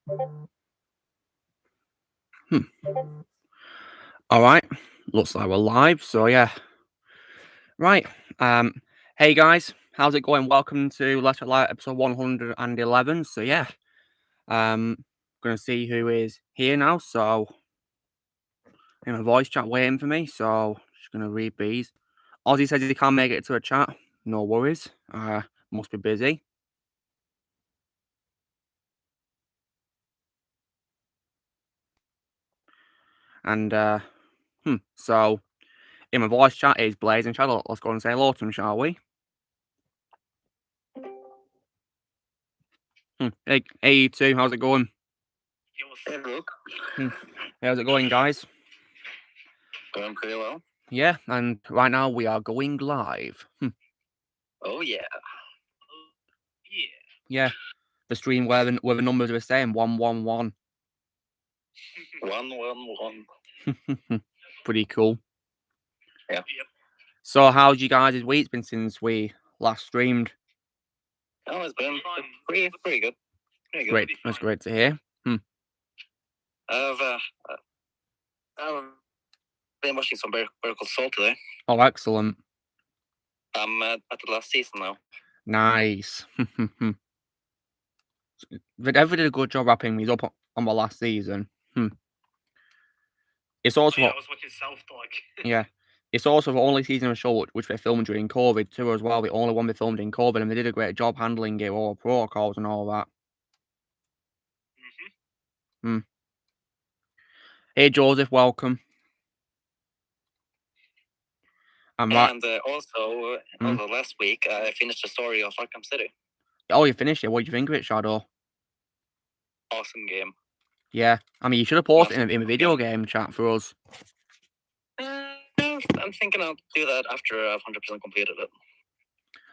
Hmm. All right. Looks like we're live. So yeah. Right. Um. Hey guys, how's it going? Welcome to Let's Get Light episode 111. So yeah. Gonna see who is here now. So in a voice chat waiting for me. So just gonna read these. Ozzy says he can't make it to a chat. No worries. Must be busy. And so in my voice chat is Blaze and Shadow. Let's go and say hello to him, shall we? Hey, you two, how's it going? Hey, Luke. How's it going, guys? Going pretty well. Yeah, and right now we are going live. Oh, yeah. Yeah, the stream where the numbers are saying 111. 111. Pretty cool. Yeah. So, how's you guys' week been since we last streamed? Oh, it's been pretty good. Pretty good. Great, that's great to hear. I've been watching some Better Call Saul today. Oh, excellent. I'm at the last season now. Nice. They definitely did a good job wrapping these up on the last season. It's also I was watching South Park. yeah. It's also the only season of the show which they filmed during COVID too as well. The only one they filmed in COVID, and they did a great job handling it, all the protocols and all that. Hey Joseph, welcome. And also last week I finished the story of Arkham City. Oh, you finished it. What do you think of it, Shadow? Awesome game. Yeah, I mean, you should have posted it in a video game chat for us. I'm thinking I'll do that after I've 100% completed it.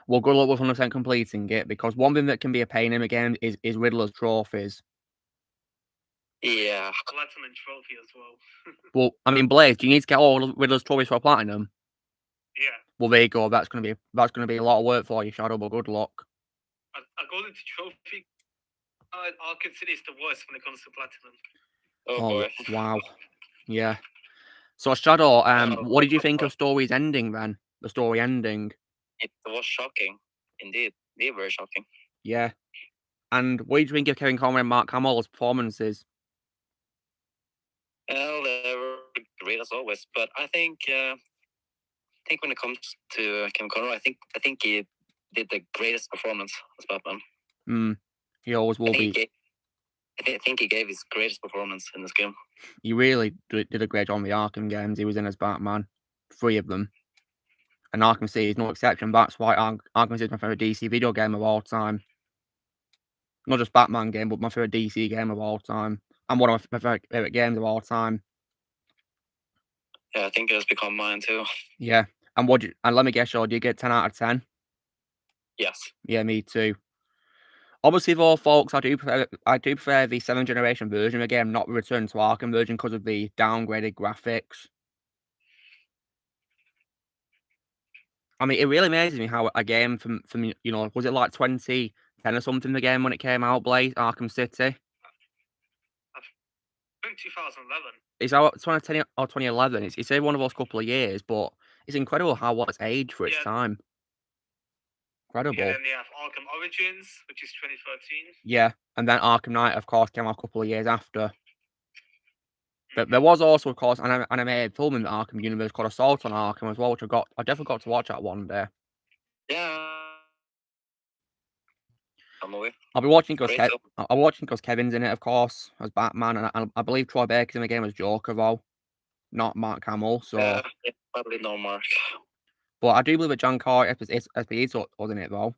Well, good luck with 100% completing it, because one thing that can be a pain in the game is Riddler's trophies. Yeah, Platinum trophy as well. Well, I mean, Blaze, do you need to get all Riddler's trophies for platinum? Yeah. Well, there you go. That's gonna be a lot of work for you, Shadow. But good luck. I got into trophy. Arkham City is the worst when it comes to platinum. Oh boy! Wow. Yeah. So Shadow, what did you think of story's ending then? The story ending. It was shocking, indeed. They were shocking. Yeah. And what did you think of Kevin Conroy and Mark Hamill's performances? Well, they were great as always, but I think when it comes to Kevin Conroy, I think he did the greatest performance as Batman. He always will be. I think he gave his greatest performance in this game. He really did a great job on the Arkham games. He was in as Batman, 3 of them. And Arkham City is no exception. That's why Arkham City is my favourite DC video game of all time. Not just Batman game, but my favourite DC game of all time. And one of my favourite games of all time. Yeah, I think it has become mine too. Yeah. And let me guess, do you get 10 out of 10? Yes. Yeah, me too. Obviously, though, folks, I do prefer the 7th generation version of the game, not the Return to Arkham version, because of the downgraded graphics. I mean, it really amazes me how a game from was it like 2010 or something, the game when it came out, Blaze, Arkham City? I think 2011. It's out 2010 or 2011. It's one of those couple of years, but it's incredible how well it's aged for its time. Incredible. And then they have Arkham Origins, which is 2013. Yeah, and then Arkham Knight, of course, came out a couple of years after. But there was also, of course, an animated film in the Arkham universe called Assault on Arkham as well, which I definitely got to watch that one day. Yeah. I'll be watching because Kevin's in it, of course, as Batman, and I believe Troy Baker's in the game as Joker, though, not Mark Hamill. So yeah, probably no Mark. But I do believe that John Carter Esposito was in it, though.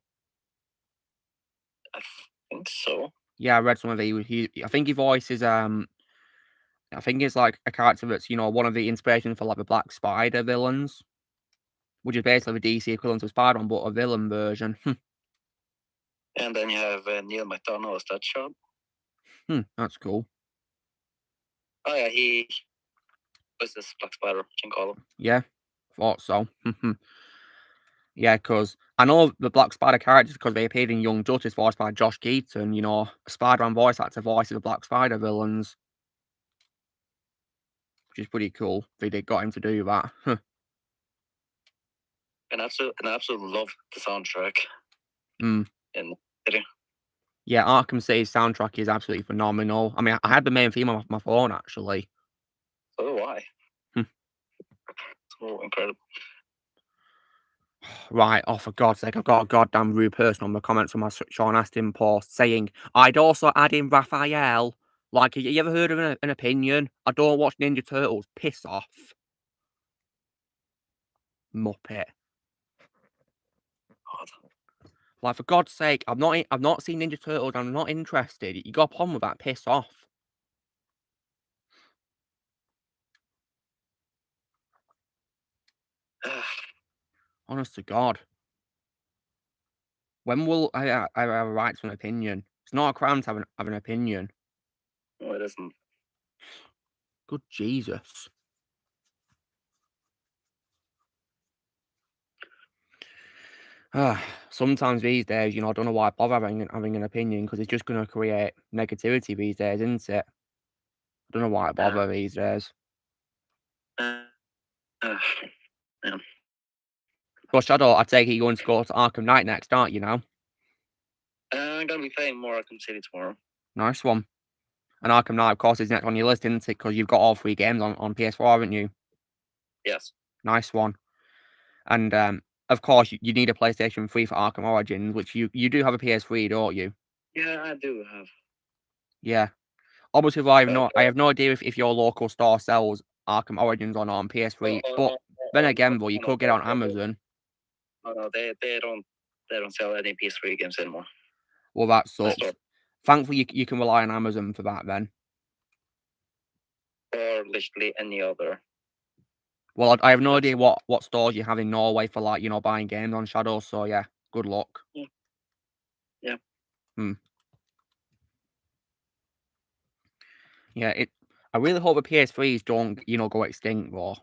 I think so. Yeah, I read some of it. I think he voices I think it's like a character that's one of the inspirations for like the Black Spider villains, which is basically the DC equivalent of Spider-Man, but a villain version. And then you have Neil McDonough as Deadshot. That's cool. Oh yeah, he was this Black Spider, Jim Column. Yeah, thought so. Yeah, because I know the Black Spider characters because they appeared in Young Justice, voiced by Josh Keaton. You know, Spider-Man voice actor voices the Black Spider villains, which is pretty cool. They did got him to do that. And I absolutely love the soundtrack. Mm. In City. Yeah, Arkham City's soundtrack is absolutely phenomenal. I mean, I had the main theme on my phone actually. So do I. Hmm. So incredible. Right, oh for God's sake, I've got a goddamn rude person on the comments on my Sean Astin post saying, I'd also add in Raphael. Like, you ever heard of an opinion? I don't watch Ninja Turtles. Piss off. Muppet. God. Like, for God's sake, I've not seen Ninja Turtles, I'm not interested. You got a problem with that, piss off. Honest to God. When will I have a right to an opinion? It's not a crime to have an opinion. No, it isn't. Good Jesus. Sometimes these days, you know, I don't know why I bother having an opinion because it's just going to create negativity these days, isn't it? I don't know why I bother these days. Yeah. But Shadow, I take it you're going to go to Arkham Knight next, aren't you now? I'm going to be playing more Arkham City tomorrow. Nice one. And Arkham Knight, of course, is next on your list, isn't it? Because you've got all 3 games on PS4, haven't you? Yes. Nice one. And, of course, you need a PlayStation 3 for Arkham Origins, which you do have a PS3, don't you? Yeah, I do have. Yeah. Obviously, I have no idea if your local store sells Arkham Origins or not on PS3, but then again, though, you could get it on Amazon. No, they don't sell any PS3 games anymore. Well, that sucks. Thankfully, you can rely on Amazon for that then. Or literally any other. Well, I have no idea what stores you have in Norway for, like, you know, buying games on Shadow, so yeah, good luck. Yeah. Yeah, I really hope the PS3s don't, you know, go extinct, though.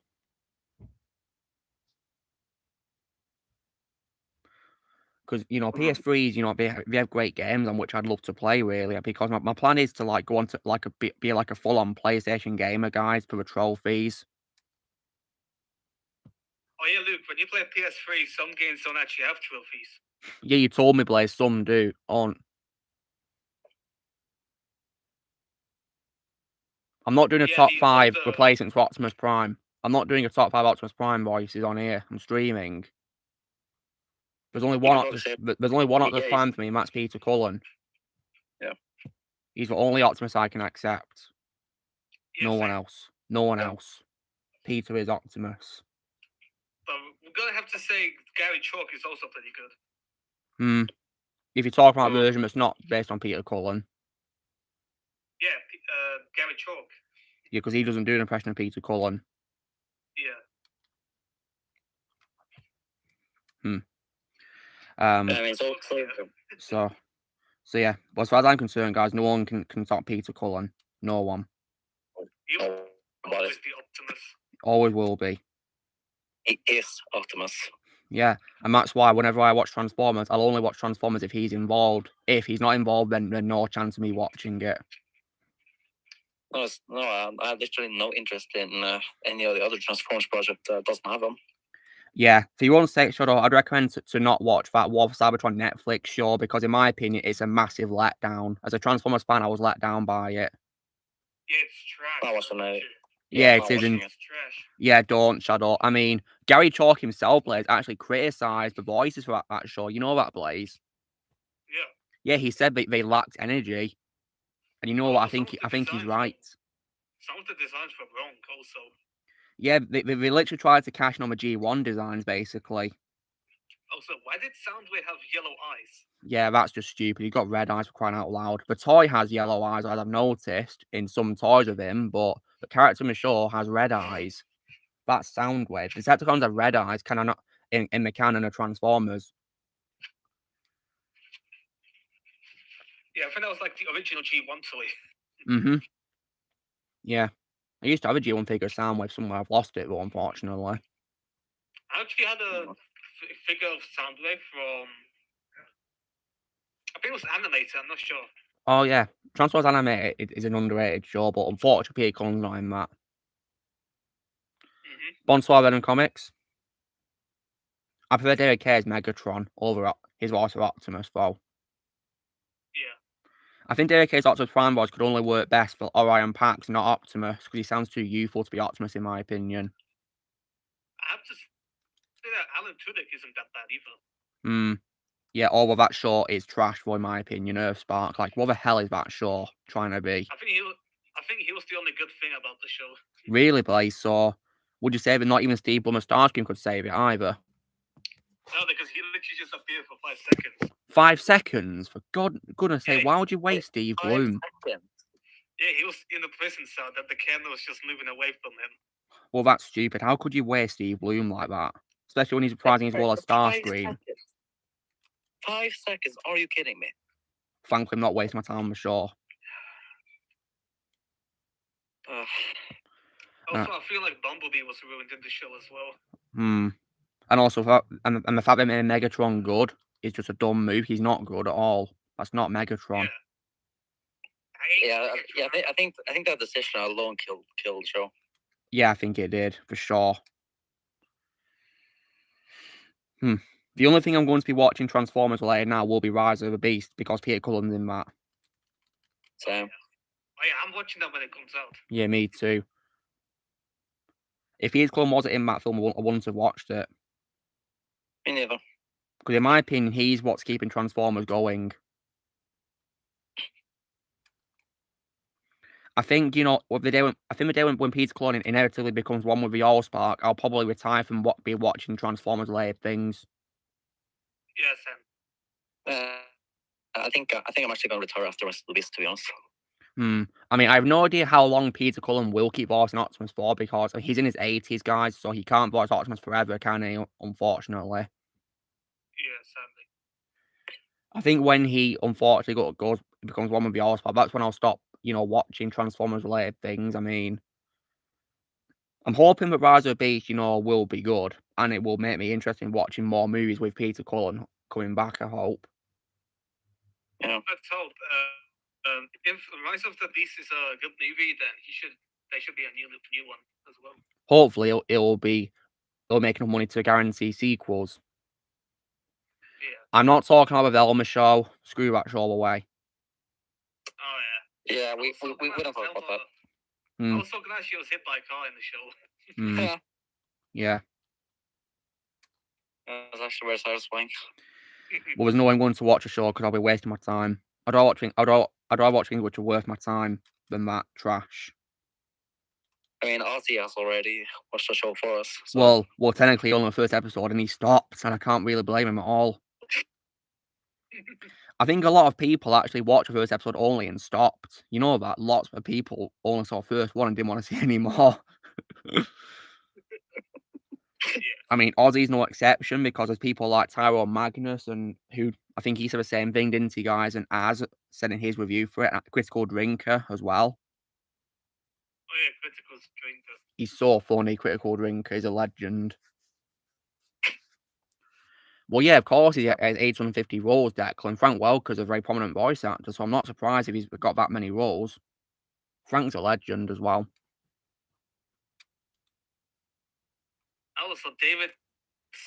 Because, you know, PS3s, you know, they have great games on which I'd love to play, really, because my plan is to, like, go on to, like, be like a full-on PlayStation gamer, guys, for the trophies. Oh yeah, Luke, when you play PS3, some games don't actually have trophies. Yeah, you told me, Blaze, some do. I'm not doing a Yeah, top the 5 older- replacements for Optimus Prime. I'm not doing a top 5 Optimus Prime voices on here. I'm streaming. There's only one Optimus Prime for me, and that's Peter Cullen. Yeah. He's the only Optimus I can accept. Yeah, No one same. else. No one Yeah. else. Peter is Optimus. But we're gonna have to say Gary Chalk is also pretty good. If you're talking about a version that's not based on Peter Cullen. Yeah, Gary Chalk. Yeah, because he doesn't do an impression of Peter Cullen. Yeah. I mean, So yeah. But as far as I'm concerned, guys, no one can top Peter Cullen. No one. He always be Optimus. Always will be. He is Optimus. Yeah, and that's why whenever I watch Transformers, I'll only watch Transformers if he's involved. If he's not involved, then there's no chance of me watching it. No, I have literally no interest in any of the other Transformers project that doesn't have them. Yeah, for your own sake, Shadow, I'd recommend to not watch that War for Cybertron Netflix show because, in my opinion, it's a massive letdown. As a Transformers fan, I was let down by it. Yeah, it's trash. I watched it. Yeah, it isn't. It's trash. Yeah, don't, Shadow. I mean, Gary Chalk himself, Blaze, actually criticised the voices for that show. You know that, Blaze? Yeah. Yeah, he said they lacked energy. And you know what? I think he's right. Some of the designs were wrong, also. Yeah, they literally tried to cash in on the G1 designs, basically. Also, why did Soundwave have yellow eyes? Yeah, that's just stupid. He got red eyes for crying out loud. The toy has yellow eyes, as I've noticed in some toys of him, but the character in the show has red eyes. That's Soundwave. The Decepticons have red eyes, can I not in the canon of Transformers? Yeah, I think that was like the original G1 toy. Yeah. I used to have a G1 figure of Soundwave somewhere. I've lost it, though, unfortunately. I actually had a figure of Soundwave from. I think it was animated. I'm not sure. Oh yeah, Transformers Animated is an underrated show, but unfortunately Peter Cullen's not in that. Bonsoir Venom Comics. I prefer Derek K's Megatron over his voice of Optimus, though. Yeah. I think Derek K's Optimus Prime voice could only work best for Orion Pax, not Optimus, because he sounds too youthful to be Optimus, in my opinion. I have to say that Alan Tudyk isn't that bad either. Yeah, all of that show is trash, though, in my opinion. Earthspark, like, what the hell is that show trying to be? I think he was the only good thing about the show. Really, Blaze? So, would you say that not even Steve Blum or Starscream could save it either? No, because he literally just appeared for 5 seconds. 5 seconds? For goodness sake, Yeah, why would you waste Steve 5 Blum? seconds. Yeah, he was in the prison cell that the camera was just moving away from him. Well, that's stupid. How could you waste Steve Blum like that? Especially when he's reprising his role as 5 Starscream. seconds. 5 seconds? Are you kidding me? Frankly, I'm not wasting my time on the show. Also, I feel like Bumblebee was ruined in the show as well. And also, and the fact they made Megatron good is just a dumb move. He's not good at all. That's not Megatron. Yeah, I think that decision alone killed the show. Yeah, I think it did, for sure. The only thing I'm going to be watching Transformers related now will be Rise of the Beast, because Peter Cullen's in that. Same. Oh yeah, I'm watching that when it comes out. Yeah, me too. If Peter Cullen wasn't in that film, I wouldn't have watched it. Me neither. Because in my opinion, he's what's keeping Transformers going. I think, you know, the day when Peter Cullen inevitably becomes one with the Allspark, I'll probably retire from be watching Transformers related things. Yeah, Sam. I think I'm actually going to retire after Rest of the Beast, to be honest. I mean, I have no idea how long Peter Cullen will keep voicing Optimus for, because he's in his 80s, guys, so he can't voice Optimus forever, can he? Unfortunately. Yeah, sadly. I think when he unfortunately becomes one with the Allspark, that's when I'll stop, you know, watching Transformers related things. I mean, I'm hoping that Rise of the Beast, you know, will be good, and it will make me interested in watching more movies with Peter Cullen coming back, I hope. Yeah. Let's hope. If Rise of the Beast is a good movie, then there should be a new one as well. Hopefully, it'll make enough money to guarantee sequels. Yeah. I'm not talking about the Velma show. Screw that show away. Oh yeah. Yeah, we don't talk about that. I was so glad she was hit by a car in the show. Yeah. That's actually very satisfying. Well, there's no way I'm going to watch a show because I'll be wasting my time. I'd rather watch things which are worth my time than that trash. I mean, Ozzy has already watched the show for us. So. Well, technically only the first episode, and he stopped, and I can't really blame him at all. I think a lot of people actually watched the first episode only and stopped. You know that? Lots of people only saw the first one and didn't want to see any more. I mean, Ozzy's no exception, because there's people like Tyrone Magnus, and who I think he said the same thing, didn't he, guys? And Az said in his review for it, Critical Drinker as well. Oh yeah, Critical Drinker. He's so funny, Critical Drinker. He's a legend. Well, yeah, of course, he has 850 roles, Declan. Frank Welker's a very prominent voice actor, so I'm not surprised if he's got that many roles. Frank's a legend as well. Also, David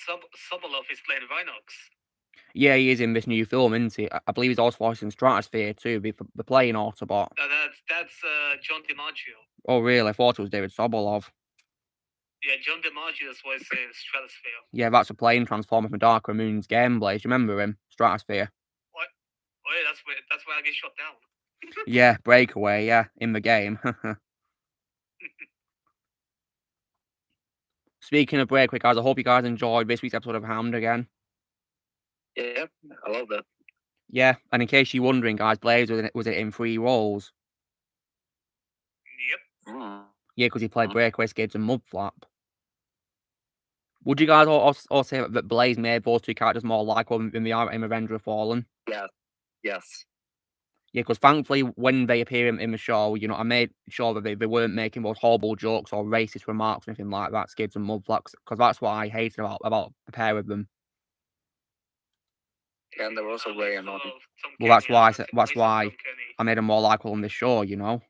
Sobolov is playing Rhinox. Yeah, he is in this new film, isn't he? I believe he's also voicing Stratosphere too, the playing Autobot. That's John DiMaggio. Oh, really? I thought it was David Sobolov. Yeah, John DiMaggio is voicing Stratosphere. Yeah, that's a playing Transformer from Darker Moon's gameplay. Do you remember him? Stratosphere. What? Oh yeah, that's where I get shot down. Yeah, Breakaway, yeah, in the game. Speaking of Breakaway, guys, I hope you guys enjoyed this week's episode of Hammed again. Yeah, I love that. Yeah, and in case you're wondering, guys, Blaze was it in 3 roles? Yep. Yeah, because he played Breakaway, Skids, and Mudflap. Would you guys all say that Blaze made those 2 characters more likable than they are in Avenger of Fallen? Yeah. Yes. Yeah, because thankfully, when they appear in the show, you know, I made sure that they weren't making those horrible jokes or racist remarks or anything like that, Skids and Mudflap, because that's what I hated about the pair of them. And they're also very full annoying. of Tom Well, that's Kenny, why I and said, the that's voice of why Tom Kenny. I made him more likable on this show, you know.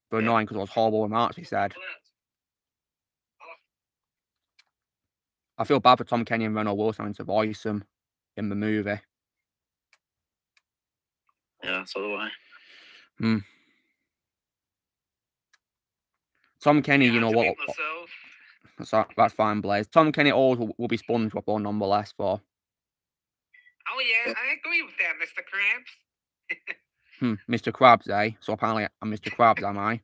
But Yeah. annoying because it was horrible remarks he said. I feel bad for Tom Kenny and Renault Wilson having to voice him in the movie. Yeah, so do I. Tom Kenny, Yeah, you I know had to what? mute myself. That's fine, Blaze. Tom Kenny always will be SpongeBob or nonetheless for. Oh yeah, I agree with that, Mr. Krabs. Mr. Krabs, eh? So apparently I'm Mr. Krabs, am I?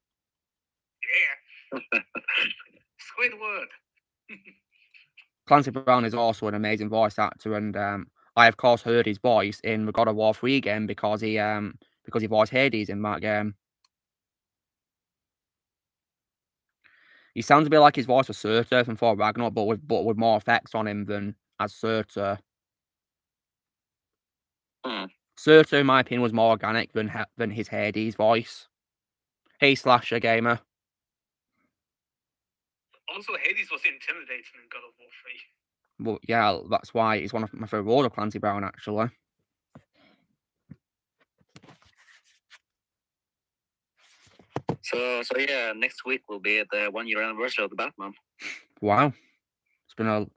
Yeah. Squidward. Clancy Brown is also an amazing voice actor, and I of course heard his voice in the God of War 3 game because he voiced Hades in that game. He sounds a bit like his voice for Surtur from Thor Ragnarok, but with more effects on him than as Surtur. Surtur, in my opinion, was more organic than his Hades voice. Hey, Slasher Gamer. Also, Hades was intimidating in God of War 3. Well, yeah, that's why he's one of my favourite roles of Clancy Brown, actually. So yeah, next week will be the 1 year anniversary of the Batman. Wow, it's been a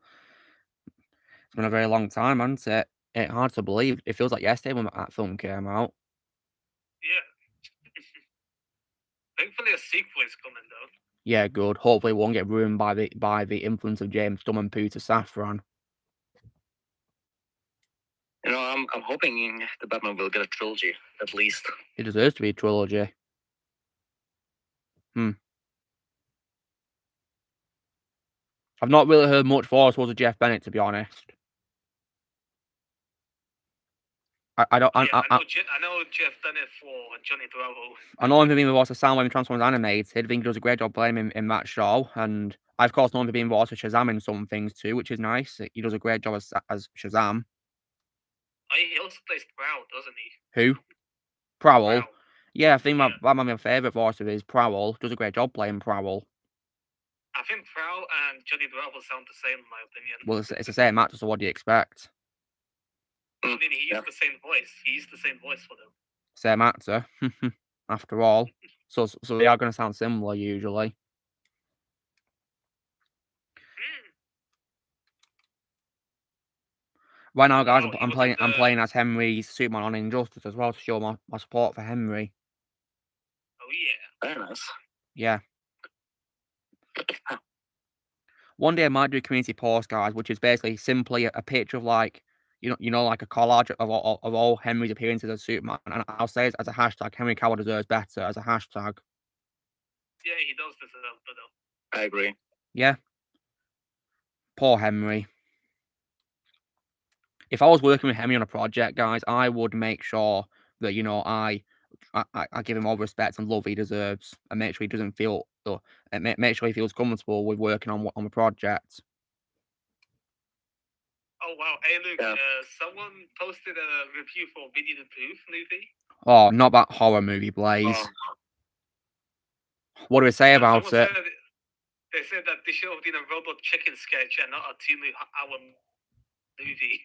very long time, hasn't it? It's hard to believe. It feels like yesterday when that film came out. Yeah. Thankfully, a sequel is coming though. Yeah, good. Hopefully, it won't get ruined by the influence of James Dunn and Peter Safran. You know, I'm hoping the Batman will get a trilogy at least. It deserves to be a trilogy. I've not really heard much for towards Jeff Bennett, to be honest. I don't. I know Jeff Bennett for Johnny Bravo. I know him for being the voice of Soundwave in Transformers Animated. I think he does a great job playing him in that show, and I of course know him for being the voice of Shazam in some things too, which is nice. He does a great job as Shazam. Oh, he also plays Prowl, doesn't he? Who? Prowl. Prowl. Yeah, I think that might be my favourite voice of his. Prowl does a great job playing Prowl. I think Prowl and Johnny Bravo sound the same, in my opinion. Well, it's the same actor, so what do you expect? I mean, he used the same voice. He used the same voice for them. Same actor, after all. So they are going to sound similar usually. Right now, guys, I'm playing as Henry's Superman on Injustice as well to show my support for Henry. Oh yeah, very nice. Yeah. One day I might do a community post, guys, which is basically simply a picture of like like a collage of all Henry's appearances as Superman, and I'll say it as a hashtag. Henry Cavill deserves better as a hashtag. Yeah, he does deserve better. I agree. Yeah. Poor Henry. If I was working with Henry on a project, guys, I would make sure that I give him all the respect and love he deserves, and make sure he doesn't feel, make sure he feels comfortable with working on the project. Oh wow! Hey Luke, someone posted a review for Winnie the Pooh movie. Oh, not that horror movie, Blaze. Oh. What do we say about it? They said that they should have been a Robot Chicken sketch and not a 2-hour movie.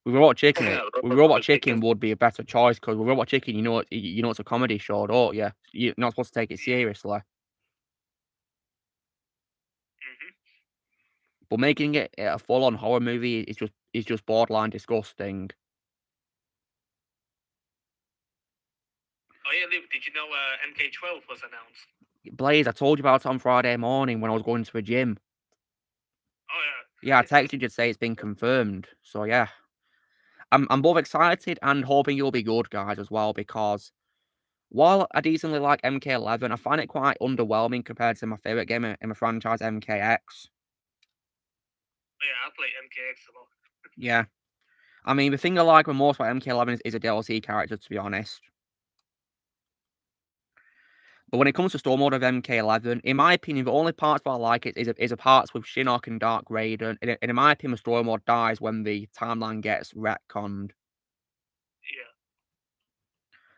With Robot Chicken, Robot Chicken would be a better choice because with Robot Chicken, you know it's a comedy show, don't you? You're not supposed to take it seriously. But making it a full-on horror movie is just borderline disgusting. Oh yeah, Luke, did you know MK12 was announced? Blaze, I told you about it on Friday morning when I was going to the gym. Oh yeah. Yeah, I texted you to say it's been confirmed. So yeah. I'm both excited and hoping you'll be good, guys, as well, because while I decently like MK11, I find it quite underwhelming compared to my favourite game in the franchise, MKX. Yeah, I play MKX a lot. Yeah. I mean, the thing I like most about MK11 is a DLC character, to be honest. But when it comes to story mode of MK11, in my opinion, the only parts that I like is the parts with Shinnok and Dark Raiden. And in my opinion, the story mode dies when the timeline gets retconned. Yeah.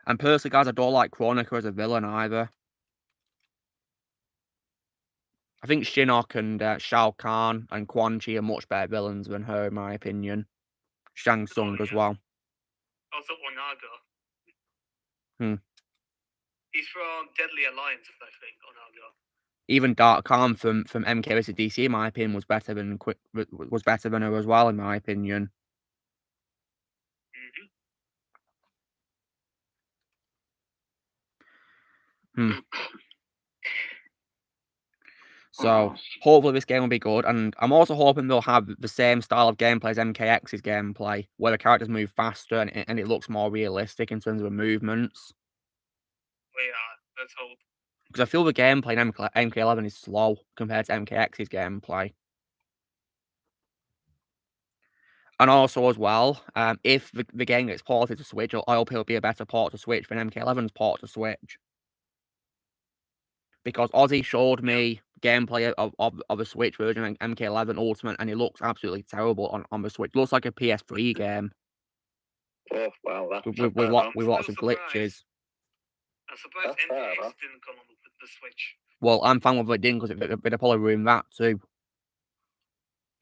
And personally, guys, I don't like Kronika as a villain either. I think Shinnok and Shao Kahn and Quan Chi are much better villains than her, in my opinion. Shang Tsung as well. Also Onaga. Hmm. He's from Deadly Alliance, I think. Onaga. Even Dark Khan from MK vs DC, in my opinion, was better than her as well, in my opinion. So hopefully this game will be good, and I'm also hoping they'll have the same style of gameplay as MKX's gameplay, where the characters move faster and it looks more realistic in terms of the movements. Well, yeah, let's hope. Because I feel the gameplay in MK11 is slow compared to MKX's gameplay. And also as well, if the game gets ported to Switch, I hope it'll be a better port to Switch than MK11's port to Switch. Because Ozzy showed me gameplay of the Switch version of MK11 Ultimate, and it looks absolutely terrible on the Switch. It looks like a PS3 game. Oh, wow. With lots of glitches. I'm surprised MKX didn't come on with the Switch. Well, I'm thankful it didn't, because it'd probably ruin that too.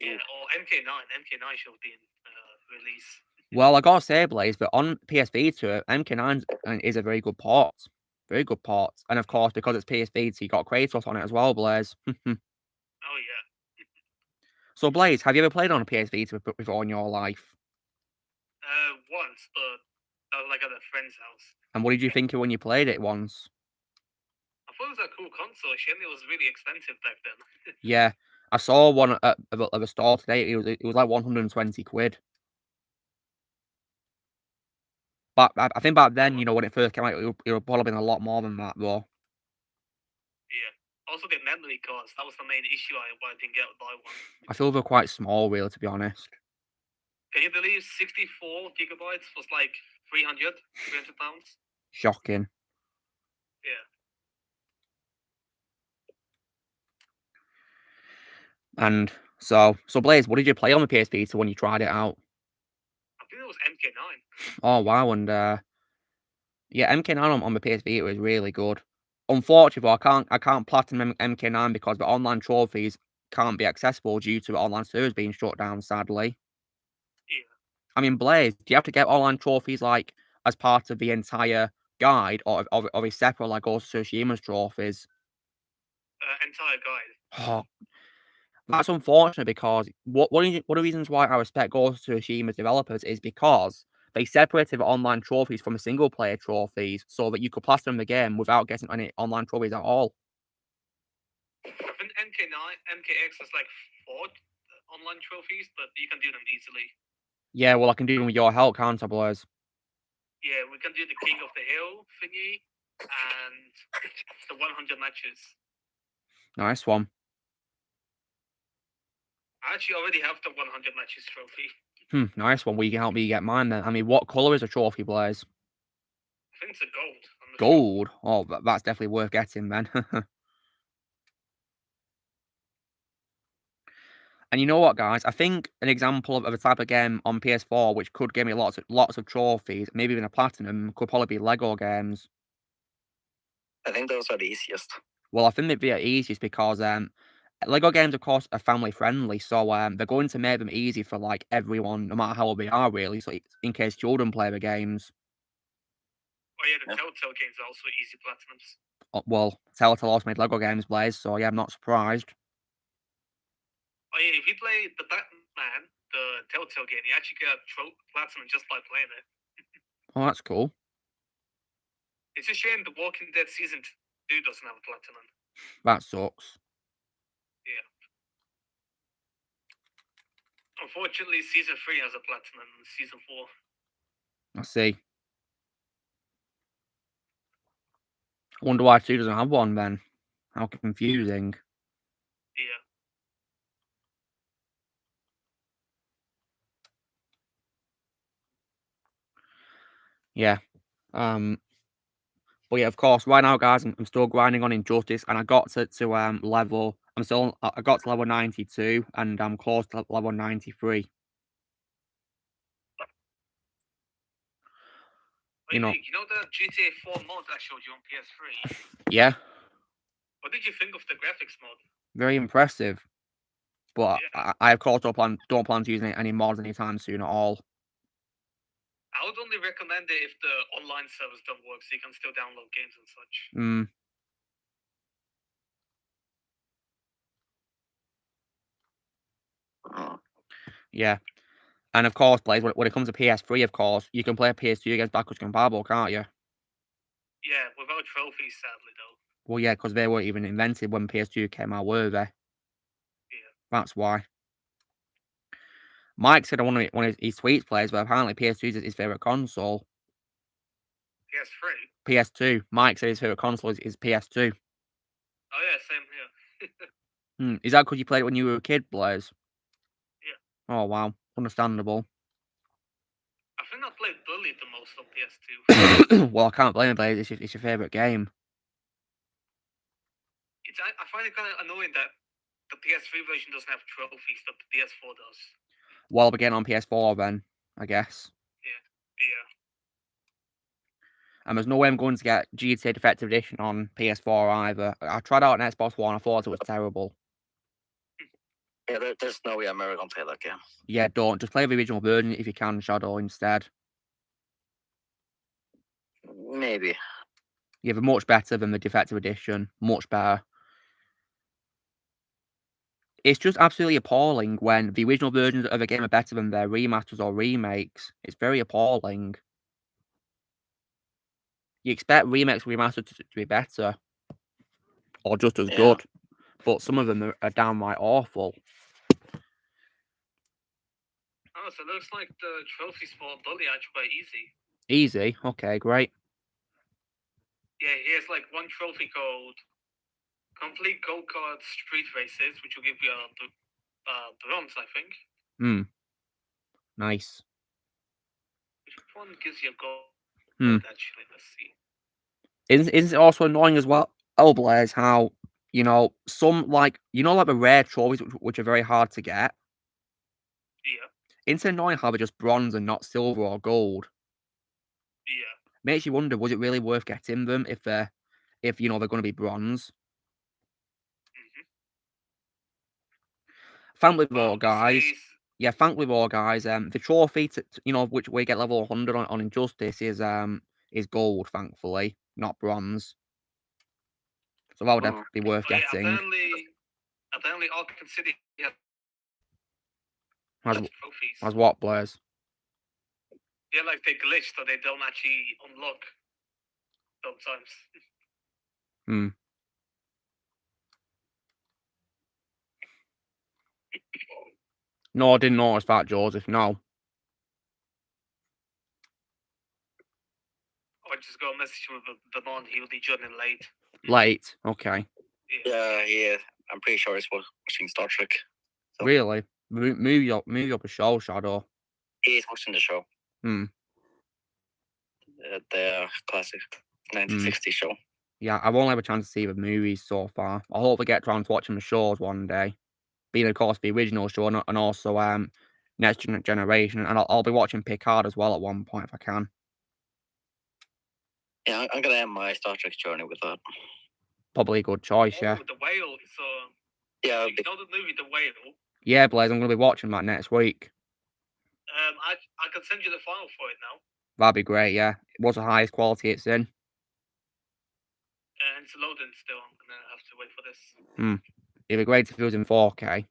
Yeah, or MK9. MK9 should be in release. Well, I gotta say, Blaze, but on PS Vita, MK9 is a very good port. Very good port. And of course, because it's PS Vita, you got Kratos on it as well, Blaze. Oh, yeah. So, Blaze, have you ever played on a PS Vita before in your life? Once, but I was like at a friend's house. And what did you think of when you played it once? I thought it was a cool console. Shame it was really expensive back then. Yeah, I saw one at a store today. It was like 120 quid. But I think back then, you know, when it first came out, it would probably been a lot more than that, though. Yeah. Also, the memory cards. That was the main issue why I didn't buy one. I feel they're quite small, really, to be honest. Can you believe 64 gigabytes was like 300 pounds? Shocking. Yeah. And so Blaze, what did you play on the PS Vita when you tried it out? I think it was MK9. Oh wow, and yeah, MK9 on the PS Vita is really good. Unfortunately, I can't platinum MK9 because the online trophies can't be accessible due to the online servers being shut down, sadly. Yeah. I mean, Blaze, do you have to get online trophies like as part of the entire guide, or are they separate like Ghost of Tsushima's trophies? Entire guide. Oh, that's unfortunate, because one of the reasons why I respect Ghost of Tsushima's developers is because they separated the online trophies from the single player trophies so that you could platinum the game without getting any online trophies at all. I think MKX has like 4 online trophies, but you can do them easily. Yeah, well, I can do them with your help, can't I, Blaze? Yeah, we can do the King of the Hill thingy and the 100 matches. Nice one. I actually already have the 100 matches trophy. Nice one. Well, you can help me get mine then. I mean, what colour is a trophy, Blaze? I think it's a gold. Gold? Oh, that's definitely worth getting then. And you know what, guys? I think an example of a type of game on PS4 which could give me lots of trophies, maybe even a platinum, could probably be Lego games. I think those are the easiest. Well, I think they'd be the easiest because Lego games, of course, are family friendly, so they're going to make them easy for like everyone, no matter how old they are, really. So in case children play the games. Oh yeah, the Telltale games are also easy platinums. Well, Telltale also made Lego games, Blaze, so yeah, I'm not surprised. Oh yeah, if you play the Batman, the Telltale game, you actually get platinum just by playing it. Oh, that's cool. It's a shame The Walking Dead Season 2 doesn't have a platinum. That sucks. Yeah. Unfortunately, Season 3 has a platinum and Season 4. I see. I wonder why 2 doesn't have one then. How confusing. Yeah. Yeah. But yeah, of course, right now, guys, I'm still grinding on Injustice, and I got to level. I got to level 92, and I'm close to level 93. You know the GTA 4 mod I showed you on PS3? Yeah. What did you think of the graphics mod? Very impressive. But Yeah. I of course don't plan to use any mods anytime soon at all. I would only recommend it if the online servers don't work, so you can still download games and such. Yeah. And of course, Blaze, when it comes to PS3, of course, you can play PS2 against backwards compatible, can't you? Yeah, without trophies, sadly, though. Well, yeah, because they weren't even invented when PS2 came out, were they? Yeah. That's why. Mike said one of his tweets plays, but apparently PS2 is his favourite console. PS3? PS2. Mike said his favourite console is PS2. Oh, yeah, same here. Is that because you played it when you were a kid, Blaze? Yeah. Oh, wow. Understandable. I think I played Bully the most on PS2. Well, I can't blame it, Blaze. It's your favourite game. I find it kind of annoying that the PS3 version doesn't have trophies that the PS4 does. Well, we're getting on PS4 then, I guess. Yeah. And there's no way I'm going to get GTA Defective Edition on PS4 either. I tried out an Xbox One, I thought it was terrible. Yeah, there's no way I'm ever gonna play that game. Yeah, don't. Just play the original version if you can, Shadow, instead. Maybe. Yeah, they're much better than the Defective Edition. Much better. It's just absolutely appalling when the original versions of a game are better than their remasters or remakes. It's very appalling. You expect remakes and remasters to be better. Or just as good. But some of them are downright awful. Oh, so it looks like the trophies for Bully are quite easy. Easy? Okay, great. Yeah, here's like one trophy called Complete Go-Kart Street Races, which will give you bronze, I think. Nice. Which one gives you a gold, actually? Let's see. Isn't it also annoying as well, Blaze, how, some, like the rare trophies, which are very hard to get? Yeah. It's annoying how they're just bronze and not silver or gold. Yeah. Makes you wonder, was it really worth getting them if they're going to be bronze? Family War, guys. Yeah, Family War, guys. The trophy which we get level 100 on Injustice is gold, thankfully, not bronze. So that would definitely be worth getting. Apparently, Arkham City has trophies. Has what, Blaze? Yeah, like they glitch, so they don't actually unlock sometimes. No, I didn't notice that, Joseph. No. I just got a message from the man. He'll be joining late. Late? Okay. Yeah. I'm pretty sure he's watching Star Trek. So. Really? Move up a show, Shadow. He's watching the show. The classic 1960 show. Yeah, I've only had a chance to see the movies so far. I hope I get around to watching the shows one day. Being, of course, the original show and also Next Generation. And I'll be watching Picard as well at one point if I can. Yeah, I'm going to end my Star Trek journey with that. Probably a good choice, yeah. The Whale. Yeah. You know the movie The Whale? Yeah, Blaze, I'm going to be watching that next week. I can send you the file for it now. That'd be great, yeah. What's the highest quality it's in? It's loading still. I'm going to have to wait for this. It'd be great if it was in 4K. Okay,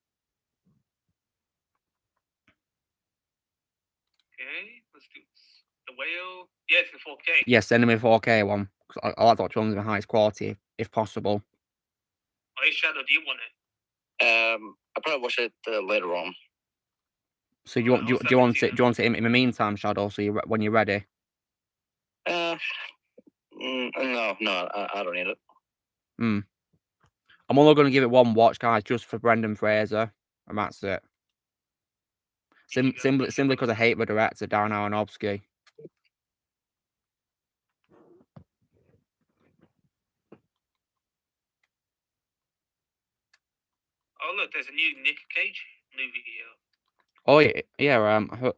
let's do this. The Whale. Yeah, it's in 4K. Yeah, send me a 4K one. Because I like to watch ones in the highest quality, if possible. Oh, hey, Shadow, do you want it? I'll probably watch it later on. So do you want it in the meantime, Shadow? So when you're ready? No, I don't need it. I'm only going to give it one watch, guys, just for Brendan Fraser, and that's it. Simply because I hate the director, Darren Aronofsky. Oh look, there's a new Nick Cage movie here. Oh yeah.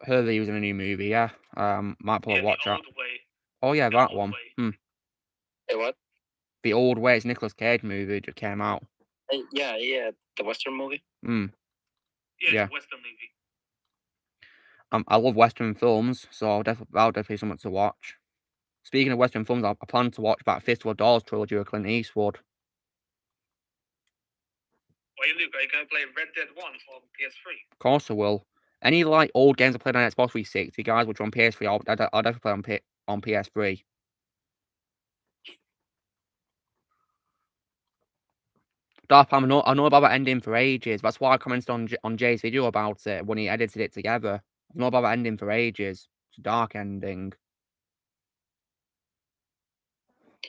Heard he was in a new movie. Yeah. Might pull a watch out. Oh yeah, that one. Hey, what? The Old Way. It's Nicolas Cage movie just came out. Yeah, the Western movie. Yeah, the Western movie. I love Western films, so that'll definitely be something to watch. Speaking of Western films, I plan to watch about Fistful of Dollars trilogy with Clint Eastwood. Wait, Luke, are you going to play Red Dead 1 on PS3? Of course I will. Any like old games I played on Xbox 360, guys, which are on PS3, I'll definitely play on PS3. Darth Palmer, I know about that ending for ages. That's why I commented on Jay's video about it when he edited it together. I know about that ending for ages. It's a dark ending. I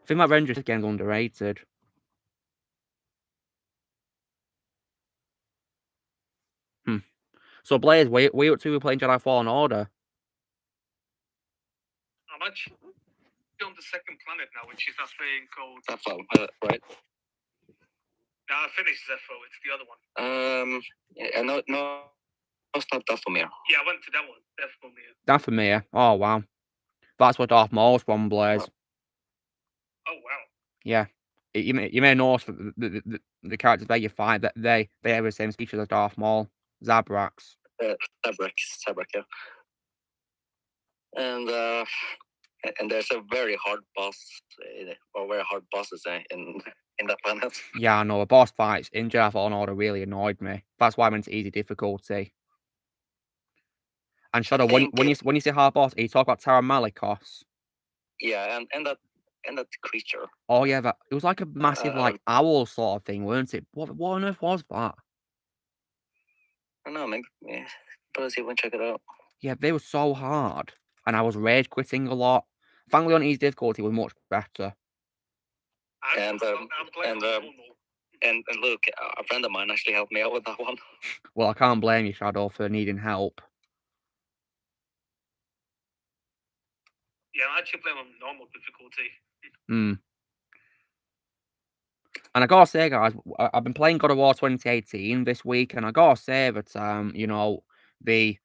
think that Rangers game's underrated. So Blaze, were you up to playing Jedi Fallen Order? I'm actually on the second planet now, which is that thing called. Zeffo, right? No, I finished Zeffo. It's the other one. Yeah, no, it's not Dathomir. Yeah, I went to that one. Definitely. Dathomir. Oh wow, that's what Darth Maul's from, Blaze. Oh wow. Yeah, you may know the characters there you find that they have the same species as Darth Maul, Zabrax. Sabrak, yeah. And there's a very hard boss, or very hard bosses in that planet. Yeah, I know. The boss fights in Jedi Fallen Order really annoyed me. That's why I went to easy difficulty. And Shadow, when you say hard boss, you talk about Terra Malicos. Yeah, and that creature. Oh yeah, it was like a massive like owl sort of thing, weren't it? What on earth was that? I don't know, maybe let's see if we can check it out. Yeah, they were so hard, and I was rage quitting a lot. Thankfully, on easy difficulty was much better. And look, a friend of mine actually helped me out with that one. Well, I can't blame you, Shadow, for needing help. Yeah, I actually play on normal difficulty. And I gotta say, guys, I've been playing God of War 2018 this week, and I gotta say that you know, the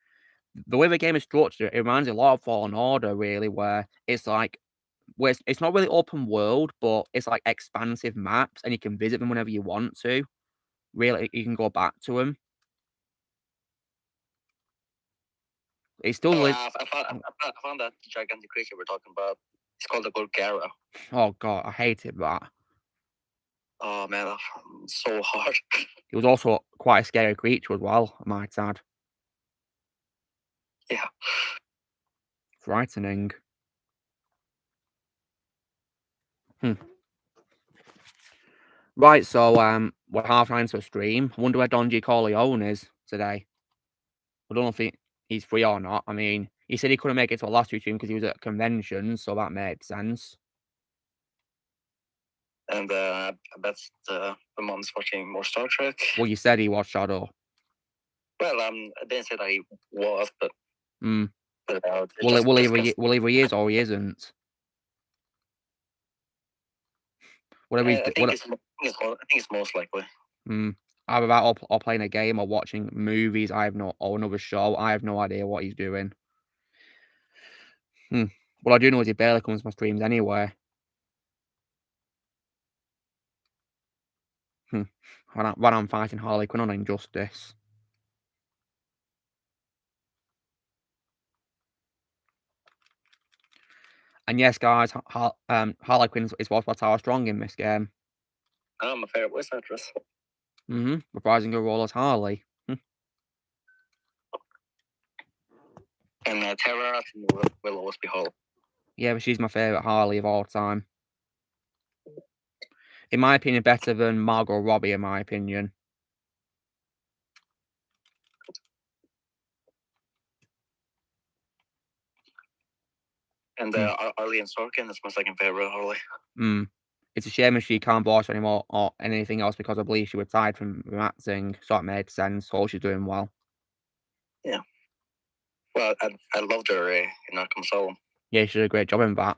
way the game is structured, it reminds me a lot of Fallen Order, really, where it's like, where it's not really open world, but it's like expansive maps, and you can visit them whenever you want to. Really, you can go back to them. It's still I found that gigantic creature we're talking about. It's called the Golgara. Oh god, I hated that. Oh man, that's so hard. It was also quite a scary creature as well, I might add. Yeah. Frightening. Right, so we're halfway into a stream. I wonder where Don G. Corleone is today. I don't know if he's free or not. I mean, he said he couldn't make it to the last stream because he was at a convention, so that made sense. And I bet the mom's watching more Star Trek. Well, you said he watched Shadow. Well, I didn't say that he was, but. Well, either he is or he isn't. Whatever I think it's most likely. Either that or playing a game or watching movies. Or another show. I have no idea what he's doing. What I do know is he barely comes to my streams anyway. When I'm fighting Harley Quinn on Injustice. And yes, guys, Harley Quinn is what Tara Strong in this game. Oh, my favorite voice actress. Reprising her role as Harley. And Tara will always be Harley. Yeah, but she's my favourite Harley of all time. In my opinion, better than Margot Robbie, in my opinion. And Arlene Sorkin is my second favourite Harley. It's a shame if she can't voice anymore or anything else because I believe she retired from acting, so it made sense. So she's doing well. Yeah. Well, I loved her in Arkham Asylum. Yeah, she did a great job in that.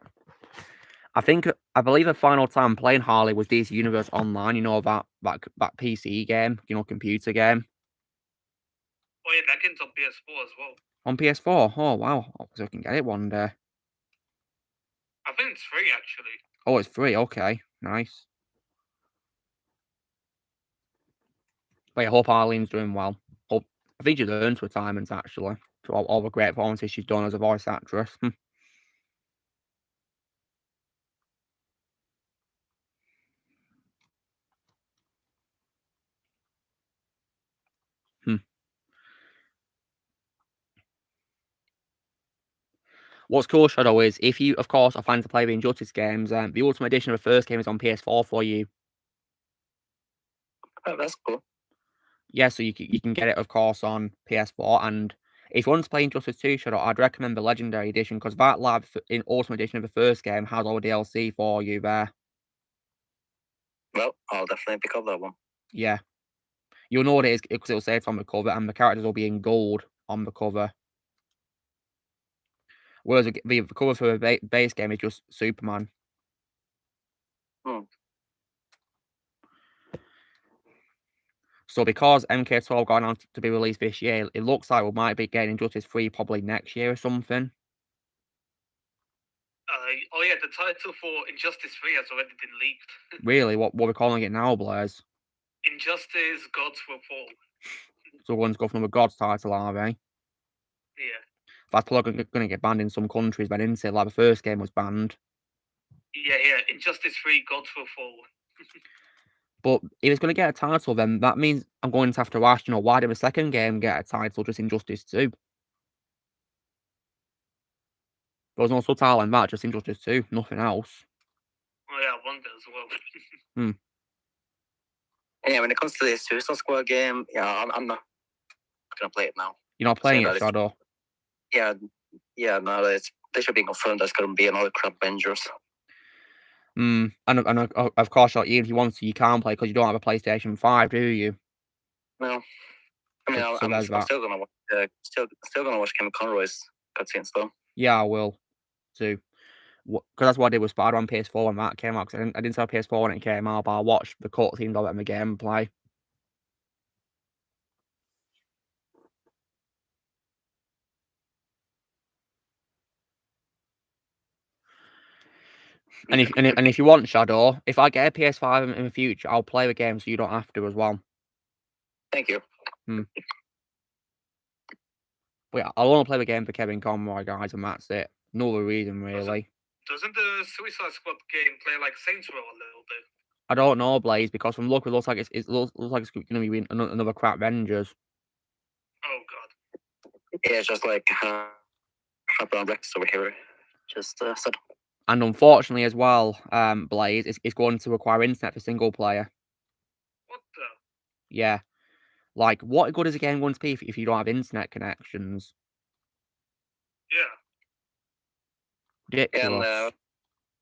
I believe her final time playing Harley was DC Universe Online. You know that PC game, computer game. Oh yeah, that game's on PS4 as well. On PS4? Oh wow! So I can get it one day. I think it's free actually. Oh, it's free. Okay, nice. But I hope Arlene's doing well. I think she's earned retirement, actually, for all the great performances she's done as a voice actress. What's cool, Shadow, is if you, of course, are fans to play the Injustice games, the Ultimate Edition of the first game is on PS4 for you. Oh, that's cool. Yeah, so you can get it, of course, on PS4. And if you want to play Injustice 2, Shadow, I'd recommend the Legendary Edition, because that in Ultimate Edition of the first game has all the DLC for you there. Well, I'll definitely pick up that one. Yeah. You'll know what it is because it'll say it's on the cover, and the characters will be in gold on the cover. Whereas the cover for the base game is just Superman. So because MK12 got announced to be released this year, it looks like we might be getting Injustice 3 probably next year or something. Oh yeah, the title for Injustice 3 has already been leaked. Really? What we're calling it now, Blaze? Injustice Gods Will Fall. So we're going to go from the God's title, are they? Yeah. That's probably going to get banned in some countries, but didn't say like the first game was banned. Yeah, Injustice 3 Gods Will Fall. But if it's going to get a title, then that means I'm going to have to ask, why did the second game get a title, just Injustice 2? There was no subtitle in that, just Injustice 2, nothing else. Oh yeah, I wonder as well. Yeah, when it comes to the Suicide Squad game, yeah, I'm not gonna play it now. You're not playing it, Shadow? Yeah, no, they should be confirmed there's gonna be another Crab Avengers. And of course, even if you want to, you can't play because you don't have a PlayStation 5, do you? No. I mean, So I'm still gonna watch, still gonna watch Kevin Conroy's cutscenes though. Yeah, I will too. Because that's what I did with Spider-Man PS4 when that came out. Because I didn't have PS4 when it came out, but I watched the cutscenes of it in the gameplay. And if you want, Shadow, if I get a PS5 in the future, I'll play the game so you don't have to as well. Thank you. But yeah, I'll only play the game for Kevin Conroy, guys, and that's it. No other reason, really. Doesn't the Suicide Squad game play like Saints Row a little bit? I don't know, Blaze, because from look, it looks like it's going to be another crap Avengers. Oh god. Yeah, it's just like Happer Rex over here. Just said. And unfortunately, as well, Blaze, it's going to require internet for single player. What the? Yeah. Like, what good is a game going to be if you don't have internet connections? Yeah. Ridiculous.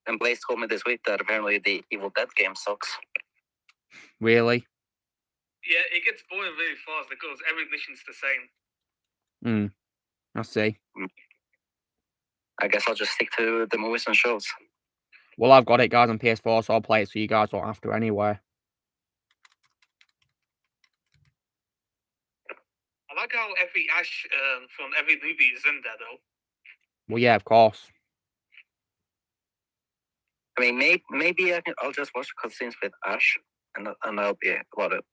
And Blaze told me this week that apparently the Evil Dead game sucks. Really? Yeah, it gets boring really fast because every mission's the same. I see. I guess I'll just stick to the movies and shows. Well, I've got it, guys, on PS4, so I'll play it so you guys don't have to anyway. I like how every Ash from every movie is in there, though. Well, yeah, of course. I mean, maybe I'll just watch cutscenes with Ash, and I'll be about it.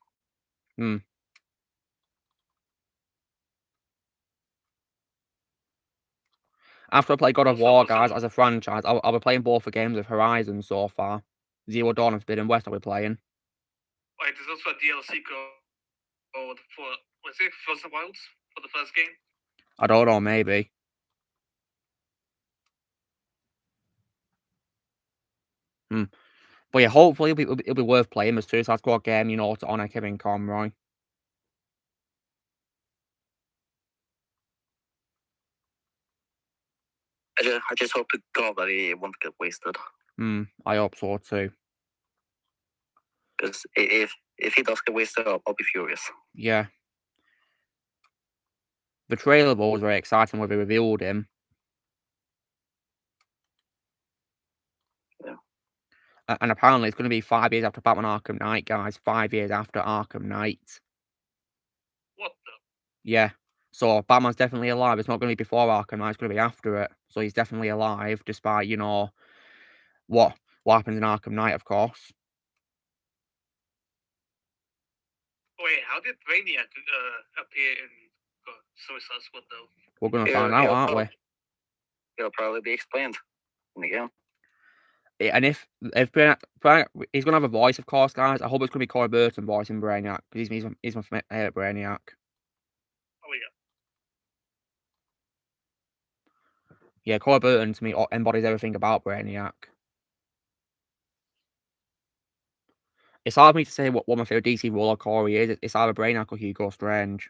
After I play God of War, guys, as a franchise, I'll be playing both the games of Horizon so far. Zero Dawn and Forbidden West I'll be playing. Wait, there's also a DLC called was it Frozen Wilds for the first game? I don't know, maybe. But yeah, hopefully it'll be worth playing the Suicide Squad game, to honour Kevin Conroy. I just hope to God that he won't get wasted. I hope so too. Because if he does get wasted, I'll be furious. Yeah. The trailer was very exciting when they revealed him. Yeah. And apparently it's going to be 5 years after Batman Arkham Knight, guys. 5 years after Arkham Knight. What the? Yeah. So Batman's definitely alive. It's not going to be before Arkham Knight. It's going to be after it. So he's definitely alive, despite, what happens in Arkham Knight, of course. Wait, how did Brainiac appear in Suicide Squad though. We're going to find out, aren't we? It'll probably be explained in the game. And if he's going to have a voice, of course, guys. I hope it's going to be Corey Burton voicing Brainiac, because he's my favourite Brainiac. Oh yeah. Yeah, Corey Burton to me embodies everything about Brainiac. It's hard for me to say what my favourite DC role Corey is. It's either Brainiac or Hugo Strange.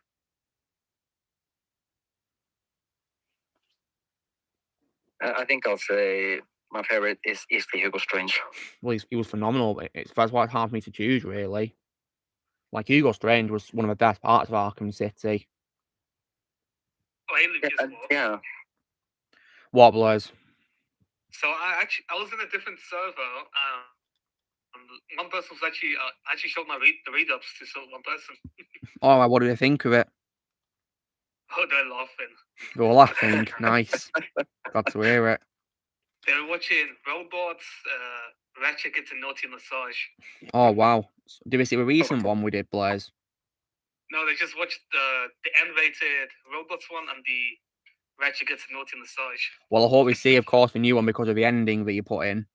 I think I'll say my favorite is easily Hugo Strange. Well, he was phenomenal. That's why it's hard for me to choose, really. Like, Hugo Strange was one of the best parts of Arkham City. Oh, hey, Lucas. Yeah. What, Blaze? So I was in a different server. One person was actually showed the read ups to one person. Oh, what did they think of it? Oh, they're laughing. They were laughing. Nice. Glad to hear it. They were watching robots. Ratchet gets a naughty massage. Oh wow! Did we see a recent one we did, Blaze? No, they just watched the N-rated robots one and the Ratchet gets a naughty massage. Well, I hope we see, of course, the new one because of the ending that you put in.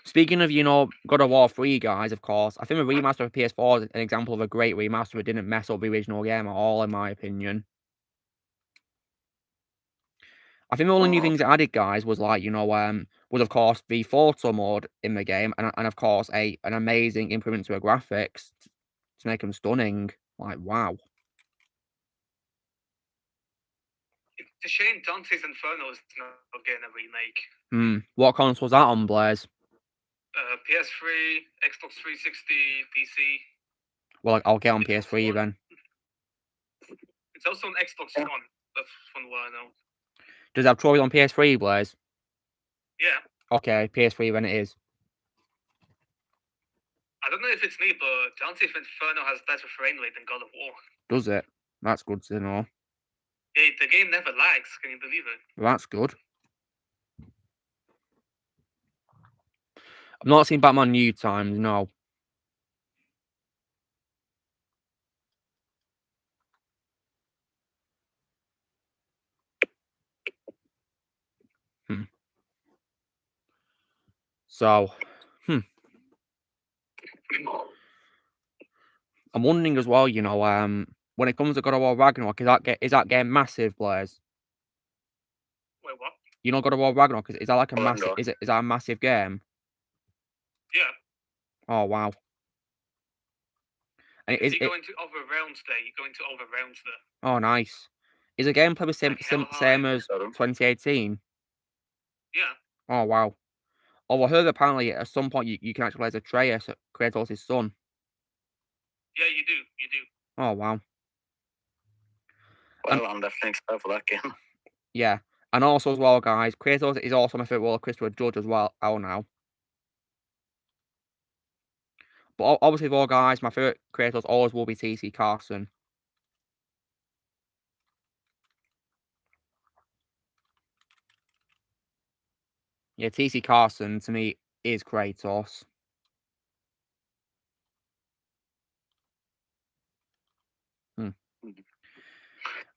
Speaking of, God of War 3, guys, of course, I think the remaster of PS4 is an example of a great remaster that didn't mess up the original game at all, in my opinion. I think the only new things it added, guys, was like, was of course the photo mode in the game, and of course an amazing improvement to the graphics to make them stunning. Like, wow. It's a shame Dante's Inferno is not getting a remake. What console was that on, Blaze? PS3, Xbox 360, PC. Well, I'll get on PS3 then. It's also on Xbox One. That's from what I know. Does it have trophies on PS3, Blaze? Yeah. Okay, PS3 then it is. I don't know if it's me, but Dante's Inferno has better frame rate than God of War. Does it? That's good to know. Yeah, the game never lags. Can you believe it? That's good. I've not seen Batman New Times, no. So, I'm wondering as well, when it comes to God of War Ragnarok, is that game massive, Blaze? Wait, what? God of War Ragnarok, is that like a massive? Is that a massive game? Yeah. Oh wow. And if you go into other realms there, you go into other realms there. Oh, nice. Is the gameplay the same as 2018? Yeah. Oh wow. Oh, I heard apparently at some point you can actually play as Atreus, Kratos' son. Yeah, you do. You do. Oh wow. Well, I'm definitely excited for that game. Yeah, and also as well, guys, Kratos is also my favorite role of Christopher Judge as well. Now. But obviously, though, guys, my favorite Kratos always will be T.C. Carson. Yeah, T.C. Carson to me is Kratos.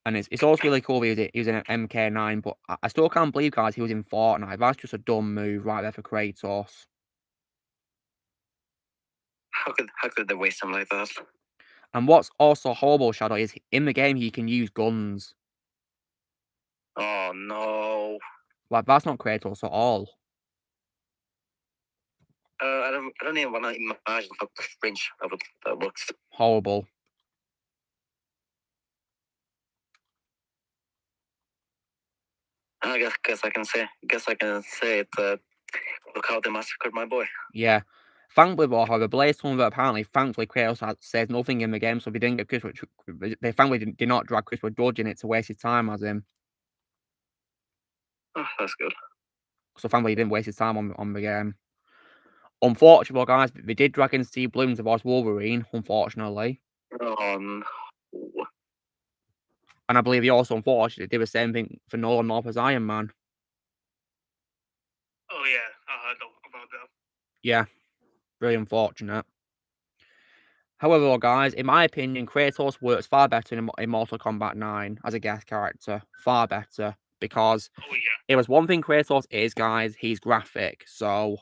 And it's also really cool that he was in MK9, but I still can't believe, guys, he was in Fortnite. That's just a dumb move right there for Kratos. How could they waste him like that? And what's also horrible, Shadow, is in the game he can use guns. Oh no! Like, that's not Kratos at all. I don't even want to imagine how cringe that looks. Horrible. I guess I can say it. Look how they massacred my boy. Yeah. Thankfully, however, Blaze told me that apparently, thankfully, Kratos says nothing in the game, so they didn't get Chris. They thankfully did not drag Christopher Judge in it to waste his time as him. Oh, that's good. So thankfully, he didn't waste his time on the game. Unfortunately, guys, they did drag in Steve Bloom to voice Wolverine, unfortunately. Oh no. And I believe he also, unfortunately, did the same thing for Nolan North as Iron Man. Oh, yeah. I heard about that. Yeah. Very unfortunate. However, guys, in my opinion, Kratos works far better in Mortal Kombat 9 as a guest character. Far better. Because Oh yeah. it was one thing Kratos is, guys, he's graphic. So,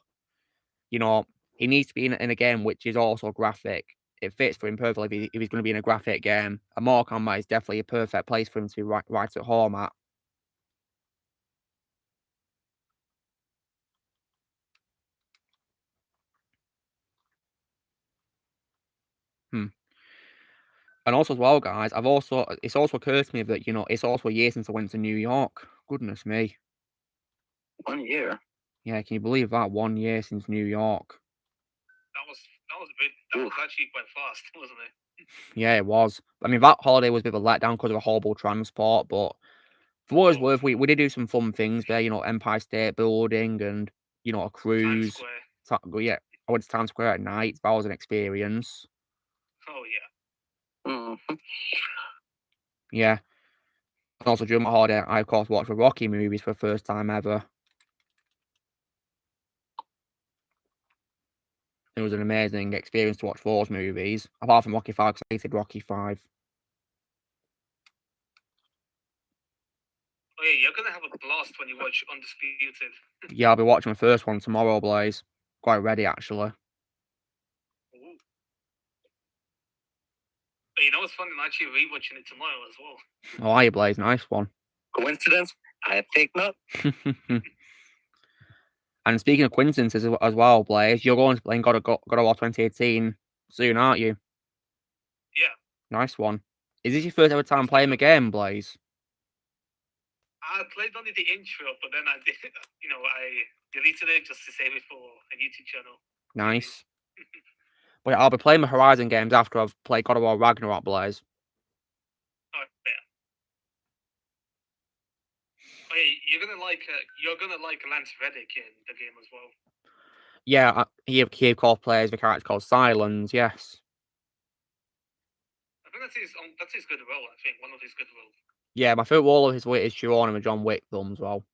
you know, he needs to be in a game which is also graphic. It fits for him perfectly if he's going to be in a graphic game. And Mortal Kombat is definitely a perfect place for him to be right at home at. And also as well, guys, it's also occurred to me that, you know, it's also a year since I went to New York. Goodness me. 1 year. Yeah, can you believe that? 1 year since New York. That was actually quite fast, wasn't it? Yeah, it was. I mean, that holiday was a bit of a letdown because of a horrible transport, but for what it's worth, we did do some fun things there, you know, Empire State Building and, you know, a Times cruise. Square. Yeah, I went to Times Square at night. That was an experience. Oh yeah. Mm. Yeah. And also during my holiday, I of course watched the Rocky movies for the first time ever. It was an amazing experience to watch those movies. Apart from Rocky 5, because I hated Rocky 5. Oh yeah, you're gonna have a blast when you watch Undisputed. Yeah, I'll be watching the first one tomorrow, Blaze. Quite ready, actually. Ooh. But you know what's funny? I'm actually rewatching it tomorrow as well. Oh, are you, Blaze? Nice one. Coincidence? I think not. And speaking of coincidences as well, Blaze, you're going to play God of War 2018 soon, aren't you? Yeah. Nice one. Is this your first ever time playing the game, Blaze? I played only the intro, but then I did, I deleted it just to save it for a YouTube channel. Nice. But yeah, I'll be playing the Horizon games after I've played God of War Ragnarok, Blaze. Oh yeah. Oh, yeah, you're gonna like Lance Reddick in the game as well. Yeah, he of course plays the character called Silence, yes. I think that's his good role. I think one of his good roles. Yeah, my favourite role of his is Sharon and the John Wick film as well.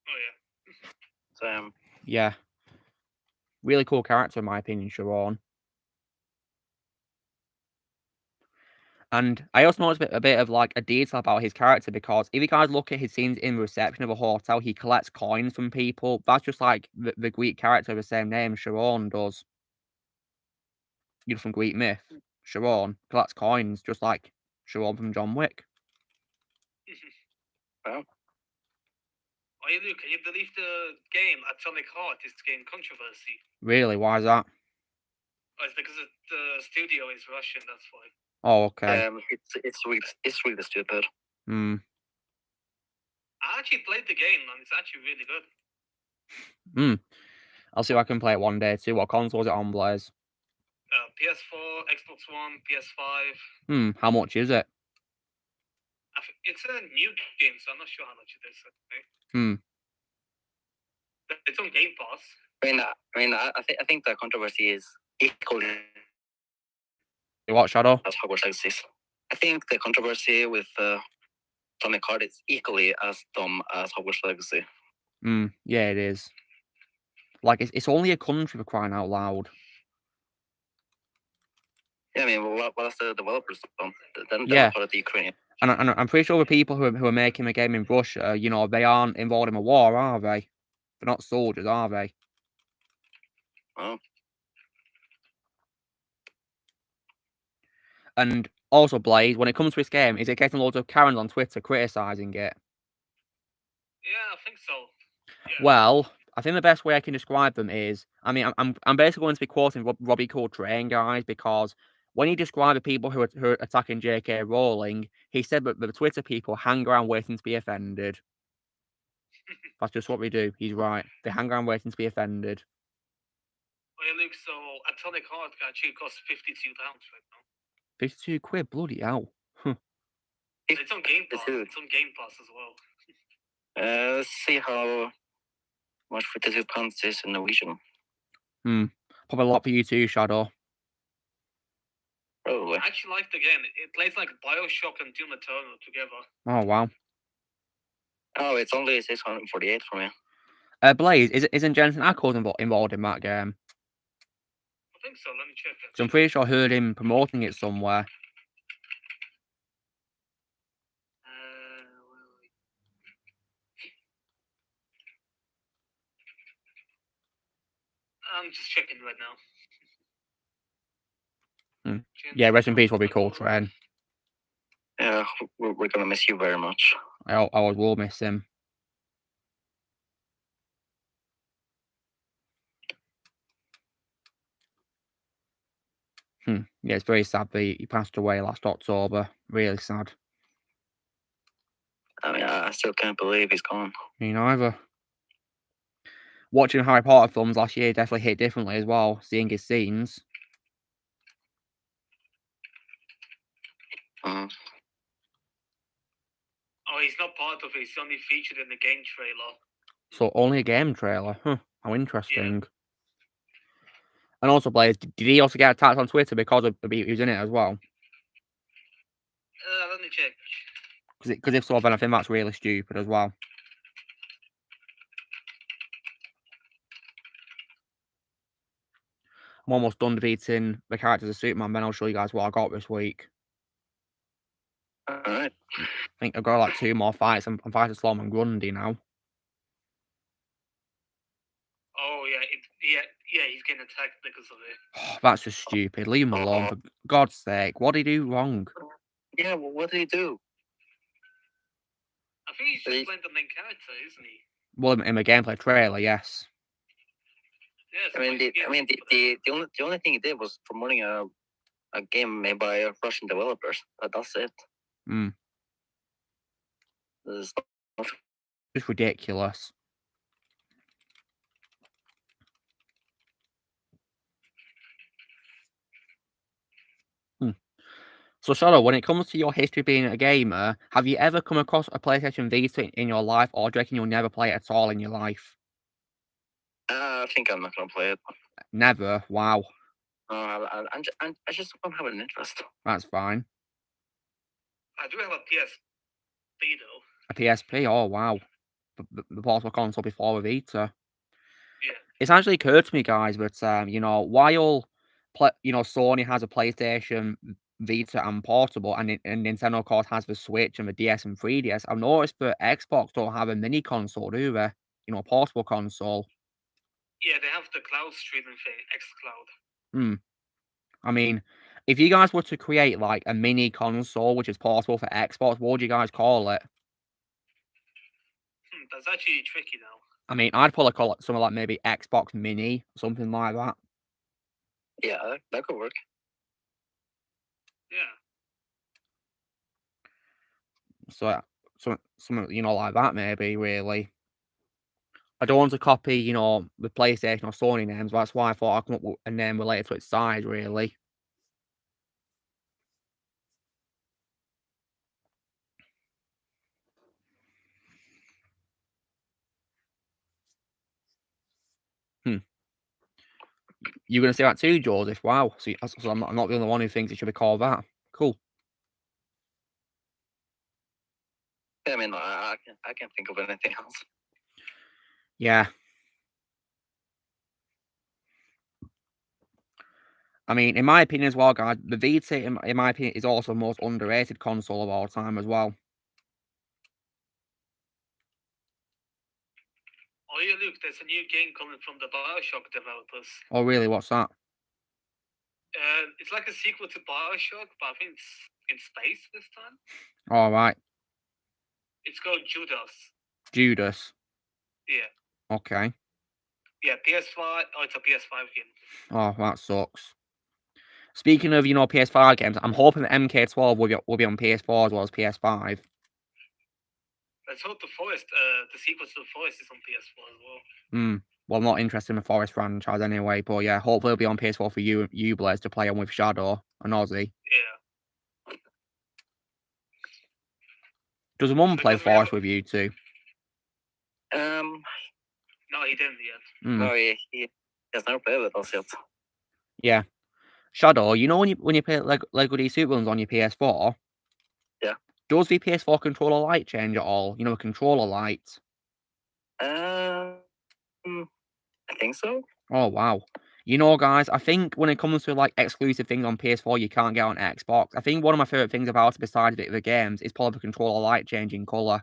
Oh yeah. So, Yeah. Really cool character, in my opinion, Sharon. And I also noticed a bit of like a detail about his character because if you guys look at his scenes in the reception of a hotel, he collects coins from people. That's just like the Greek character of the same name, Sharon, does. You know, from Greek myth. Sharon collects coins just like Sharon from John Wick. Wow. Oh, yeah, Luke, can you believe the game Atomic Heart is getting controversy? Really? Why is that? Oh, it's because the studio is Russian. That's why. Oh, okay. It's really stupid. Hmm. I actually played the game and it's actually really good. Hmm. I'll see if I can play it one day too. What console is it on, Blaze? PS4, Xbox One, PS5. Hmm. How much is it? It's a new game, so I'm not sure how much it is. Hmm. It's on Game Pass. I think the controversy is equally What, Shadow? as Hogwarts Legacy. I think the controversy with Atomic Heart is equally as dumb as Hogwarts Legacy. Hmm. Yeah, it is. Like it's only a country for crying out loud. Yeah, I mean, what has the developers done? Then Yeah. part of the Ukrainian. And I'm pretty sure the people who are making the game in Russia, you know, they aren't involved in a war, are they? They're not soldiers, are they? Oh. And also, Blaze, when it comes to this game, is it getting loads of Karens on Twitter criticising it? Yeah, I think so. Yeah. Well, I think the best way I can describe them is, I mean, I'm basically going to be quoting Robbie Coltrane, guys, because when he described the people who are attacking J.K. Rowling, he said that the Twitter people hang around waiting to be offended. That's just what we do. He's right. They hang around waiting to be offended. Well, yeah, Luke, so Atomic Heart actually costs £52 right now. 52 quid, bloody hell. It's on Game Pass. It's on Game Pass as well. Let's see how much £52 is in Norwegian. Probably a lot for you too, Shadow. Probably. I actually like the game. It plays like Bioshock and Doom Eternal together. Oh, wow. Oh, it's only 648 for me. Blaze, isn't Jensen Ackles involved in that game? think so. Let me check. So I'm pretty sure I heard him promoting it somewhere. I'm just checking right now. Yeah, rest in peace, Robbie Coltrane. Yeah, we're gonna miss you very much. I will miss him. Yeah, it's very sad that he passed away last October. Really sad. I mean, I still can't believe he's gone. Me neither. Watching Harry Potter films last year definitely hit differently as well, seeing his scenes. Uh-huh. Oh, he's not part of it. He's only featured in the game trailer. So only a game trailer. How interesting. And also, Blaze, did he also get attacked on Twitter because of he was in it as well? Let me check. Because if so, then I think that's really stupid as well. I'm almost done defeating the characters of Superman, then I'll show you guys what I got this week. Alright. I think I've got like 2 more fights. I'm fighting Solomon Grundy now. Oh, yeah, he's getting attacked because of it. That's just stupid. Leave him alone, for God's sake. What did he do wrong? Yeah, well, what did he do? I think he's just playing the main character, isn't he? Well, in the gameplay trailer, yes. Yes. The only thing he did was promoting a game made by Russian developers. That's it. There's Just ridiculous. So, Shadow, when it comes to your history being a gamer, have you ever come across a PlayStation Vita in your life, or do you reckon you'll never play it at all in your life? I think I'm not gonna play it. Never? Wow. I just don't have an interest. That's fine. I do have a PSP though. A PSP? Oh, wow. The portable console before a Vita. Yeah. It's actually occurred to me, guys, that, while Sony has a PlayStation Vita and portable, and Nintendo, of course, has the Switch and the DS and 3DS, I've noticed that Xbox don't have a mini console, do they? A portable console. Yeah, they have the cloud streaming thing, xCloud. I mean, if you guys were to create, like, a mini console which is portable for Xbox, what would you guys call it? That's actually tricky now. I mean, I'd probably call it something like maybe Xbox Mini, something like that. Yeah, that could work. Yeah. So something, like that maybe, really. I don't want to copy, the PlayStation or Sony names, that's why I thought I'd come up with a name related to its size, really. You're going to say that too, Joseph? Wow. So I'm not the only one who thinks it should be called that. Cool. I mean, I can't think of anything else. Yeah. I mean, in my opinion as well, guys, the Vita, in my opinion, is also the most underrated console of all time as well. Oh yeah, look, there's a new game coming from the BioShock developers. Oh, really? What's that? It's like a sequel to BioShock, but I think it's in space this time. All right. It's called Judas. Judas. Yeah. Okay. Yeah, PS5. Oh, it's a PS5 game. Oh, that sucks. Speaking of, PS5 games, I'm hoping that MK12 will be on PS4 as well as PS5. Let's hope the sequel to the Forest is on PS4 as well. Well, I'm not interested in the Forest franchise anyway, but yeah, hopefully it'll be on PS4 for you Blaze, to play on with Shadow and Ozzy. Yeah. Does Mum play Forest with you too? No, he didn't yet. No, he has never played with us yet. Yeah. Shadow, when you play Lego D Supervillains on your PS4? Yeah. Does the PS4 controller light change at all? A controller light? I think so. Oh, wow. You know, guys, I think when it comes to like exclusive things on PS4 you can't get on Xbox, I think one of my favorite things about it, besides the games, is probably the controller light changing color.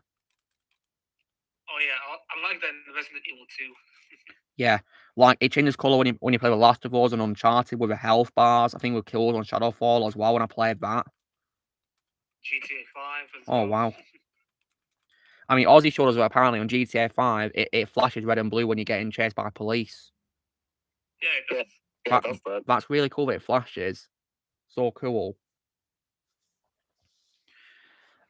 Oh yeah, I like that in Resident Evil 2. Yeah, like it changes color when you play with Last of Us and Uncharted with the health bars. I think with kills on Shadowfall as well when I played that. GTA 5 as Oh well. wow. I mean, Ozzy showed us that apparently on GTA 5 it flashes red and blue when you're getting chased by police. Yeah, it does. Yeah, that's that. That's really cool that it flashes. So cool.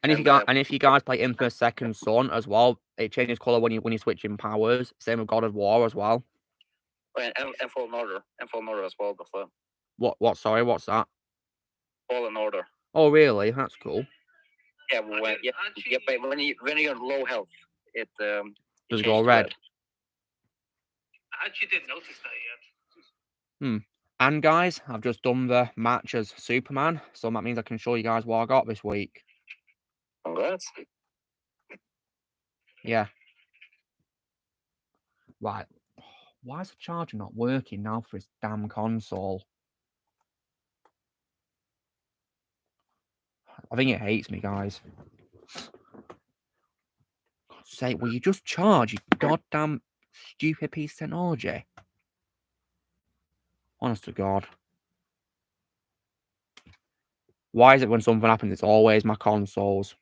And if you guys play Infamous Second Son as well, it changes color when you're switching powers. Same with God of War as well. And Fallen Order. And Fallen Order as well, that's that. What? Sorry, what's that? Fallen Order. Oh, really? That's cool. Yeah, but when you're on low health, it Does it changes go to red? I actually didn't notice that yet. And guys, I've just done the match as Superman, so that means I can show you guys what I got this week. Congrats. Yeah. Right. Why is the charger not working now for his damn console? I think it hates me, guys. God's sake, will you just charge, you goddamn stupid piece of technology? Honest to God. Why is it when something happens, it's always my consoles?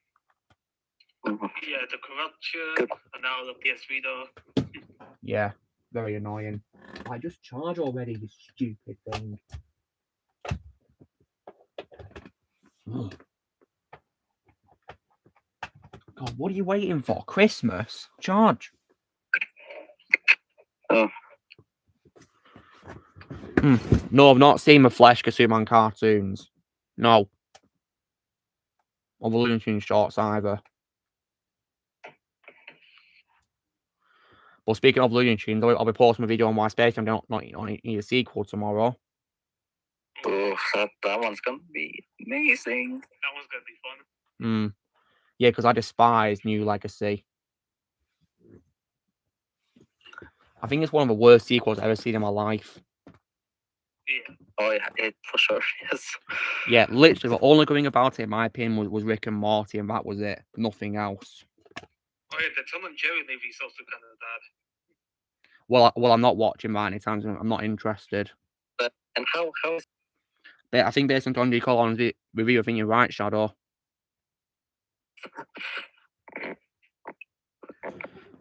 Yeah, the corruption, and now the PS Vita. Yeah, very annoying. I just charge already, you stupid thing. Ugh. God, what are you waiting for? Christmas? Charge. Oh. No, I've not seen the Flesh Superman cartoons. No. Or the Looney Tunes shorts either. But speaking of Looney Tunes, I'll be posting a video on MySpace. I'm not need a sequel tomorrow. Oh, that one's gonna be amazing. That one's gonna be fun. Yeah, because I despise New Legacy. I think it's one of the worst sequels I've ever seen in my life. Yeah. Oh, yeah, it for sure, yes. Yeah, literally, the only good thing about it, in my opinion, was Rick and Morty, and that was it. Nothing else. Oh yeah, the Tom and Jerry movie is also kind of bad. Well, I'm not watching that anytime soon. I'm not interested. And how But I think based on John G. Collins' review, I think you're right, Shadow.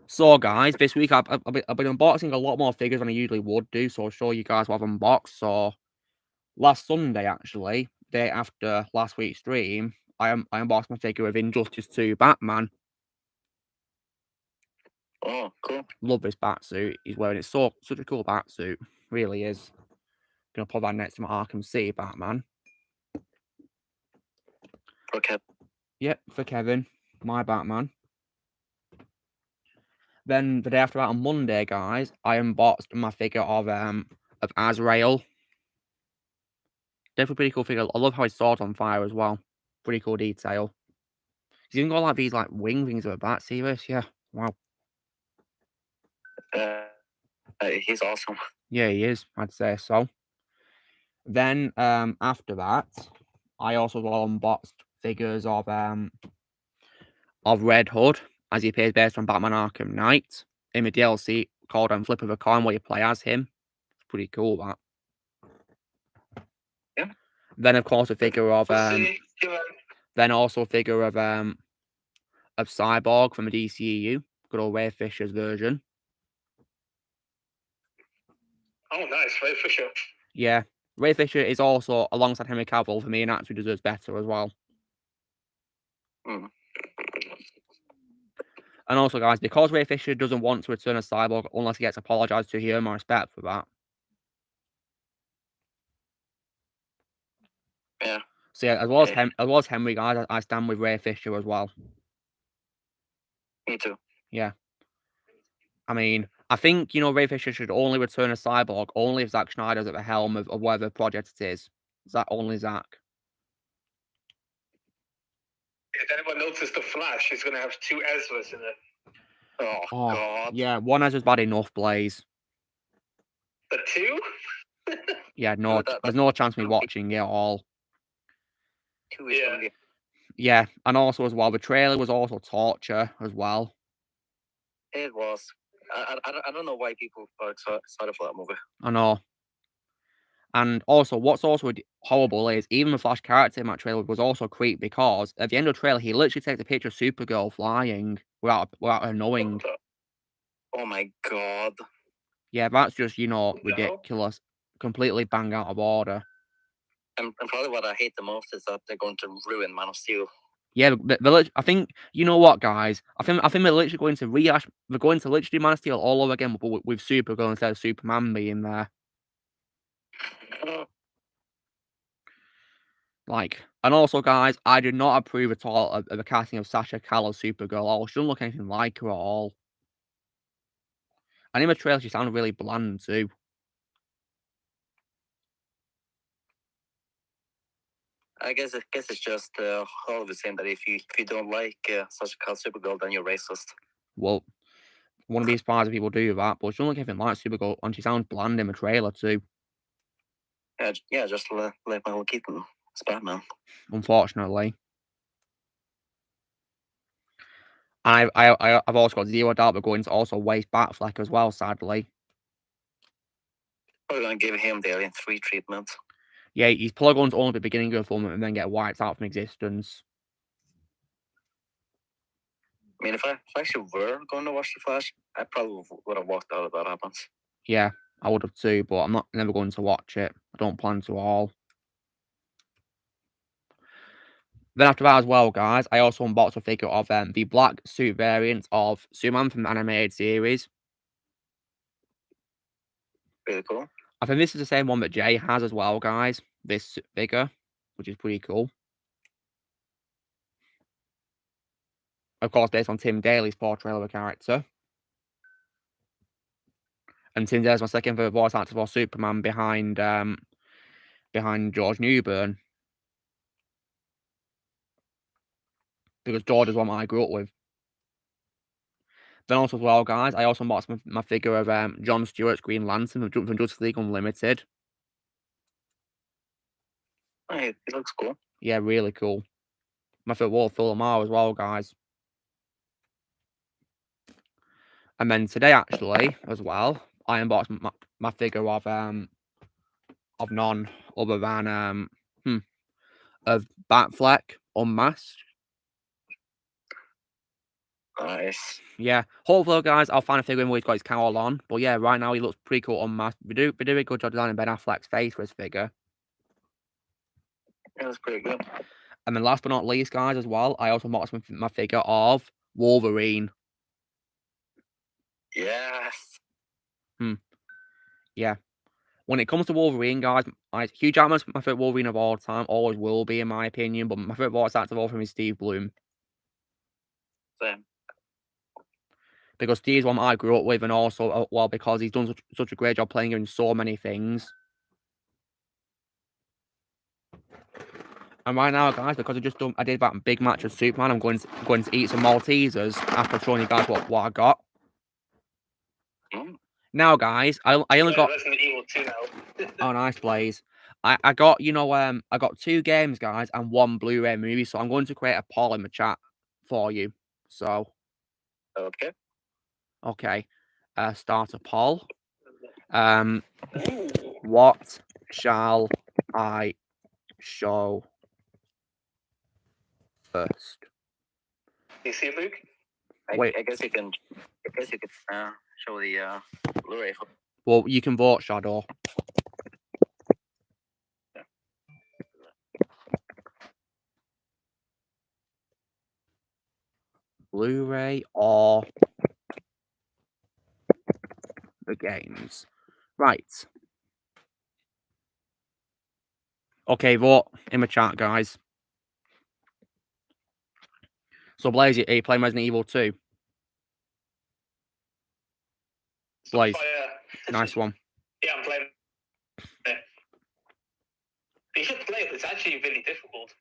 So, guys, this week I've been unboxing a lot more figures than I usually would do, so I'll show you guys what I've unboxed. So, last Sunday, actually, day after last week's stream, I unboxed my figure of Injustice 2 Batman. Oh, cool. Love this batsuit he's wearing. It's such a cool batsuit. Really is. Gonna put that next to my Arkham City Batman. For Kevin. Yep, for Kevin, my Batman. Then the day after that, on Monday, guys, I unboxed my figure of Azrael. Definitely pretty cool figure. I love how his sword's on fire as well. Pretty cool detail. He's even got like these like wing things at the back. See this? Yeah. Wow. He's awesome. Yeah, he is. I'd say so. Then after that, I also unboxed figures of Red Hood, as he appears based on Batman Arkham Knight in the DLC called Flip of a Coin, where you play as him. It's pretty cool, that. Yeah. Then of course a figure of Then also a figure of Cyborg from the DCEU, good old Ray Fisher's version. Oh, nice, Ray Fisher. Yeah, Ray Fisher is also alongside Henry Cavill for me, and actually deserves better as well. And also, guys, because Ray Fisher doesn't want to return as Cyborg unless he gets apologized to, he earned my respect for that. Yeah. So yeah, as well as Henry, guys, I stand with Ray Fisher as well. Me too. Yeah. I mean, I think, Ray Fisher should only return as Cyborg only if Zack Snyder's at the helm of whatever project it is. Only Zack. If anyone noticed the Flash, he's going to have 2 Ezras in it. Oh, God. Yeah, one Ezra's bad enough, Blaze. The 2? Yeah, no, that- there's no chance of me watching it at all. 2 weeks Yeah. from the- Yeah, and also as well, the trailer was also torture as well. It was. I don't know why people are excited for that movie. I know. And also, what's also horrible is even the Flash character in that trailer was also creep because at the end of the trailer, he literally takes a picture of Supergirl flying without her knowing. Oh my god. Yeah, that's just, you know, No. ridiculous. Completely bang out of order. And probably what I hate the most is that they're going to ruin Man of Steel. Yeah, I think, you know what, guys? I think they're literally going to rehash. They're going to literally do Man of Steel all over again, but with Supergirl instead of Superman being there. Like, and also, guys, I do not approve at all of the casting of Sasha Calle as Supergirl. She doesn't look anything like her at all. And in the trailer, she sounded really bland too. I guess it's just all of the same that if you don't like such a called Supergirl, then you're racist. Well, wouldn't be surprised if people do that, but she doesn't look anything like Supergirl, and she sounds bland in the trailer too. Yeah, just like Michael Keaton as Batman. Unfortunately. And I've also got zero doubt they're going to also waste Batfleck as well, sadly. Probably going to give him the Alien 3 treatment. Yeah, he's probably going to only be beginning of the film and then get wiped out from existence. I mean, if I actually were going to watch The Flash, I probably would have walked out if that happens. Yeah, I would have too, but I'm never going to watch it. I don't plan to at all. Then after that as well, guys, I also unboxed a figure of the black suit variant of Superman from the animated series. Really cool. I think this is the same one that Jay has as well, guys. This figure, which is pretty cool. Of course, based on Tim Daly's portrayal of the character. And Tim Daly's my second favourite voice actor for Superman behind George Newbern. Because George is one I grew up with. Then also as well, guys, I also unboxed my figure of John Stewart's Green Lantern from Justice League Unlimited. Hey, it looks cool. Yeah, really cool. My favourite Phil Lamar as well, guys. And then today, actually, as well, I unboxed my figure of none other than of Batfleck Unmasked. Nice. Yeah, hopefully, guys, I'll find a figure in where he's got his cowl on. But yeah, right now he looks pretty cool unmasked. We do a good job designing Ben Affleck's face for his figure. Yeah, that's pretty good. And then last but not least, guys, as well, I also unboxed my figure of Wolverine. Yes. Yeah. When it comes to Wolverine, guys, Hugh Jackman's my favourite Wolverine of all time. Always will be, in my opinion. But my favourite voice actor of all time is Steve Bloom. Same. Because Steve's one I grew up with, and also, well, because he's done such a great job playing him in so many things. And right now, guys, because I did that big match of Superman, I'm going to eat some Maltesers after showing you guys what I got. Mm. Now, guys, I only got. Resident Evil 2 now. Oh, nice, Blaze. I got, I got 2 games, guys, and 1 Blu-ray movie. So I'm going to create a poll in the chat for you. So, Okay. okay, start a poll. What shall I show first? You see, Luke? Wait. I guess you can show the Blu-ray. Well, you can vote, Shadow. Blu-ray or the games. Right. Okay, vote in the chat, guys. So, Blaze, are you playing Resident Evil 2? Blaze. Nice one. Yeah, I'm playing. Yeah. You should play it. It's actually really difficult.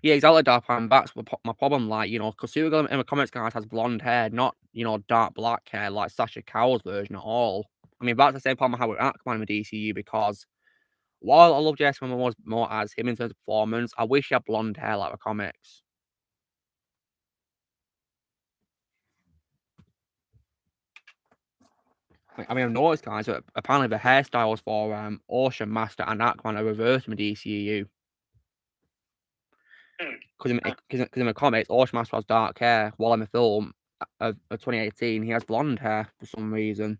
Yeah, exactly, Dark Prime. That's my problem, like, because Supergirl in the comics, guys, has blonde hair, not, dark black hair, like Sasha Calle's version at all. I mean, that's the same problem I had with Aquaman in the DCU because while I love Jason Momoa more as him in terms of performance, I wish he had blonde hair like the comics. I mean, I've noticed, guys, that apparently the hairstyles for Ocean Master and Aquaman are reversed in the DCU. Because in the comics, Ocean Master has dark hair, while in the film of 2018, he has blonde hair for some reason.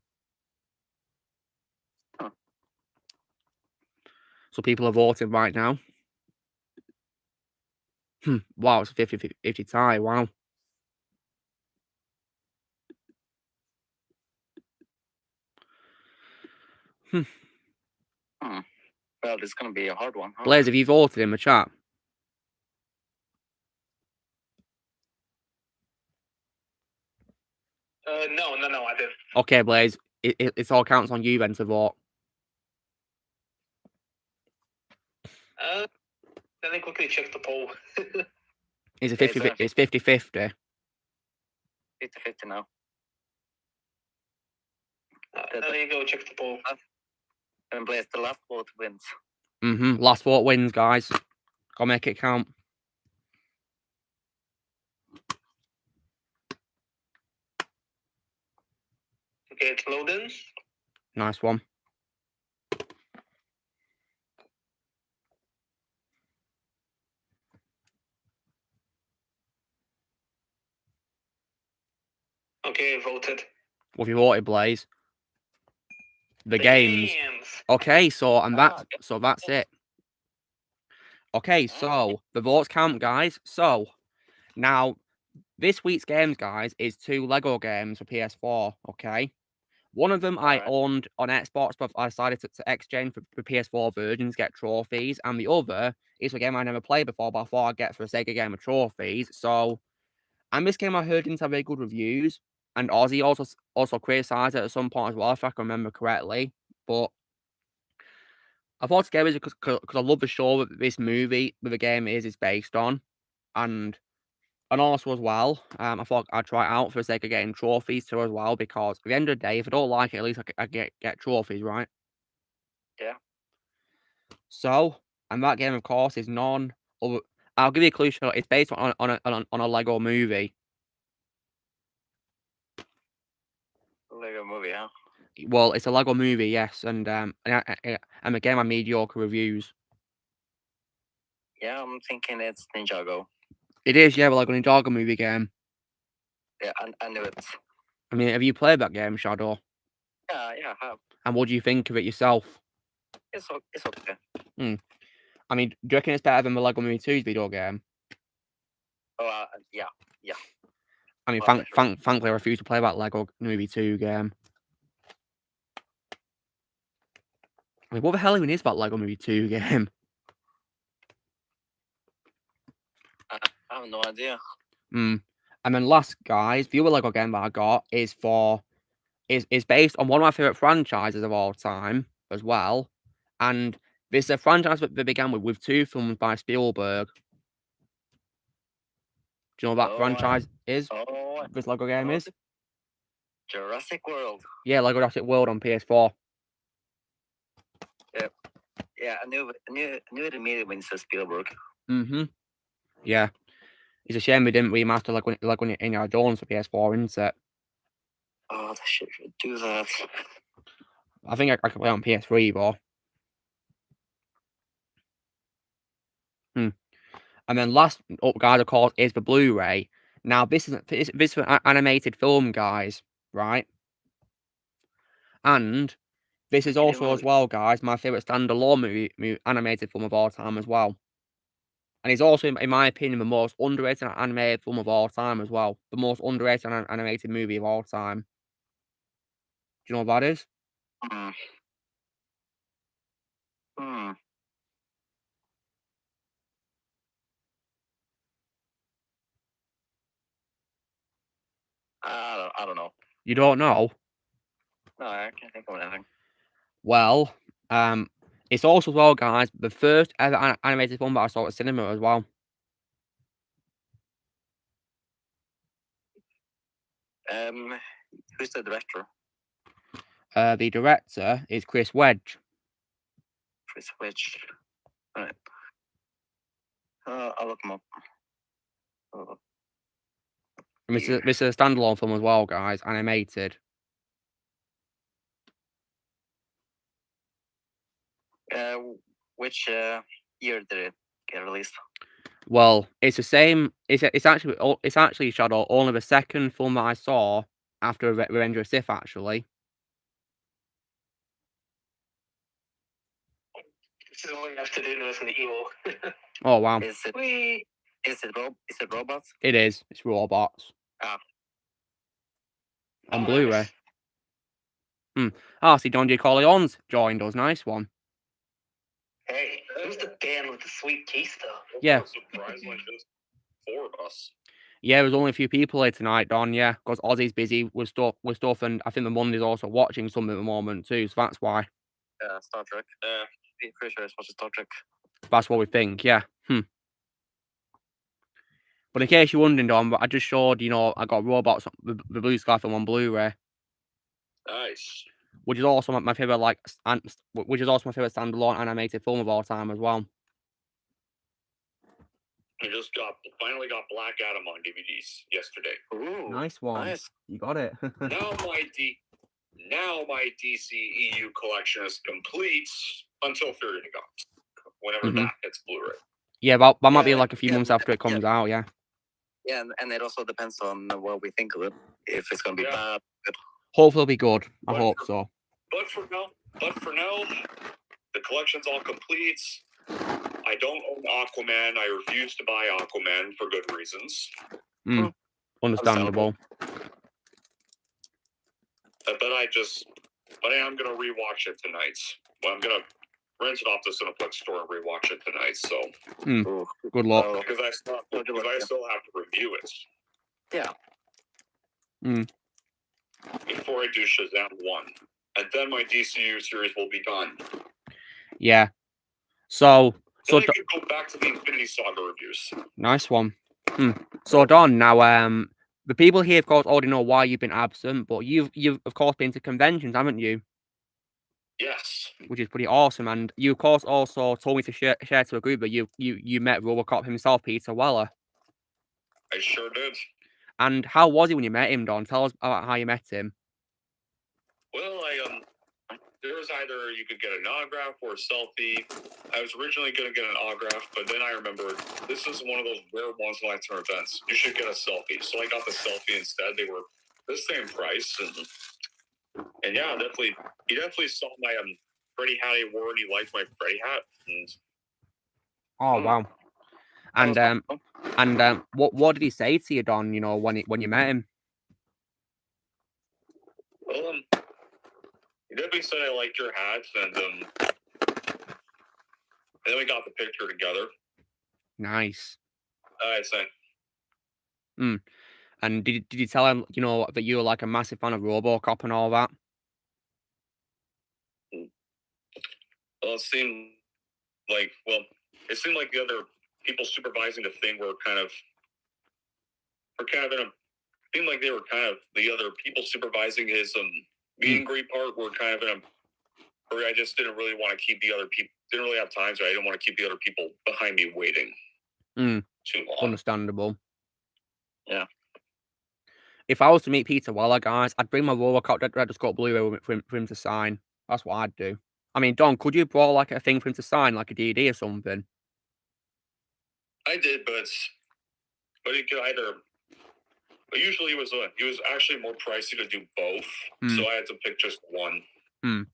Huh. So people are voting right now. Wow, it's a 50-50 tie. Wow. Well, this is gonna be a hard one. Huh? Blaze, have you voted in the chat? No, I didn't. Okay, Blaze, it all counts on you then to vote. Let me quickly check the poll. It's a 50. It's 50-50. 50-50 now. Let me go check the poll. And Blaze, the last vote wins. Last vote wins, guys. Gotta make it count. Okay, it's loading. Nice one. Okay, voted. What have you voted, Blaze? The games. Okay, so that's it. Okay, so the votes count, guys. So now this week's games, guys, is 2 Lego games for PS4. Okay, one of them I owned on Xbox, but I decided to exchange for PS4 versions, get trophies, and the other is a game I never played before, but I thought I'd get for a Sega game of trophies. So, and this game I heard didn't have very good reviews, and Ozzy also criticised it at some point as well, if I can remember correctly. But I thought to get it because I love the show that this movie, that the game is based on, and also as well, I thought I'd try it out for the sake of getting trophies too as well, because at the end of the day, if I don't like it, at least I get trophies, right? Yeah. So, and that game, of course, is none other. I'll give you a clue. It's based on a Lego movie. Lego movie, huh? Well, it's a Lego movie, yes, and the game had mediocre reviews. Yeah, I'm thinking it's Ninjago. It is, yeah, like an Ninjago movie game. Yeah, I knew it. I mean, have you played that game, Shadow? Yeah, I have. And what do you think of it yourself? It's okay. I mean, do you reckon it's better than the Lego Movie 2's video game? Oh, yeah. I mean, Well, thankfully, I refuse to play that Lego Movie 2 game. I mean, what the hell even is that Lego Movie 2 game? I have no idea. And then last, guys, the other Lego game that I got is based on one of my favorite franchises of all time as well, and this is a franchise that began with 2 films by Spielberg. Do you know what that franchise is? This Lego game is Jurassic World. Yeah, Lego Jurassic World on PS4. Yeah, I knew it immediately when it says Spielberg. Yeah. It's a shame we didn't remaster Lego Indiana Jones for PS4, isn't it? Oh, they should do that. I think I could play on PS3, though. And then last up, guys, of course, is the Blu-ray. Now, this is an animated film, guys, right? And this is also, as well, guys, my favorite standalone movie animated film of all time as well. And it's also, in my opinion, the most underrated animated film of all time as well. The most underrated animated movie of all time. Do you know what that is? I don't know. You don't know? No, I can't think of anything. Well, it's also, as well, guys, the first ever animated film that I saw at cinema as well. Who's the director? The director is Chris Wedge. Chris Wedge. All right. I'll look him up. And this is a standalone film as well, guys, animated. Which year did it get released? Well, it's the same. It's actually Shadow. Only the second film that I saw after Revenge of the Sith, actually. This is what you have to do to listen to evil. Oh wow, Is it robots? it is. It's robots on Blu-ray. See, Don Corleone's joined us. Nice one. Hey, who's the band with the sweet taste though? Yeah. Surprise like this, 4 of us. Yeah, there's only a few people here tonight, Don. Yeah, because Ozzy's busy with stuff, and I think the Monday's also watching something at the moment too. So that's why. Star Trek. Pretty sure it's watching Star Trek. That's what we think. Yeah. But in case you're wondering, Don, I just showed, I got Robots, the Blue Sky film on Blu-ray, Nice. which is also my favorite, which is also my favorite standalone animated film of all time as well. I just finally got Black Adam on DVDs yesterday. Ooh, Nice one. nice. You got it. Now my DC EU collection is complete until Fury of the Gods, whenever that hits Blu-ray. Yeah, that might be Yeah, like a few months after it comes out. Yeah. Yeah, and it also depends on what we think of it. If it's gonna be bad. Hopefully, it'll be good. I But hope so. But for now, the collection's all complete. I don't own Aquaman. I refuse to buy Aquaman for good reasons. Understandable. But I am gonna rewatch it tonight. Well, I'm gonna rent it off the Cineplex store and rewatch it tonight. So Good luck. because I still have to review it. Yeah. Before I do Shazam 1, and then my DCU series will be done. Yeah. So Then I could go back to the Infinity Saga reviews. nice one. So Don, now the people here, of course, already know why you've been absent, but you've of course been to conventions, haven't you? Yes. Which is pretty awesome. And you, of course, also told me to share to a group that you met RoboCop himself, Peter Weller. I sure did. And how was he when you met him, Don? Tell us about how you met him. Well, there was either you could get an autograph or a selfie. I was originally going to get an autograph, but then I remembered this is one of those rare once-in-a-lifetime events. You should get a selfie. So I got the selfie instead. They were the same price. And yeah, he definitely saw my Freddy hat I wore, and he liked my Freddy hat. Oh, wow. And what did he say to you, Don, when you met him? Well, he definitely said I liked your hat, and then we got the picture together. Nice. I said. And did you tell him, that you were like a massive fan of RoboCop and all that? Well, it seemed like the other people supervising the thing were kind of seemed like they were kind of the other people supervising his meet and greet part were kind of in a hurry. I just didn't really want to keep the other people. Didn't really have time, so I didn't want to keep the other people behind me waiting too long. Understandable. Yeah. If I was to meet Peter Weller, guys, I'd bring my RoboCop Red Scott Blu-ray for him to sign. That's what I'd do. I mean, Don, could you brought like a thing for him to sign, like a DVD or something? I did, but he could either. But usually it was actually more pricey to do both, so I had to pick just one. And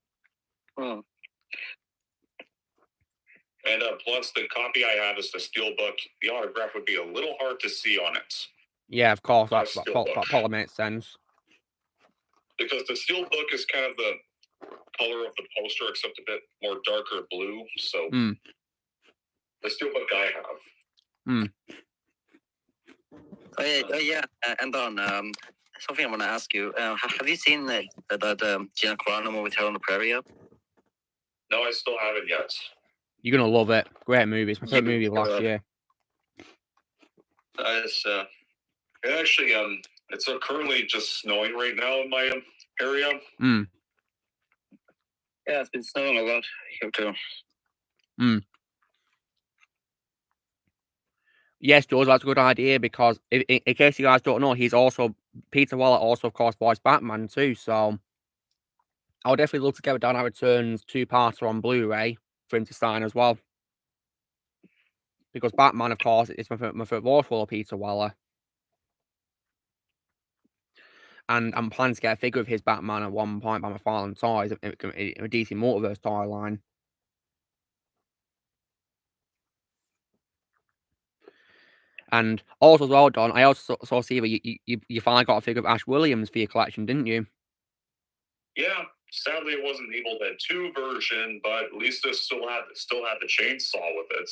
plus, the copy I have is the Steelbook. The autograph would be a little hard to see on it. Yeah, of course. That probably makes sense. Because the Steelbook is kind of the color of the poster, except a bit more darker blue. So the Steelbook I have. Oh yeah, and Don, something I want to ask you. Have you seen that Gina Carano movie, Hell on the Prairie yet? No, I still haven't yet. You're gonna love it. Great movie. It's my favorite movie of last year. It's currently just snowing right now in my area. Yeah, it's been snowing a lot here too. Yes, George, that's a good idea because in case you guys don't know, Peter Waller also, of course, voiced Batman too. So I'll definitely love to get Dark Knight Returns 2-parter on Blu-ray for him to sign as well. Because Batman, of course, is my favorite voice for Peter Waller. And I'm planning to get a figure of his Batman at one point by McFarlane Toys, a DC Multiverse toy line. And also as well, Don, I also saw see that you finally got a figure of Ash Williams for your collection, didn't you? Yeah, sadly it wasn't the Evil Dead 2 version, but at least it still had the chainsaw with it.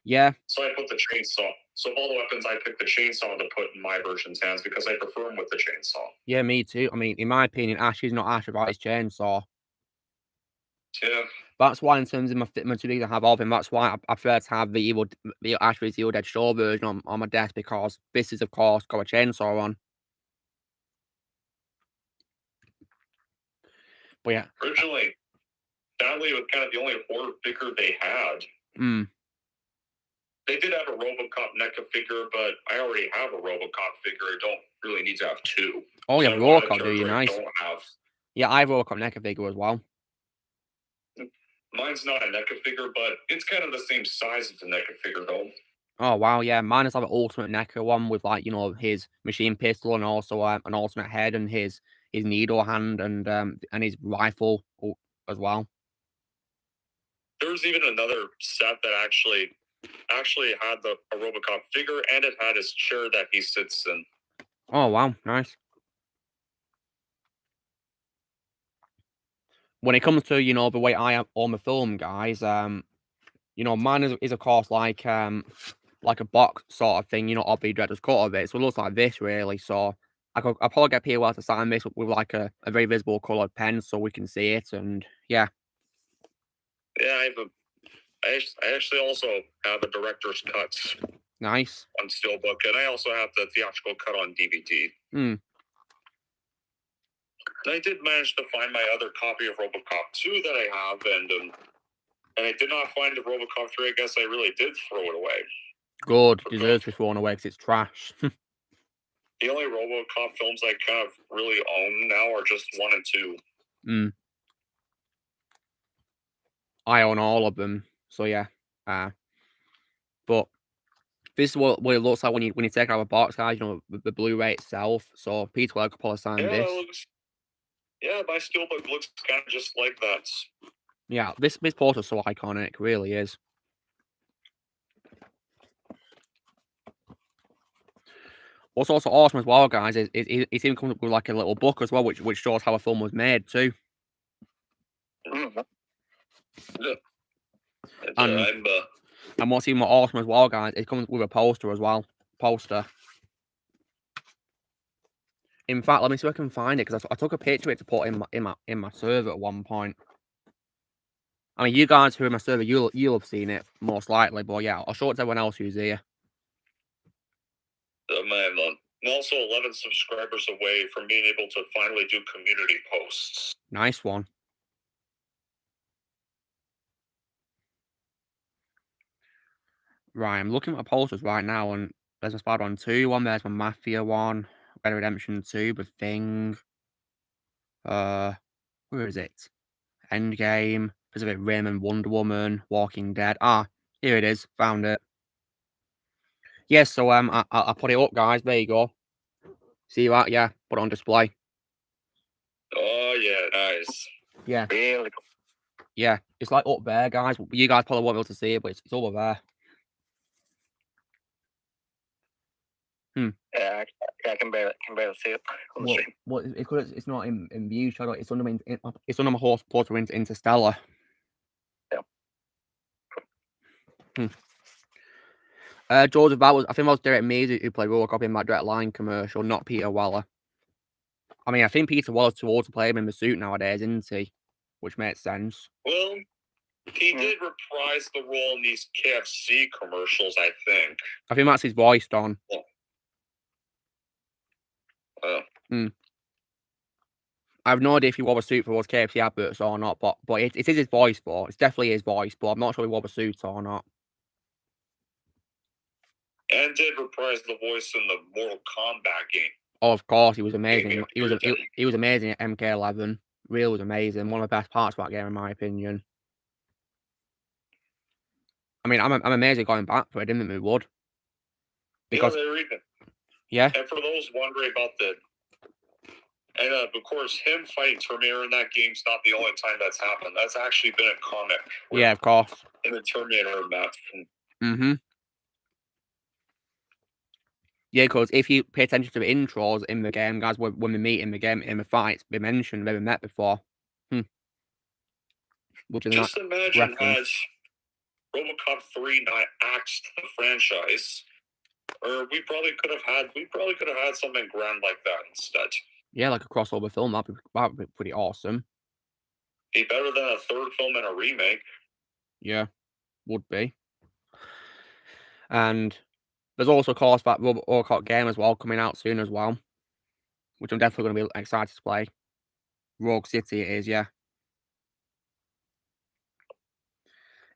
Yeah. So I put the chainsaw. So of all the weapons, I picked the chainsaw to put in my version's hands because I prefer him with the chainsaw. Yeah, me too. I mean, in my opinion, Ash is not Ash without his chainsaw. Yeah. That's why, in terms of my 2Ds I have of him, that's why I prefer to have the Ash vs Evil Dead Show version on my desk, because this is, of course, got a chainsaw on. But yeah. Originally, sadly, it was kind of the only horror figure they had. They did have a RoboCop NECA figure, but I already have a RoboCop figure. I don't really need to have two. Oh, you have RoboCop, do you? Nice. Don't have. Yeah, I have a RoboCop NECA figure as well. Mine's not a NECA figure, but it's kind of the same size as a NECA figure, though. Oh, wow, yeah. Mine is like an ultimate NECA one with, like, you know, his machine pistol and also an alternate head and his needle hand and his rifle as well. There's even another set that actually had a RoboCop figure, and it had his chair that he sits in. Oh, wow, nice. When it comes to, you know, the way I am on the film, guys, you know, mine is of course like a box sort of thing, you know, of the director's cut of it. So it looks like this, really. So I'll probably get POL to sign this with like a very visible coloured pen so we can see it, and yeah. Yeah, I actually also have a director's cut. Nice. On Steelbook, and I also have the theatrical cut on DVD. And I did manage to find my other copy of RoboCop 2 that I have, and I did not find the RoboCop 3. I guess I really did throw it away. Good. Deserves to be thrown away because it's trash. The only RoboCop films I kind of really own now are just 1 and 2. I own all of them, so yeah. But this is what it looks like when you take out a box, guys. You know, the Blu-ray itself. So Peter Weller could probably sign this. My Steelbook looks kind of just like that. Yeah, this poster's so iconic, really is. What's also awesome as well, guys, is it even comes up with like a little book as well, which shows how a film was made too. And what's even more awesome as well, guys, it comes with a poster as well. In fact, let me see if I can find it, because I took a picture of it to put in my server at one point. I mean, you guys who are in my server, you'll have seen it most likely, but yeah, I'll show it to everyone else who's here. I'm also 11 subscribers away from being able to finally do community posts. Nice one. Right, I'm looking at my posters right now, and there's my Spider-Man 2 one, there's my Mafia one, Red Dead Redemption 2, The Thing. Where is it? Endgame, Pacific Rim and Wonder Woman, Walking Dead. Here it is. Found it. Yes, so I put it up, guys. There you go. See that? Yeah, put it on display. Oh yeah, nice. Yeah. Really cool. Yeah, it's like up there, guys. You guys probably won't be able to see it, but it's over there. Yeah, I can barely see it on the stream. Well, it's not in view shadow. It's under my horse porter into Interstellar. Yeah. George, I think that was Derek Mays who played RoboCop in that Direct Line commercial, not Peter Weller. I mean, I think Peter Weller's too old to play him in the suit nowadays, isn't he? Which makes sense. Well, he did reprise the role in these KFC commercials, I think. I think that's his voice, Don. I have no idea if he wore a suit for those KFC adverts or not, but it is his voice for. It's definitely his voice, but I'm not sure he wore a suit or not. And did reprise the voice in the Mortal Kombat game. Oh, of course, he was amazing. Yeah, He was amazing at MK11. Real was amazing. One of the best parts of that game, in my opinion. I mean, I'm amazed at going back for it. I didn't think we would. Because yeah, they're even. yeah, And for those wondering about and of course, him fighting Terminator in that game's not the only time that's happened. That's actually been a comic. yeah, of course. In the Terminator match. Mm-hmm. Yeah, because if you pay attention to the intros in the game, guys, when we meet in the game, in the fights, they mentioned they've met before. Which is Just imagine reference. has RoboCop 3 not axed the franchise, or we probably could have had something grand like that instead. Yeah, like a crossover film, that'd be pretty awesome. Be better than a third film and a remake. Yeah, would be. And there's also, of course, that RoboCop game as well coming out soon as well, which I'm definitely going to be excited to play. Rogue City it is, yeah.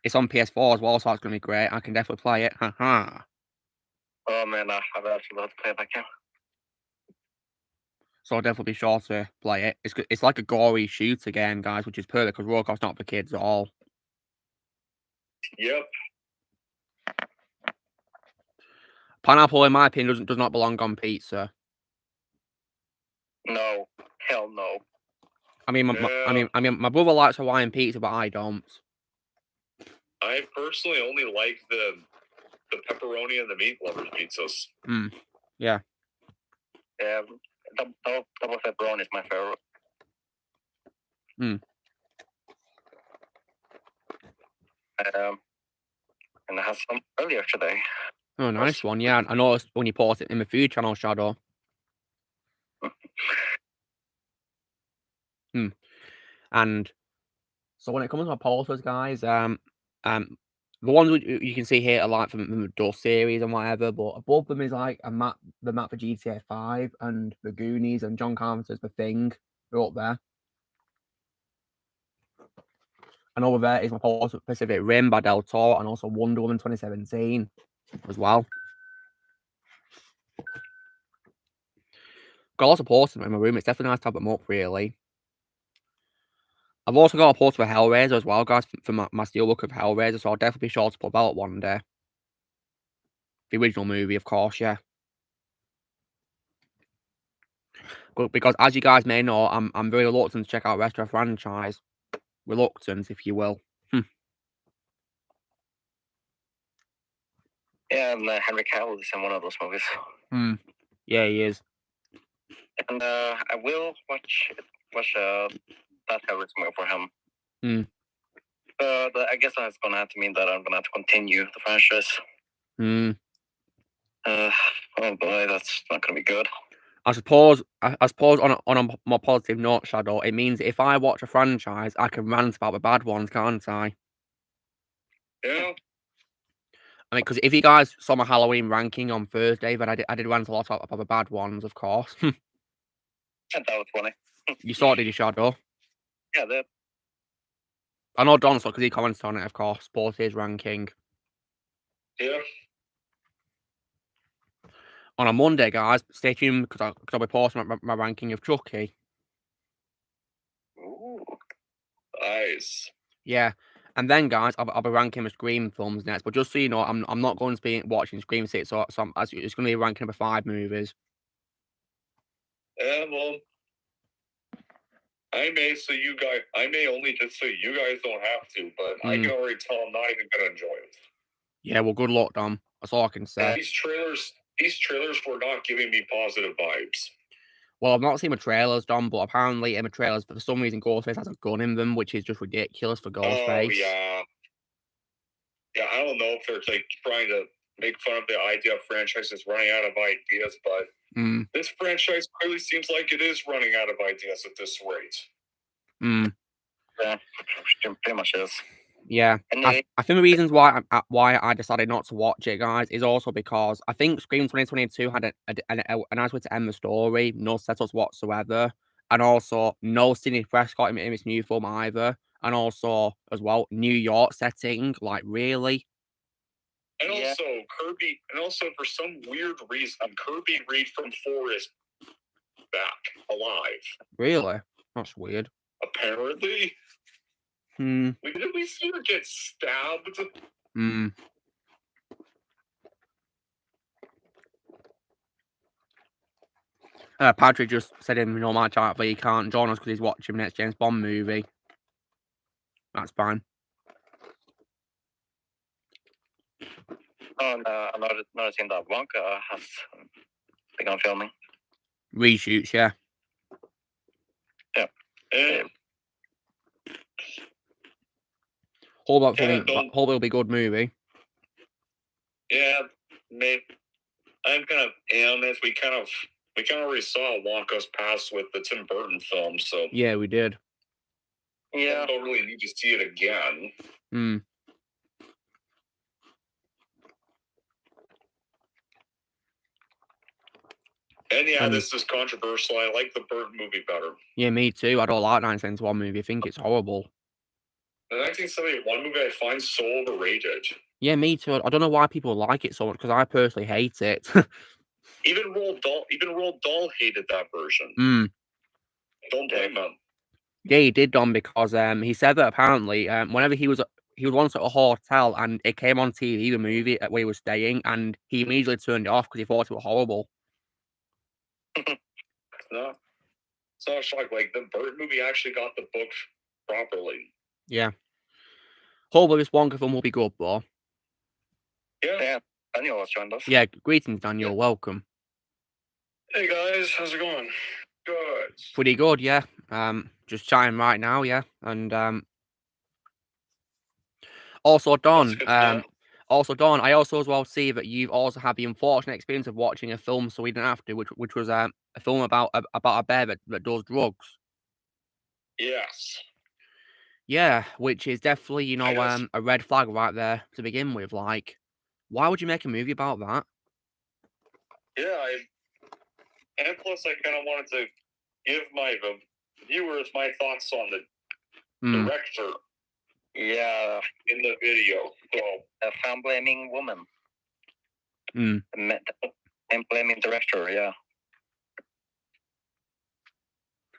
It's on PS4 as well, so that's going to be great. I can definitely play it. Haha. Oh man, I've actually loved to play that game. So I'll definitely be sure to play it. It's like a gory shooter game, guys, which is perfect because RoboCop's not for kids at all. Yep. Pineapple, in my opinion, does not belong on pizza. No, hell no. I mean, my brother likes Hawaiian pizza, but I don't. I personally only like the pepperoni and the meat lovers pizzas. Yeah. Yeah, double pepperoni is my favorite. And I had some earlier today. Oh, nice one. Yeah, I noticed when you post it in the food channel, Shadow. And so when it comes to my posters, guys, the ones you can see here are like from the Dust series and whatever, but above them is like the map for GTA 5 and the Goonies and John Carpenter's The Thing. They're up there. And over there is my poster for Pacific Rim by Del Toro and also Wonder Woman 2017 as well. Got lots of posters in my room. It's definitely nice to have them up, really. I've also got a poster for Hellraiser as well, guys, for my steelbook of Hellraiser, so I'll definitely be sure to put that up one day. The original movie, of course, yeah. Because as you guys may know, I'm very reluctant to check out the rest of the franchise. Reluctant, if you will. Yeah, and Henry Cavill is in one of those movies. Yeah, he is. And I will watch that Hellraiser movie for him. But I guess that's gonna have to mean that I'm gonna have to continue the franchise. Oh boy, that's not gonna be good. I suppose on a more positive note, Shadow, it means if I watch a franchise, I can rant about the bad ones, can't I? Yeah. I mean, because if you guys saw my Halloween ranking on Thursday, then I did rant a lot about the bad ones, of course. And that was funny. You saw it, did you, Shadow? Yeah, that. I know Don saw because he commented on it, of course. Both his ranking. Yeah. On a Monday, guys, stay tuned because I'll be posting my ranking of Chucky. Ooh, nice. Yeah, and then, guys, I'll be ranking the Scream films next. But just so you know, I'm not going to be watching Scream 6, so it's going to be ranking number 5 movies. Yeah, well, I may only just so you guys don't have to, but I can already tell I'm not even gonna enjoy it. Yeah, well, good luck, Dom. That's all I can say. These trailers were not giving me positive vibes. Well, I've not seen the trailers, Dom, but apparently in the trailers, for some reason, Ghostface has a gun in them, which is just ridiculous for Ghostface. Oh, yeah. Yeah, I don't know if they're trying to make fun of the idea of franchises running out of ideas, but this franchise clearly seems like it is running out of ideas at this rate. Yeah, pretty much is. Yeah, I think the reasons why I decided not to watch it, guys, is also because I think Scream 2022 had a nice way to end the story, no setups whatsoever, and also no Sidney Prescott in his new film either, and also as well New York setting. Like really. And also Kirby, and also for some weird reason, Kirby Reed from 4 is back alive. Really? That's weird. Apparently. Did we see her get stabbed? Patrick just said in normal chat that he can't join us because he's watching the next James Bond movie. That's fine. Oh, and another thing that Wonka has begun filming. Reshoots, yeah. Hope it'll be a good movie. Yeah, maybe. I'm kind of on this. We kind of already saw Wonka's past with the Tim Burton film, so yeah, we did. Yeah, I don't really need to see it again. And yeah, this is controversial. I like the Burton movie better. Yeah, me too. I don't like 1971 movie. I think it's horrible. The 1971 movie I find so overrated. Yeah, me too. I don't know why people like it so much because I personally hate it. Even Roald Dahl hated that version. Don't blame him. Yeah, he did, Don, because he said that apparently whenever he was once at a hotel and it came on TV, the movie where he was staying, and he immediately turned it off because he thought it was horrible. No, it's not a shock. Like the Bird movie actually got the book properly. Yeah. Hopefully this Wonka film will be good, though. Yeah. Daniel has joined us. Yeah, greetings, Daniel. Welcome. Hey guys, how's it going? Good. Pretty good, yeah. Just chatting right now, yeah. And also Don, I also as well see that you've also had the unfortunate experience of watching a film So We Didn't Have to, which was a film about a bear that does drugs. Yes. Yeah, which is definitely, a red flag right there to begin with. Like, why would you make a movie about that? Yeah, and plus I kind of wanted to give my viewers my thoughts on the director. Yeah. In the video. So a fan-blaming woman. And blaming director, yeah.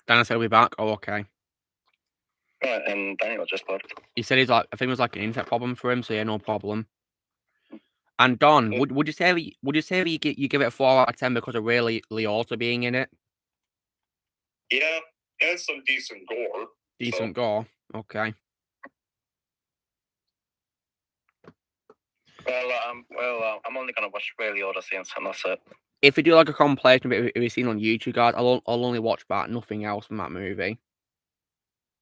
Daniel said he'll be back. Oh, okay. Right, and Daniel just left. He said I think it was like an internet problem for him, so yeah, no problem. And Don, would you say you give it a 4 out of 10 because of Ray Liotta being in it? Yeah, and some decent gore. Gore, okay. Well, I'm only gonna watch Ray Liotta scenes, and that's it. If we do like a compilation of it, if you've seen on YouTube, guys, I'll only watch that, nothing else from that movie.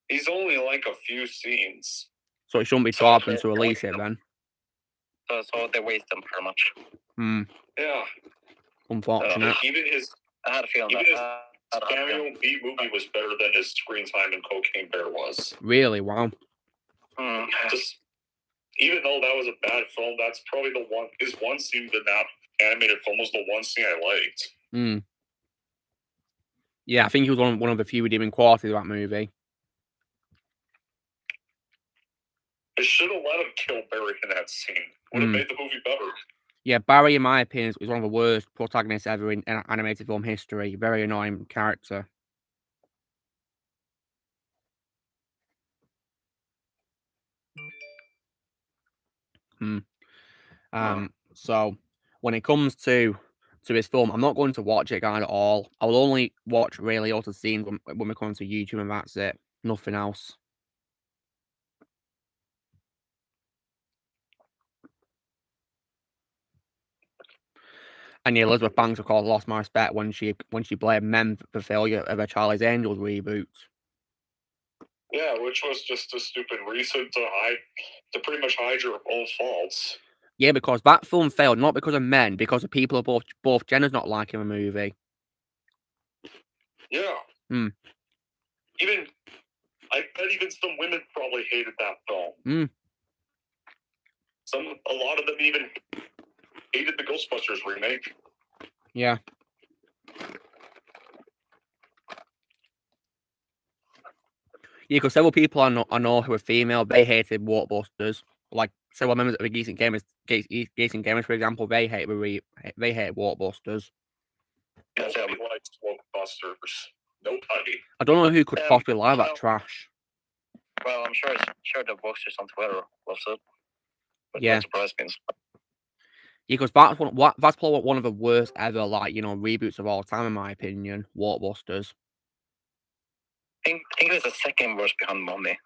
He's only like a few scenes, so it shouldn't be too hard to release it then. So they waste them pretty much. Yeah. Unfortunate. I had a feeling that Samuel B movie was better than his screen time in Cocaine Bear was. Really? Wow. Just even though that was a bad film, that's probably his one scene in that animated film was the one scene I liked. Yeah, I think he was one of the few redeeming qualities of that movie. They should have let him kill Barry in that scene. Would have made the movie better. Yeah, Barry, in my opinion, is one of the worst protagonists ever in animated film history. Very annoying character. So when it comes to his film, I'm not going to watch it, guys, at all. I will only watch Ray Liotta's scenes when we come to YouTube, and that's it. Nothing else. And yeah, Elizabeth Banks, of course, lost my respect when she blamed men for failure of a Charlie's Angels reboot. Yeah, which was just a stupid reason to pretty much hide your own faults. Yeah, because that film failed not because of men, because of people of both genders not liking the movie. Yeah. I bet even some women probably hated that film. A lot of them even hated the Ghostbusters remake. Yeah. Yeah, because several people I know who are female, they hated Walkbusters. Like several members of the Geeks and Gamers, for example, they hate Walkbusters. Nobody likes Walkbusters. Nobody. I don't know who could possibly lie that trash. Well, I'm sure the Boxers on Twitter loves it. But Yeah. not surprised me. Yeah, because that's probably one of the worst ever, like, you know, reboots of all time, in my opinion. Walkbusters. I think it's the second worst behind Mummy.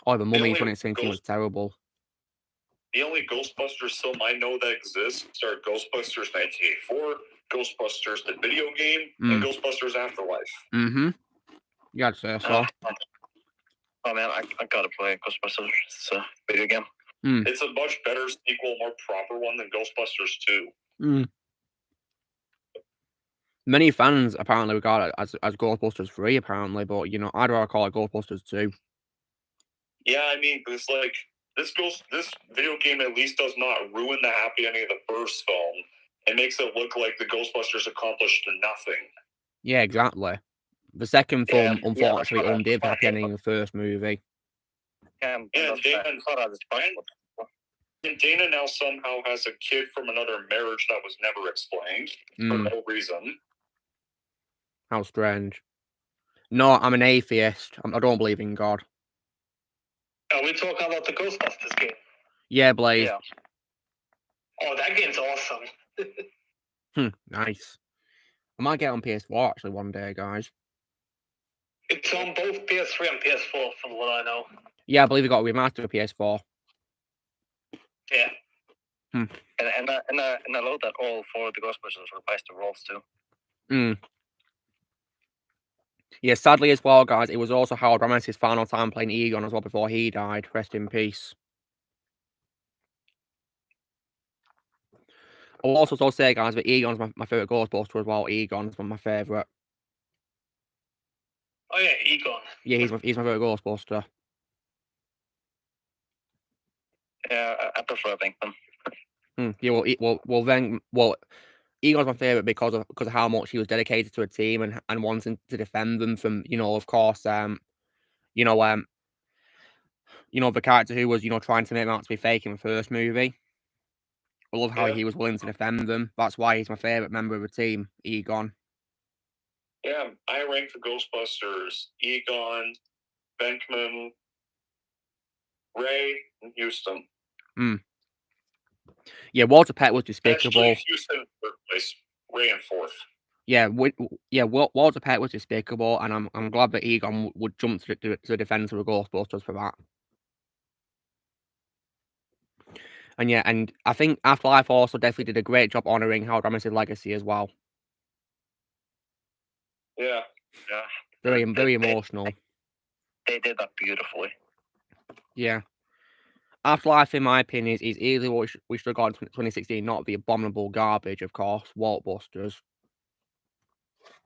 Oh, the Mummy only 2017 was terrible. The only Ghostbusters film I know that exists are Ghostbusters 1984, Ghostbusters the video game, and Ghostbusters Afterlife. Mm-hmm. You had to say so. Oh man, I gotta play Ghostbusters. It's a video game. It's a much better sequel, more proper one than Ghostbusters 2. Many fans apparently regard it as Ghostbusters 3, apparently, but, you know, I'd rather call it Ghostbusters 2. Yeah, I mean, it's like, this video game at least does not ruin the happy ending of the first film. It makes it look like the Ghostbusters accomplished nothing. Yeah, exactly. The second film, unfortunately, undid the happy ending in the first movie. And Dana now somehow has a kid from another marriage that was never explained for no reason. How strange. No, I'm an atheist. I don't believe in God. Are we talking about the Ghostbusters game? Yeah, Blaze. Yeah. Oh, that game's awesome. Nice. I might get on PS4 actually one day, guys. It's on both PS3 and PS4, from what I know. Yeah, I believe it got a remaster of PS4. Yeah. And I love that all 4 of the Ghostbusters replaced the roles too. Yeah, sadly as well, guys, it was also Harold Ramis' final time playing Egon as well before he died. Rest in peace. I'll also say, guys, that Egon's my favourite Ghostbuster as well. Egon's my favourite. Oh yeah, Egon. Yeah, he's my favourite Ghostbuster. Yeah, I prefer Venkman. Yeah, Egon's my favourite because of how much he was dedicated to a team and wanting to defend them from, you know, of course, the character who was, you know, trying to make them out to be fake in the first movie. I love how he was willing to defend them. That's why he's my favourite member of the team, Egon. Yeah, I rank the Ghostbusters Egon, Venkman, Ray, and Houston. Yeah, Walter Peck was despicable. Actually, Houston in third place, Ray in fourth. Yeah, Walter Peck was despicable, and I'm glad that Egon would jump to the defense of the Ghostbusters for that. And yeah, and I think Afterlife also definitely did a great job honouring Harold Ramis' legacy as well. Yeah. Very emotional. They did that beautifully. Yeah. Afterlife, in my opinion, is easily what we should have got in 2016, not the abominable garbage, of course, Walkbusters.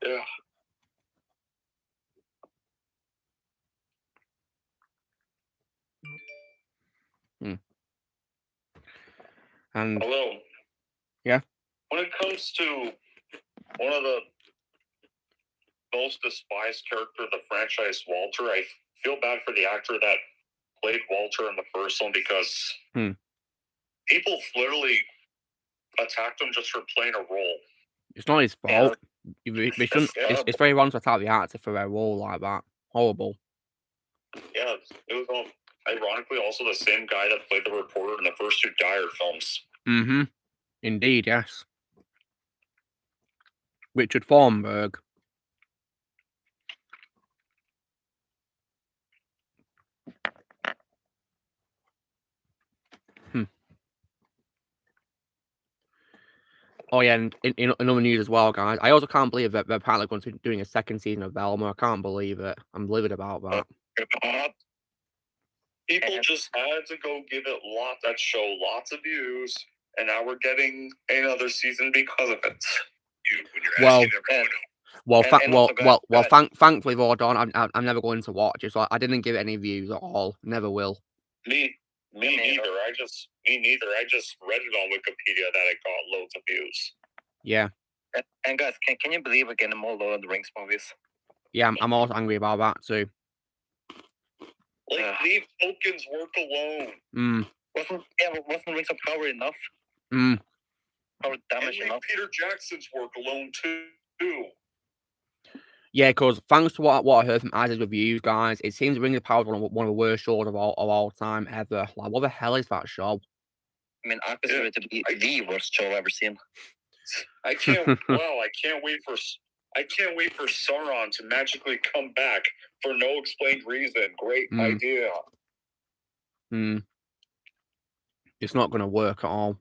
Yeah. And although, yeah, when it comes to one of the most despised character of the franchise, Walter, I feel bad for the actor that played Walter in the first one because people literally attacked him just for playing a role. It's not his fault. It's very wrong to attack the actor for a role like that. Horrible. Yeah, it was ironically also the same guy that played the reporter in the first 2 Dyer films. Indeed, yes. Richard Thornburg. Oh yeah, and in other news as well, guys. I also can't believe that they're apparently going to be doing a second season of Velma. I can't believe it. I'm livid about that. People just had to go give it that show lots of views, and now we're getting another season because of it. Thankfully, Vordon, I'm never going to watch it, so I didn't give it any views at all. Never will. Me neither. I just read it on Wikipedia that it got loads of views. Yeah. And guys, can you believe we're getting more Lord of the Rings movies? Yeah, I'm also angry about that too. Like, leave Tolkien's work alone. Wasn't Rings of Power enough? Power damage and enough? Peter Jackson's work alone too. Yeah, because thanks to what I heard from Isaac's reviews, guys, it seems Ring of Power is one of the worst shows of all time ever. Like, what the hell is that show? I mean, I consider it to be the worst show I've ever seen. I can't. I can't wait for Sauron to magically come back for no explained reason. Great idea. It's not going to work at all.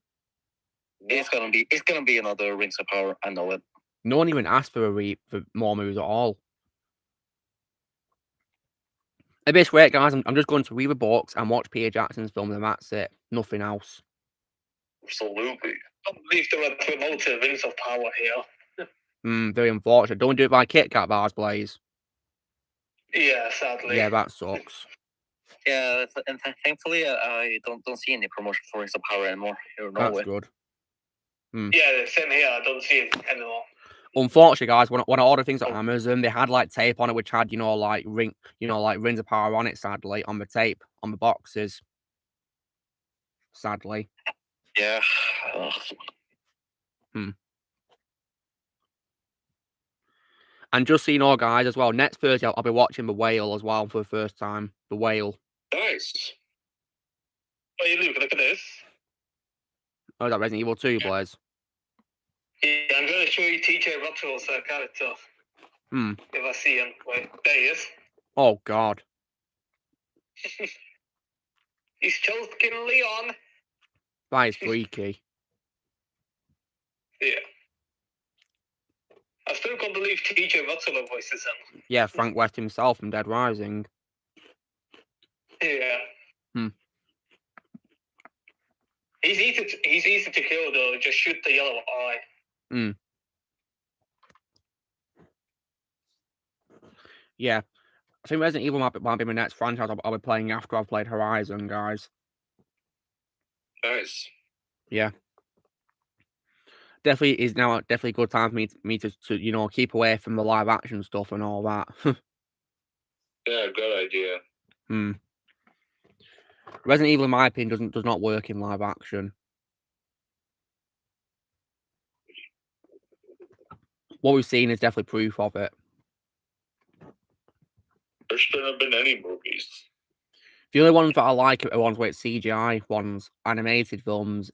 It's gonna be another Rings of Power. I know it. No one even asked for more movies at all. It'd be great, guys. I'm just going to read the books and watch Peter Jackson's film, and that's it. Nothing else. Absolutely. I don't believe they were promoting Rings of Power here. Very unfortunate. Don't do it by Kit Kat bars, Blaze. Yeah, sadly. Yeah, that sucks. Yeah, and thankfully I don't see any promotion for Rings of Power anymore. That's good. Yeah, same here. I don't see it anymore. Unfortunately, guys, when I ordered things at Amazon, they had like tape on it, which had like Rings of Power on it. Sadly, on the tape, on the boxes. Sadly. Yeah. And just so you know, guys, as well, next Thursday I'll be watching The Whale as well for the first time. The Whale. Nice. Oh, you look at this. Oh, is that Resident Evil 2, Blaze? Yeah, I'm going to show you TJ Russell's character. If I see him. Wait, there he is. Oh, God. He's choking Leon. That is freaky. Yeah. I still can't believe TJ Russell voices him. Yeah, Frank West himself from Dead Rising. Yeah. He's easy to kill though. Just shoot the yellow eye. Yeah. I think Resident Evil might be my next franchise I'll be playing after I've played Horizon, guys. Nice. Yeah. Definitely a good time for me to keep away from the live action stuff and all that. Yeah, good idea. Resident Evil, in my opinion, does not work in live action. What we've seen is definitely proof of it. There shouldn't have been any movies. The only ones that I like are ones where it's CGI ones, animated films.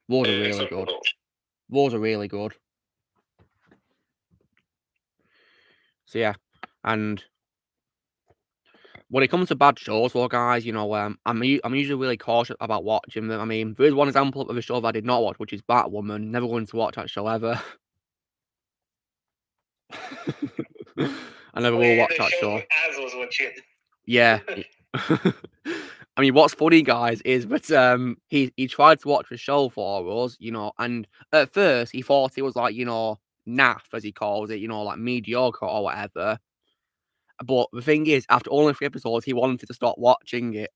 Those are really good. Those are really good. So yeah, and when it comes to bad shows, well, guys, I'm usually really cautious about watching them. I mean, there is one example of a show that I did not watch, which is Batwoman. Never going to watch that show ever. I never will watch that show. As was watching. Yeah. I mean, what's funny, guys, is that he tried to watch the show for us, and at first he thought it was like, naff, as he calls it, like mediocre or whatever. But the thing is, after only 3 episodes, he wanted to stop watching it.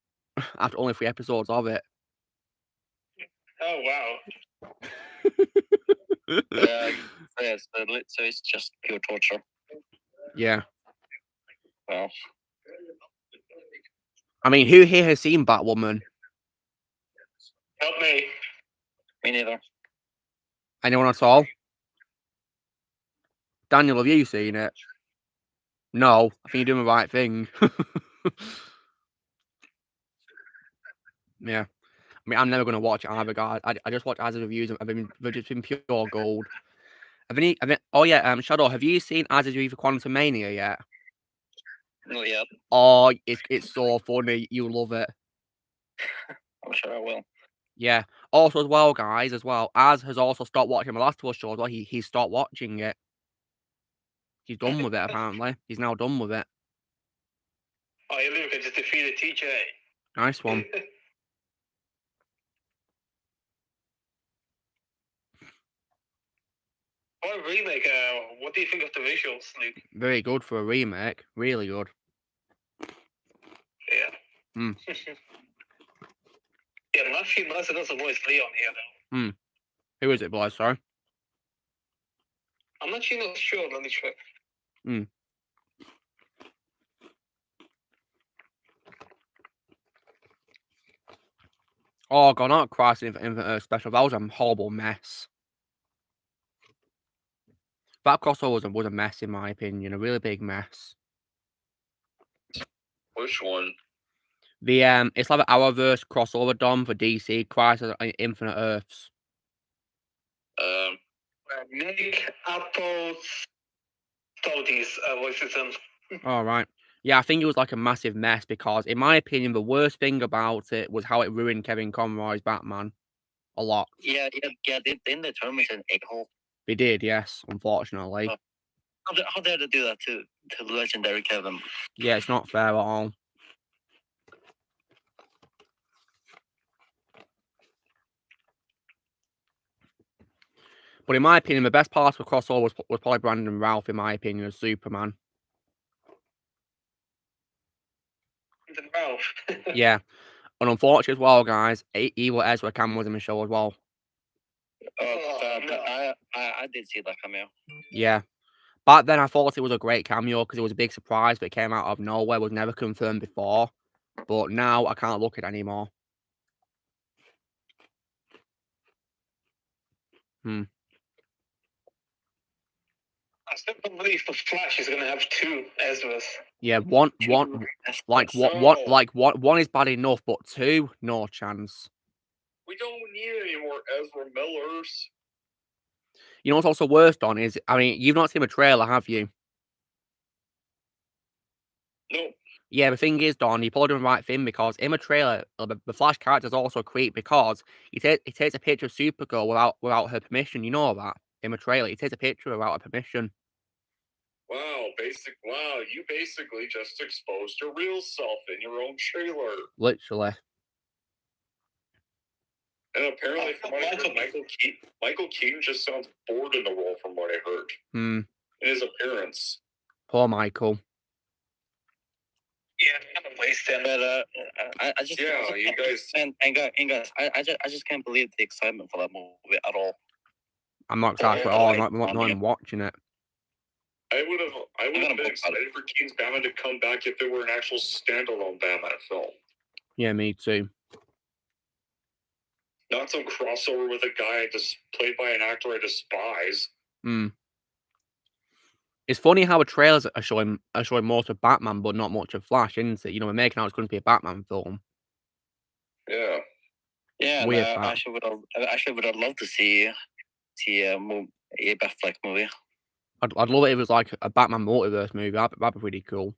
After only 3 episodes of it. Oh, wow. So it's just pure torture. Yeah. Well. I mean, who here has seen Batwoman? Help me. Me neither. Anyone at all? Daniel, have you seen it? No, I think you're doing the right thing. Yeah. I mean, I'm never going to watch it either, guys. I just watch Az's reviews. They've just been pure gold. Shadow, have you seen Az's review for Quantum Mania yet? Not yet. Oh, it's so funny. You'll love it. I'm sure I will. Yeah. Also, as well, guys, Az has also stopped watching the last 2 shows. Well, he stopped watching it. He's done with it, apparently. He's now done with it. Oh, you look, I just defeated TJ. Nice one. What a remake. What do you think of the visuals, Luke? Very good for a remake. Really good. Yeah. Yeah, Matthew Mercer doesn't voice Leon here, though. Who is it, boys? Sorry. I'm actually not sure. Let me check. Oh god, not Crisis on Infinite Earth special. That was a horrible mess. That crossover was a mess in my opinion, a really big mess. Which one? The it's like an Arrowverse crossover Dom for DC, Crisis on Infinite Earths. Nick Apple Stoties voices him. All right. Yeah, I think it was like a massive mess because, in my opinion, the worst thing about it was how it ruined Kevin Conroy's Batman. A lot. Yeah. Didn't they term it an a-hole? They did, yes, unfortunately. How dare they do that to the legendary Kevin? Yeah, it's not fair at all. But in my opinion, the best part of the crossover was probably Brandon Routh, in my opinion, as Superman. Brandon Routh. Yeah. And unfortunately as well, guys, Evil Ezra Cameron was in the show as well. I did see that cameo. Yeah. Back then, I thought it was a great cameo because it was a big surprise, but it came out of nowhere, was never confirmed before. But now, I can't look at it anymore. I still don't believe the Flash is gonna have two Ezras. Yeah, one is bad enough, but two, no chance. We don't need any more Ezra Millers. You know what's also worse, Don, is, I mean, you've not seen the trailer, have you? No. Yeah, the thing is, Don, you're probably doing the right thing because in the trailer, the Flash character is also a creep because he takes a picture of Supergirl without her permission. You know that in the trailer, he takes a picture without her permission. Wow, you basically just exposed your real self in your own trailer. Literally. And apparently, from what I heard, Michael Keaton just sounds bored in the role, from what I heard. In his appearance. Poor Michael. Yeah, kind of wasted. But I just you guys guys, I just can't believe the excitement for that movie at all. I'm not excited at all. I'm not even watching it. I would have been excited for Keaton's Batman to come back if it were an actual standalone Batman film. Yeah, me too. Not some crossover with a guy just played by an actor I despise. It's funny how the trailers are showing most of Batman, but not much of Flash, isn't it? You know, we're making out it's going to be a Batman film. Yeah. Yeah, Weird I actually would have loved to see a Batfleck movie. I'd love it if it was like a Batman multiverse movie. That'd be pretty cool.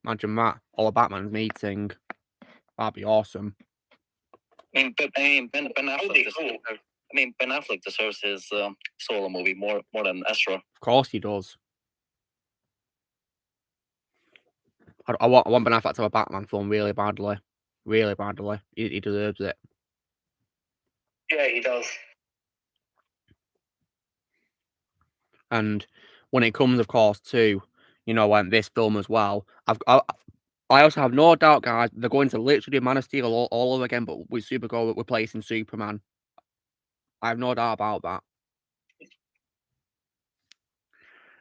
Imagine that. All the Batman's meeting. That'd be awesome. Ben Affleck deserves his solo movie more than Ezra. Of course he does. I want Ben Affleck to have a Batman film really badly. Really badly. He deserves it. Yeah, he does. And when it comes, of course, to, you know, this film as well, I also have no doubt, guys, they're going to literally do Man of Steel all over again, but with Supergirl replacing Superman. I have no doubt about that.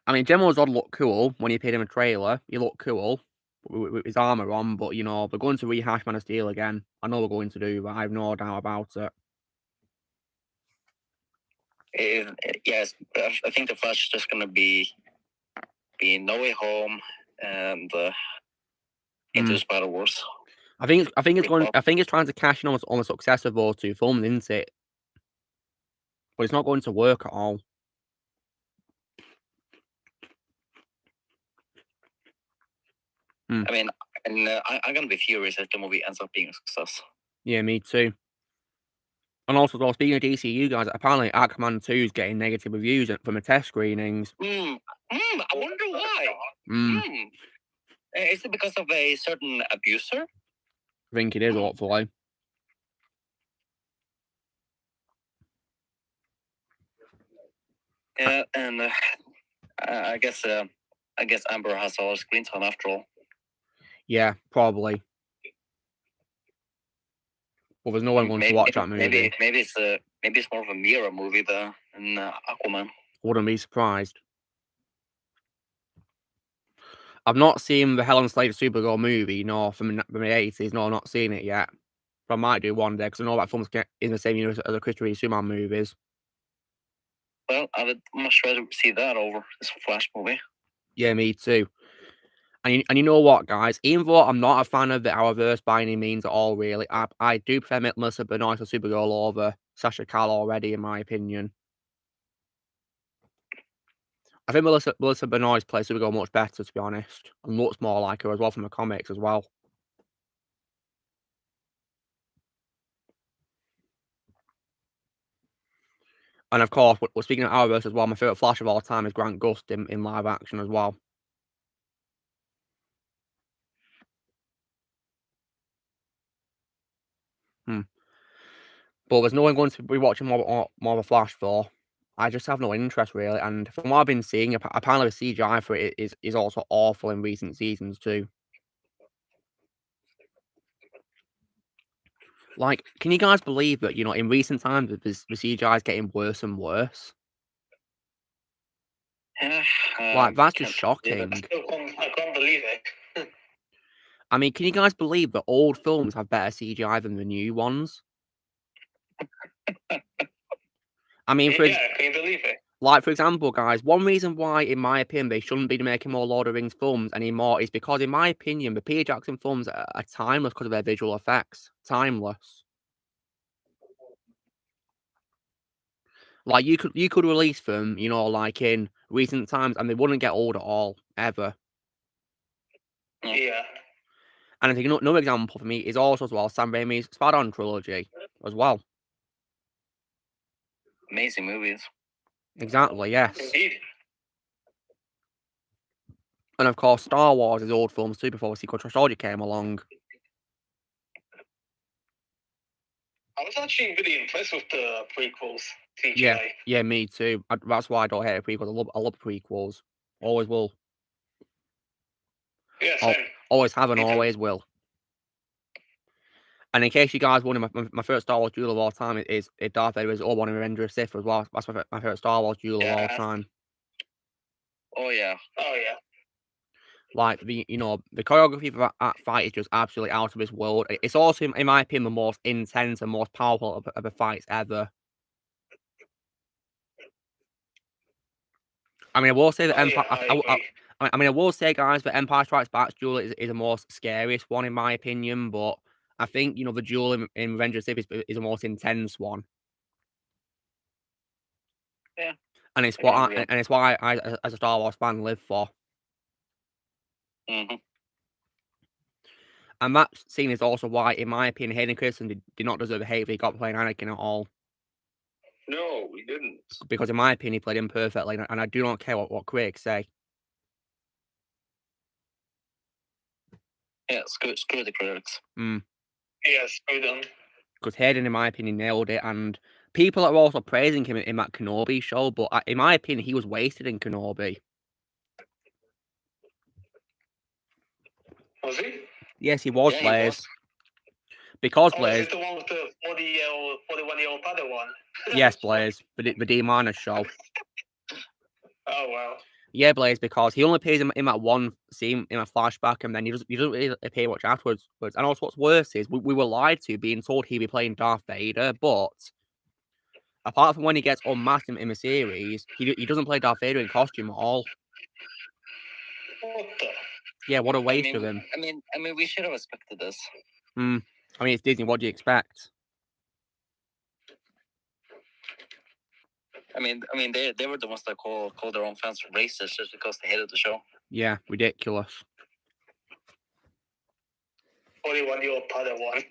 I mean, General Zod looked cool when he appeared in a trailer. He looked cool with his armor on, but, you know, they're going to rehash Man of Steel again. I know they're going to do that. I have no doubt about it. Yes, I think the Flash is just going to be No Way Home and Into Spider-Verse. I think it's trying to cash in on the success of those two films, isn't it? But it's not going to work at all. I mean, and I'm gonna be furious if the movie ends up being a success. Yeah, me too. And also, well, speaking of DCU guys, apparently Aquaman 2 is getting negative reviews from the test screenings. I wonder why. Is it because of a certain abuser? I think it is, hopefully. Yeah, and I guess Amber has all her screen time after all. Yeah, probably. Well, there's no one going to watch that movie. Maybe it's more of a Mira movie than Aquaman. Wouldn't be surprised. I've not seen the Helen Slater Supergirl movie, from the 80s. No, I've not seen it yet. But I might do one day because I know that film's in the same universe as the Christopher Reeve Superman movies. Well, I would much rather see that over this Flash movie. Yeah, me too. And you know what, guys? Even though I'm not a fan of the Arrowverse by any means at all, really, I do prefer Melissa Benoist as Supergirl over Sasha Calle already, in my opinion. I think Melissa Benoist plays Supergirl much better, to be honest, and looks more like her as well from the comics as well. And of course, we're speaking of Arrowverse as well, my favourite Flash of all time is Grant Gust in live action as well. But there's no one going to be watching more of a Flash for. I just have no interest really, and from what I've been seeing, apparently the CGI for it is also awful in recent seasons too. Like, can you guys believe that, you know, in recent times the CGI is getting worse and worse? Like, that's just shocking. I can't believe it. I mean, can you guys believe that old films have better CGI than the new ones? I mean, Yeah, can you believe it? like, for example, guys, one reason why, in my opinion, they shouldn't be making more Lord of the Rings films anymore is because, in my opinion, the Peter Jackson films are timeless because of their visual effects. Timeless. Like, you could release them, you know, like, in recent times, and they wouldn't get old at all, ever. Yeah. And I think another example for me is also, as well, Sam Raimi's Spider-Man trilogy, as well. Amazing movies. Exactly, yes. Indeed. And of course, Star Wars is old films too, before the sequel trilogy came along. I was actually really impressed with the prequels CGI. Yeah, me too. That's why I don't hate prequels. I love prequels. Always will. Yeah, same. Always have and always will. And in case you guys wonder, my first Star Wars duel of all time is Darth Vader is Obi-Wan and Revenge of the Sith as well. That's my first Star Wars duel of all time. Oh yeah. Oh yeah. Like, the choreography for that fight is just absolutely out of this world. It's also, in my opinion, the most intense and most powerful of the fights ever. I mean, I will say that Empire. I mean, I will say, guys, that Empire Strikes Back's duel is the most scariest one, in my opinion. But I think, you know, the duel in Revenge of the Sith is the most intense one. Yeah. And it's why I, as a Star Wars fan, live for. Mm-hmm. And that scene is also why, in my opinion, Hayden Christensen did not deserve the hate that he got playing Anakin at all. No, we didn't. Because, in my opinion, he played him perfectly, and I do not care what critics say. Yeah, screw the critics. Yeah, screw them. Because Hayden, in my opinion, nailed it, and people are also praising him in that Kenobi show, but in my opinion, he was wasted in Kenobi. Was he? Yes, he was, Blaze. Because Blaze. Is it the one with the 41-year-old Padawan? Yes, Blaze. The D Minus show. Oh wow. Yeah, Blaze, because he only appears in that one scene in a flashback, and then he doesn't really appear much afterwards. And also, what's worse is we were lied to, being told he'd be playing Darth Vader, but apart from when he gets unmasked in the series, he doesn't play Darth Vader in costume at all. What the? Yeah, what a waste of him. I mean, we should have expected this. I mean, it's Disney. What do you expect? I mean, they were the ones that called their own fans racist just because they hated the show. Yeah, ridiculous. 41-year-old Padawan.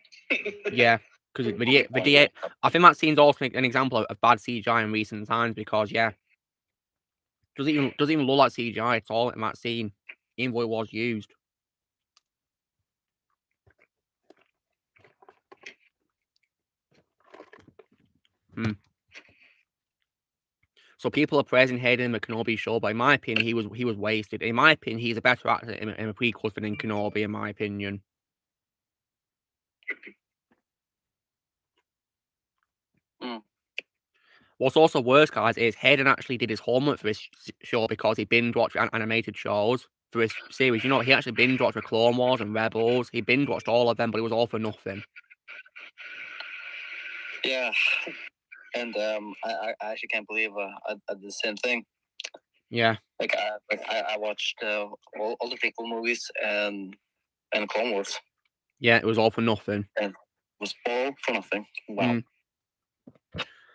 Yeah, because I think that scene's also an example of bad CGI in recent times. Because doesn't even look like CGI at all in that scene, even though it was used. So people are praising Hayden in the Kenobi show, but in my opinion, he was wasted. In my opinion, he's a better actor in a prequel than in Kenobi, in my opinion. What's also worse, guys, is Hayden actually did his homework for this show because he binge-watched animated shows for his series. You know, he actually binge-watched the Clone Wars and Rebels. He binge-watched all of them, but it was all for nothing. Yeah, and I actually can't believe I did the same thing. Yeah. Like I watched all the prequel movies and Clone Wars. Yeah, it was all for nothing. And it was all for nothing. Wow.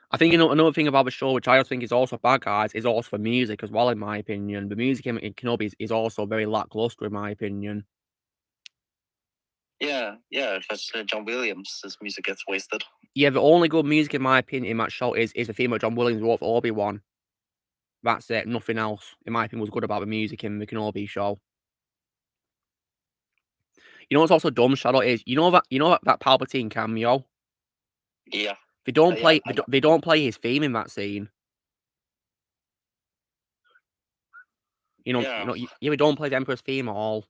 I think another thing about the show, which I think is also bad, guys, is also for music as well, in my opinion. The music in Kenobi is also very lackluster, in my opinion. Yeah, that's John Williams. His music gets wasted. Yeah, the only good music, in my opinion, in that show is the theme of John Williams wrote for Obi-Wan. That's it. Nothing else, in my opinion, was good about the music in the Kenobi show. You know what's also dumb, Shadow, is you know that Palpatine cameo. Yeah. They don't play. They don't play his theme in that scene. They don't play the Emperor's theme at all.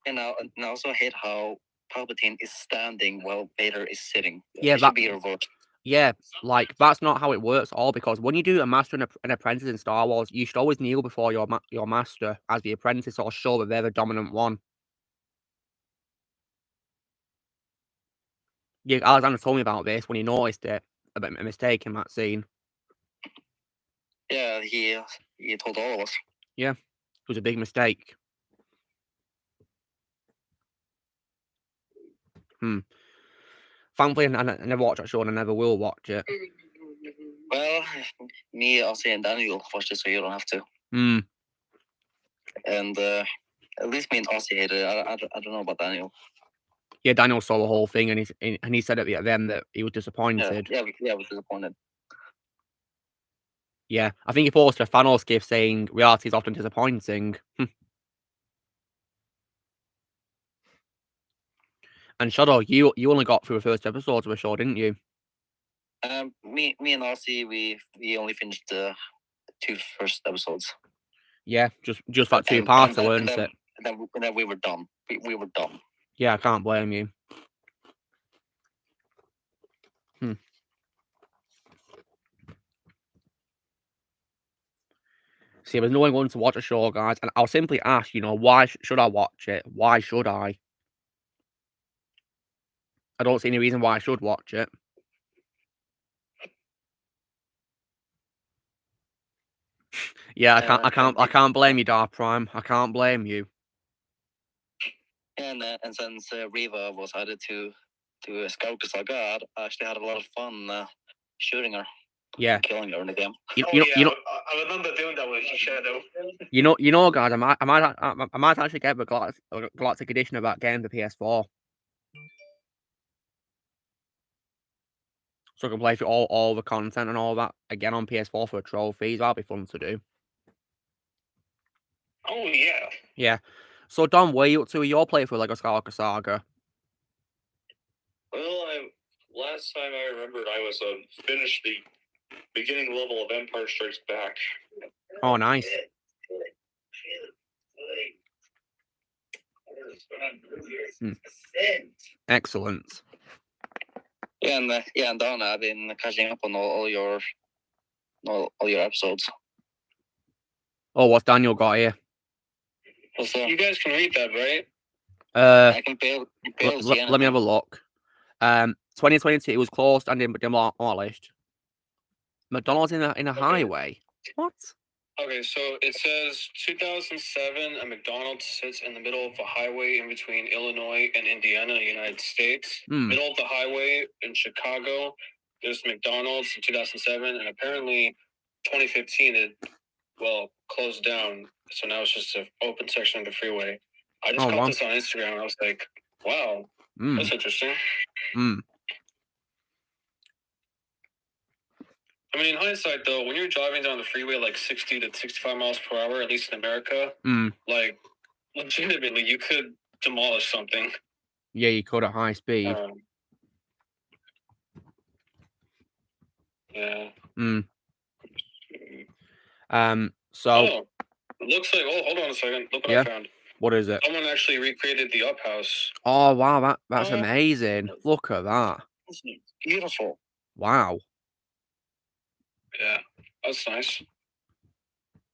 And I also hate how Palpatine is standing while Vader is sitting. Yeah, it should be reversed. Yeah, like that's not how it works at all. Because when you do a master and an apprentice in Star Wars, you should always kneel before your master as the apprentice, or show that they're the dominant one. Yeah, Alexander told me about this when he noticed it, a mistake in that scene. Yeah, he told all of us. Yeah, it was a big mistake. Thankfully, I never watched that show, and I never will watch it. Well, me, Ozzy, and Daniel watched it, so you don't have to. And at least me and Ozzy hated it. I don't know about Daniel. Yeah, Daniel saw the whole thing, and he said at the end that he was disappointed. Yeah, I was disappointed. Yeah, I think he posted a Thanos gift saying reality is often disappointing. And Shadow, you only got through the first episodes of the show, didn't you? Me and Ozzy, we only finished the 2 first episodes. Yeah, just that 2 parts, weren't it? And then we were done. We were done. Yeah, I can't blame you. See, there's no one going to watch a show, guys, and I'll simply ask, why should I watch it? Why should I? I don't see any reason why I should watch it. Yeah, I can't blame you, Dark Prime. I can't blame you. And since Reva was added to Skywalker Saga, I actually had a lot of fun shooting her. Yeah, killing her in the game. I remember doing that with Shadow. Guys, I might actually get the Galactic Edition of that game, the PS4, so I can play through all the content and all that again on PS4 for trophies. That'll be fun to do. Oh yeah. Yeah. So Don, where are you up to with your playthrough Lego Skywalker Saga? Well, last time I remembered, I was finished the beginning level of Empire Strikes Back. Oh, nice. Excellent. Yeah, and Don, I've been catching up on all your episodes. Oh, what's Daniel got here? You guys can read that, right? I can barely see anything. Let me have a look. 2022 it was closed and demolished. McDonald's in a highway. What? Okay, so it says 2007, a McDonald's sits in the middle of a highway in between Illinois and Indiana, United States. Middle of the highway in Chicago, there's McDonald's in 2007, and apparently 2015 it closed down, so now it's just an open section of the freeway. I just caught this on Instagram, and I was like, wow, that's interesting. I mean, in hindsight, though, when you're driving down the freeway like 60 to 65 miles per hour, at least in America, like, legitimately, you could demolish something. Yeah, you could at high speed. Yeah. So... it looks like... Oh, hold on a second. Look what I found. What is it? Someone actually recreated the Up House. Oh, wow, that's amazing. Look at that. It's beautiful. Wow. Yeah, that's nice.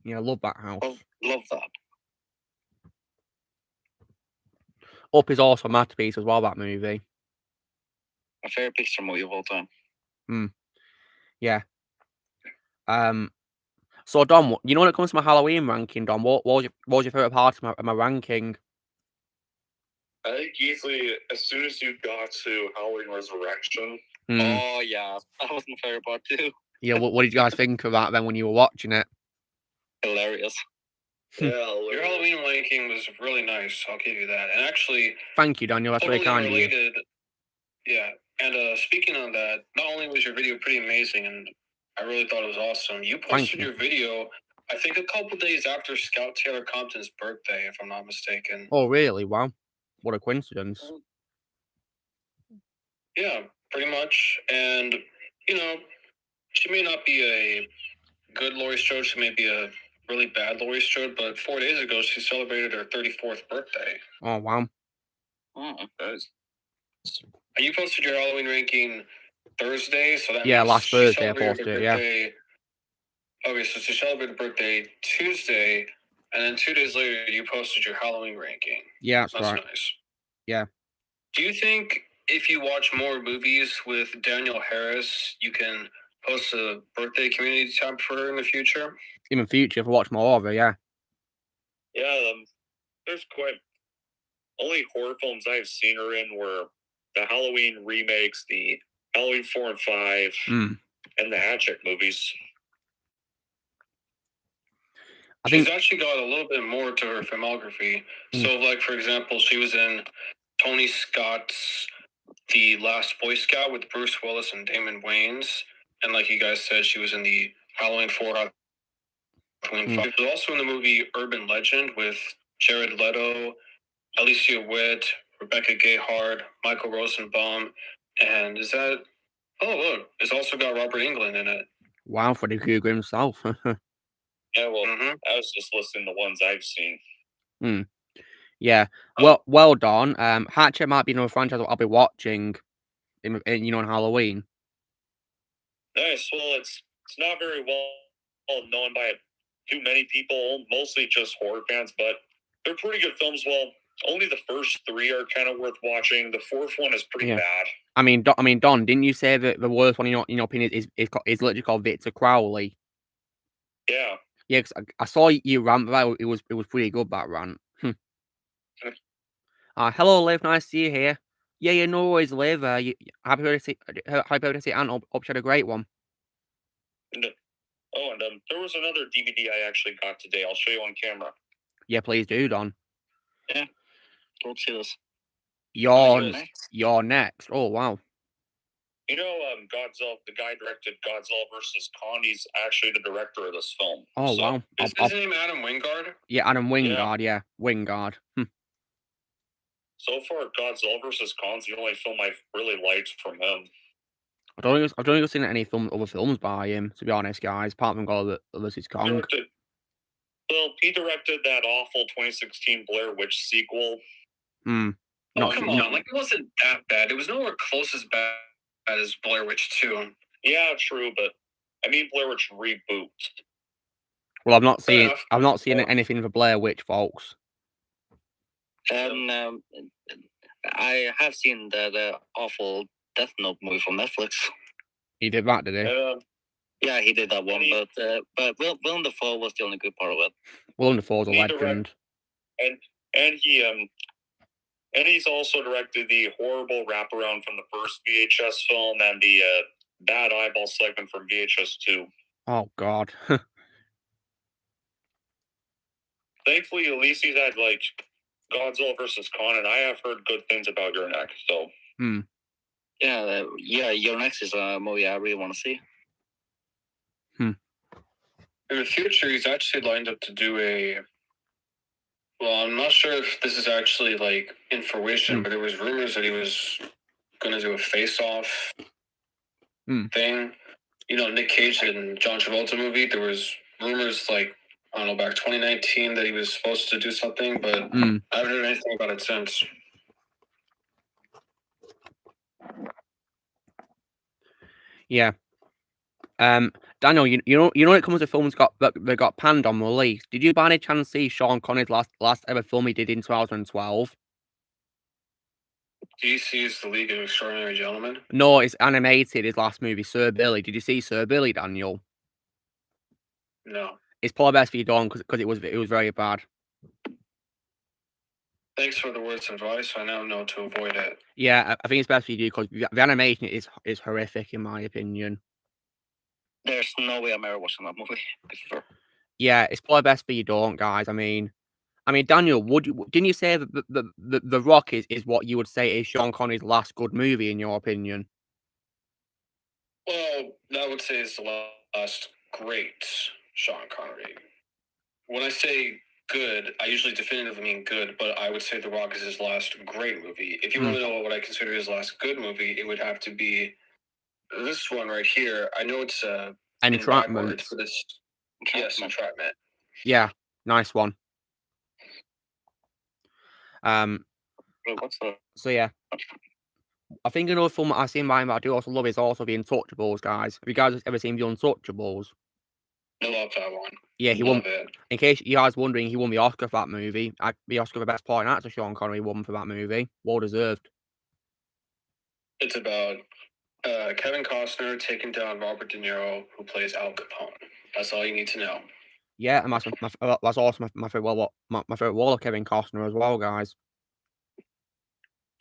Yeah, I love that house. Love that. Up is also a masterpiece as well, that movie. My favorite Pixar movie of all time. Yeah. So Don, when it comes to my Halloween ranking, Don, what was your favorite part of my ranking? I think easily as soon as you got to Halloween Resurrection. Oh yeah, that was my favorite part too. Yeah, what did you guys think of that then when you were watching it? Hilarious. Yeah, your Halloween ranking was really nice. I'll give you that. And actually, thank you, Daniel. That's totally really kind related, of you. Yeah, and speaking on that, not only was your video pretty amazing, and I really thought it was awesome. You posted your video, I think, a couple days after Scout Taylor Compton's birthday, if I'm not mistaken. Oh, really? Wow, what a coincidence. Yeah, pretty much. And she may not be a good Laurie Strode. She may be a really bad Laurie Strode, but 4 days ago she celebrated her 34th birthday. Oh wow. Oh, nice. And you posted your Halloween ranking Thursday, so that yeah, means last Thursday I posted it. Yeah. Okay, so she celebrated her birthday Tuesday, and then 2 days later you posted your Halloween ranking. Yeah, that's That's right. nice. Yeah. Do you think if you watch more movies with Danielle Harris, you can post a birthday community tab for her in the future? In the future, if I watch more of her, yeah. Yeah, there's quite only horror films I've seen her in were the Halloween remakes, the Halloween 4 and 5, and the Hatchet movies. She's actually got a little bit more to her filmography. So, like, for example, she was in Tony Scott's The Last Boy Scout with Bruce Willis and Damon Wayans. And like you guys said, she was in the Halloween 4, Halloween 5. She was also in the movie Urban Legend with Jared Leto, Alicia Witt, Rebecca Gayheart, Michael Rosenbaum, and it's also got Robert Englund in it. Wow, Freddy Krueger himself. Yeah, well, I was just listing the ones I've seen. Yeah. Well done. Hatchet might be another franchise I'll be watching in on Halloween. Nice. Well, it's not very well known by too many people, mostly just horror fans, but they're pretty good films. Well, only the first 3 are kind of worth watching. The 4th one is pretty bad. I mean, Don, didn't you say that the worst one in your opinion is literally called Victor Crowley? Yeah. Yeah, cause I saw you rant that. It was pretty good, that rant. Hello, Liv. Nice to see you here. Yeah, no worries, Liv. Happy birthday, and hope you had a great one. And there was another DVD I actually got today. I'll show you on camera. Yeah, please do, Don. Yeah, don't see this. You're next. Oh wow. You know, Godzilla, the guy directed Godzilla vs. Kong, he's actually the director of this film. Oh, wow. Is his name Adam Wingard? Yeah, Adam Wingard, yeah. Wingard. So far, Godzilla vs. Kong's the only film I've really liked from him. I don't think I've seen any other films by him, to be honest, guys, apart from Godzilla vs. Kong. He directed that awful 2016 Blair Witch sequel. Come on, like, it wasn't that bad. It was nowhere close as bad as Blair Witch 2. Yeah, true, but I mean Blair Witch reboot. Well, I've not seen anything for Blair Witch, folks. I have seen the awful Death Note movie from Netflix. He did that, did he? Yeah, he did that one, but Willem Dafoe was the only good part of it. Willem Dafoe's a legend. And he's also directed the horrible wraparound from the first VHS film and the bad eyeball segment from VHS 2. Oh, God. Thankfully, at least he's had, like, Godzilla vs. Kong, and I have heard good things about Your Next, so. Yeah, Your Next is a movie I really want to see. In the future, he's actually lined up to do well, I'm not sure if this is actually, like, in fruition, but there was rumors that he was going to do a face-off thing. You know, Nick Cage and John Travolta movie, there was rumors, like, I don't know, back 2019 that he was supposed to do something, but I haven't heard anything about it since. Yeah. Daniel, you know when it comes to films that got panned on release, did you by any chance see Sean Connery's last ever film he did in 2012? DC's The League of Extraordinary Gentlemen? No, it's animated, his last movie, Sir Billy. Did you see Sir Billy, Daniel? No. It's probably best for you don't, because it was very bad. Thanks for the words of advice. I now know to avoid it. Yeah, I think it's best for you to, because the animation is horrific, in my opinion. There's no way I'm ever watching that movie before. Yeah, it's probably best for you don't, guys. I mean, Daniel, didn't you say that the Rock is what you would say is Sean Connery's last good movie, in your opinion? Well, I would say it's the last great Sean Connery. When I say good, I usually definitively mean good, but I would say The Rock is his last great movie. If you want to know what I consider his last good movie, it would have to be this one right here. I know it's Entrapment. Yes, Entrapment. Yeah, nice one. What's that? So yeah, I think another film I've seen by him that I do also love is also The Untouchables, guys. Have you guys ever seen The Untouchables? I love that one. Yeah, he won. In case you guys wondering, he won the Oscar for that movie. The Oscar for Best Supporting Actor, Sean Connery won for that movie. Well deserved. It's about Kevin Costner taking down Robert De Niro, who plays Al Capone. That's all you need to know. Yeah, and that's also my favorite role of Kevin Costner as well, guys.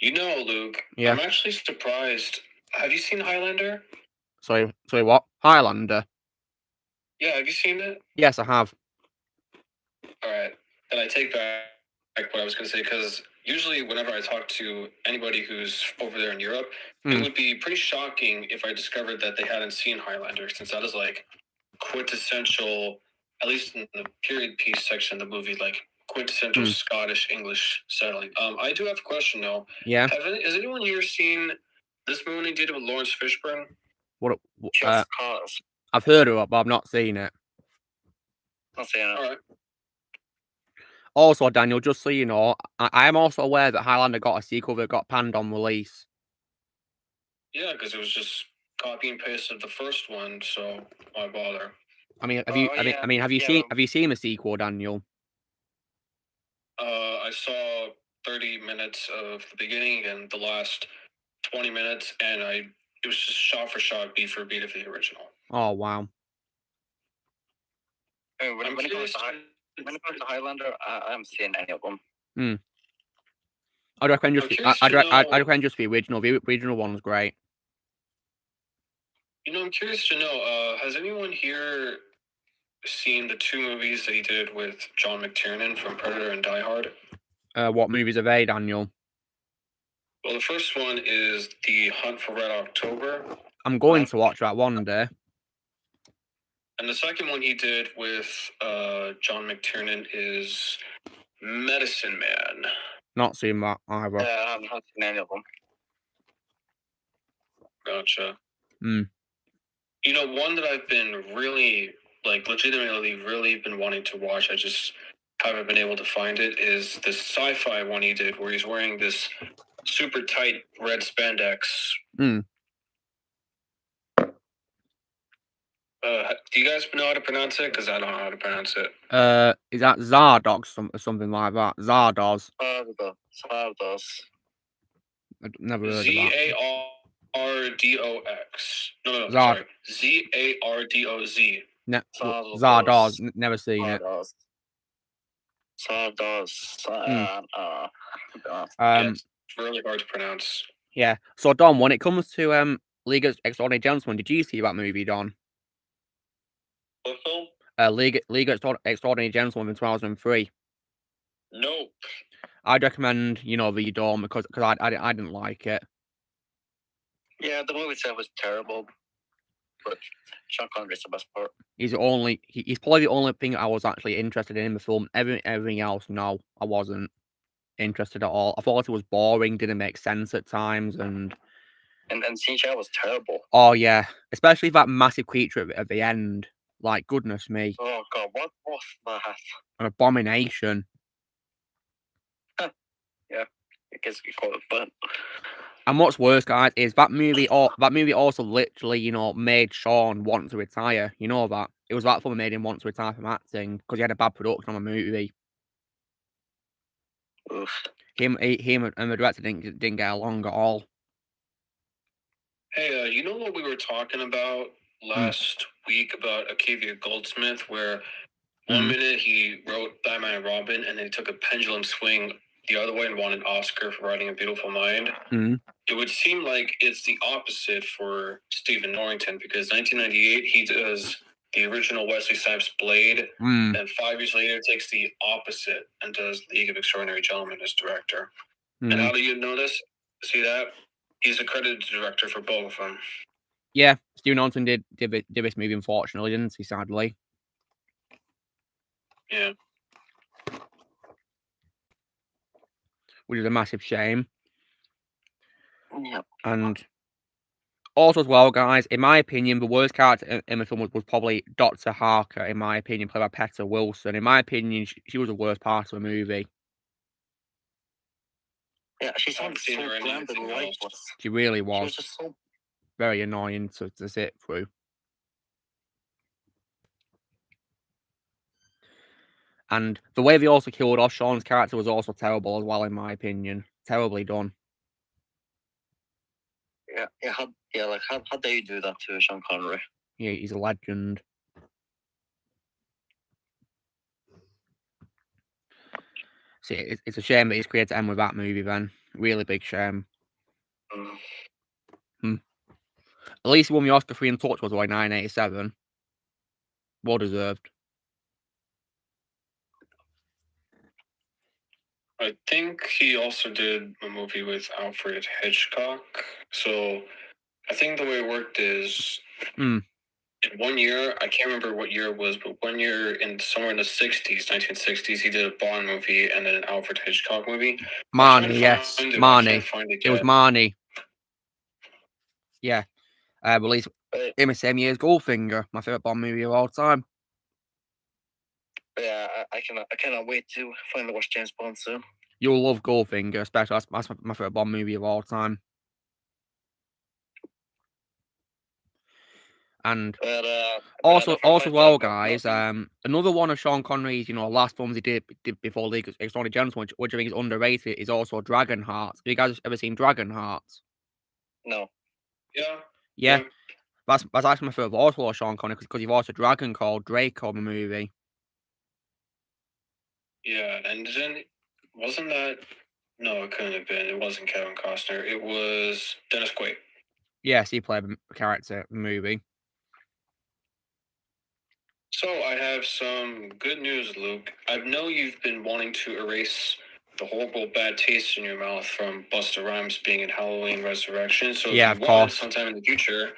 You know, Luke, yeah. I'm actually surprised. Have you seen Highlander? Sorry, what? Highlander? Yeah, have you seen it? Yes, I have. All right, and I take back what I was going to say, because usually whenever I talk to anybody who's over there in Europe, it would be pretty shocking if I discovered that they hadn't seen Highlander, since that is like quintessential, at least in the period piece section of the movie, like quintessential Scottish English settling. I do have a question though. Yeah. Has anyone here seen this movie did with Lawrence Fishburne? What? Just Cause. I've heard of it, but I've not seen it. Not seen it. All right. Also, Daniel, just so you know, I am also aware that Highlander got a sequel that got panned on release. Yeah, because it was just copy and paste of the first one, so why bother? Have you seen the sequel, Daniel? I saw 30 minutes of the beginning and the last 20 minutes, and it was just shot for shot, beat for beat of the original. Oh wow! When it comes to Highlander, I haven't seen any of them. I'd recommend just the original. The original one's great. You know, I'm curious to know, has anyone here seen the two movies that he did with John McTiernan from Predator and Die Hard? What movies are they, Daniel? Well, the first one is The Hunt for Red October. I'm going to watch that one day. And the second one he did with John McTiernan is Medicine Man. Not seen that either. Yeah, I haven't seen any of them. Gotcha. You know, one that I've been really, legitimately really been wanting to watch, I just haven't been able to find it, is this sci-fi one he did where he's wearing this super tight red spandex. Do you guys know how to pronounce it? Because I don't know how to pronounce it. Is that Zardoz or something like that? Zardoz. Zardoz. I've never heard of that. Zardox. No, sorry. Zardoz. Zardoz. Never seen it. Zardoz. It's really hard to pronounce. Yeah. So Don, when it comes to League of Extraordinary Gentlemen, did you see that movie, Don? What film? League of Extraordinary Gentlemen in 2003. Nope. I'd recommend, that you don't, because I didn't like it. Yeah, the movie itself was terrible, but Sean Connery's the best part. He's probably the only thing I was actually interested in the film. Everything else, no, I wasn't interested at all. I thought it was boring, didn't make sense at times, and CGI was terrible. Oh yeah, especially that massive creature at the end. Like, goodness me. Oh god, what was that? An abomination. Yeah, I guess we call it that. And what's worse, guys, is that movie also literally, made Sean want to retire. You know that? It was that film that made him want to retire from acting because he had a bad production on a movie. Him and the director didn't get along at all. Hey, you know what we were talking about last week about Octavia Goldsmith, where one minute he wrote Batman and Robin, and then he took a pendulum swing the other way and won an Oscar for writing A Beautiful Mind. It would seem like it's the opposite for Stephen Norrington, because 1998 he does the original Wesley Snipes Blade, and 5 years later takes the opposite and does League of Extraordinary Gentlemen as director. And how do you know this? See that? He's a credited director for both of them. Yeah, Stephen Norrington did this movie, unfortunately, didn't he? Sadly. Yeah. Which is a massive shame. Yeah. And also as well, guys, in my opinion, the worst character in the film was probably Dr. Harker, in my opinion, played by Petra Wilson. In my opinion, she was the worst part of the movie. Yeah, she sounds so bland and lifeless. She really was. She was just so very annoying to sit through. And the way they also killed off Sean's character was also terrible as well, in my opinion. Terribly done. How dare you do that to Sean Connery? Yeah, he's a legend. See, it's a shame that his career to end with that movie then. Really big shame. At least he won the Oscar for Untouchables in 1987. Well deserved. I think he also did a movie with Alfred Hitchcock. So I think the way it worked is in 1 year, I can't remember what year it was, but 1 year somewhere in the 60s, 1960s, he did a Bond movie and then an Alfred Hitchcock movie. Marnie, yes. Marnie. It was Marnie. Yeah. Released in the same year as Goldfinger, my favourite Bond movie of all time. Yeah, I cannot wait to finally watch James Bond soon. You'll love Goldfinger, especially that's my favourite Bond movie of all time. And also well, guys, another one of Sean Connery's, last films he did before League of Extraordinary Gentlemen, which I think is underrated, is also Dragonheart. Have you guys ever seen Dragonheart? No. Yeah. That's actually my favourite also of Sean Connery, because you've also a dragon called Draco in the movie. Yeah, and then wasn't that? No, it couldn't have been. It wasn't Kevin Costner. It was Dennis Quaid. Yes, he played a character in the movie. So I have some good news, Luke. I know you've been wanting to erase the horrible bad taste in your mouth from Busta Rhymes being in Halloween Resurrection. So yeah, if you want, sometime in the future,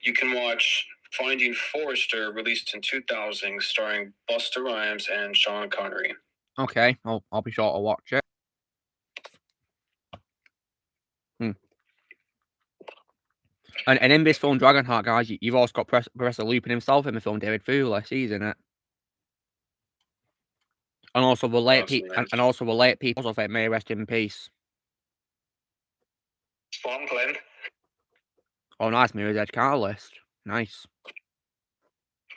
you can watch Finding Forrester, released in 2000, starring Busta Rhymes and Sean Connery. Okay, I'll be sure to watch it. And in this film, Dragonheart, guys, you've also got Professor Lupin himself in the film, David Thewlis. He's in it. And also the late people of it may rest in peace. Spawn Glenn. Oh, nice, Mirror's Edge Catalyst. Nice.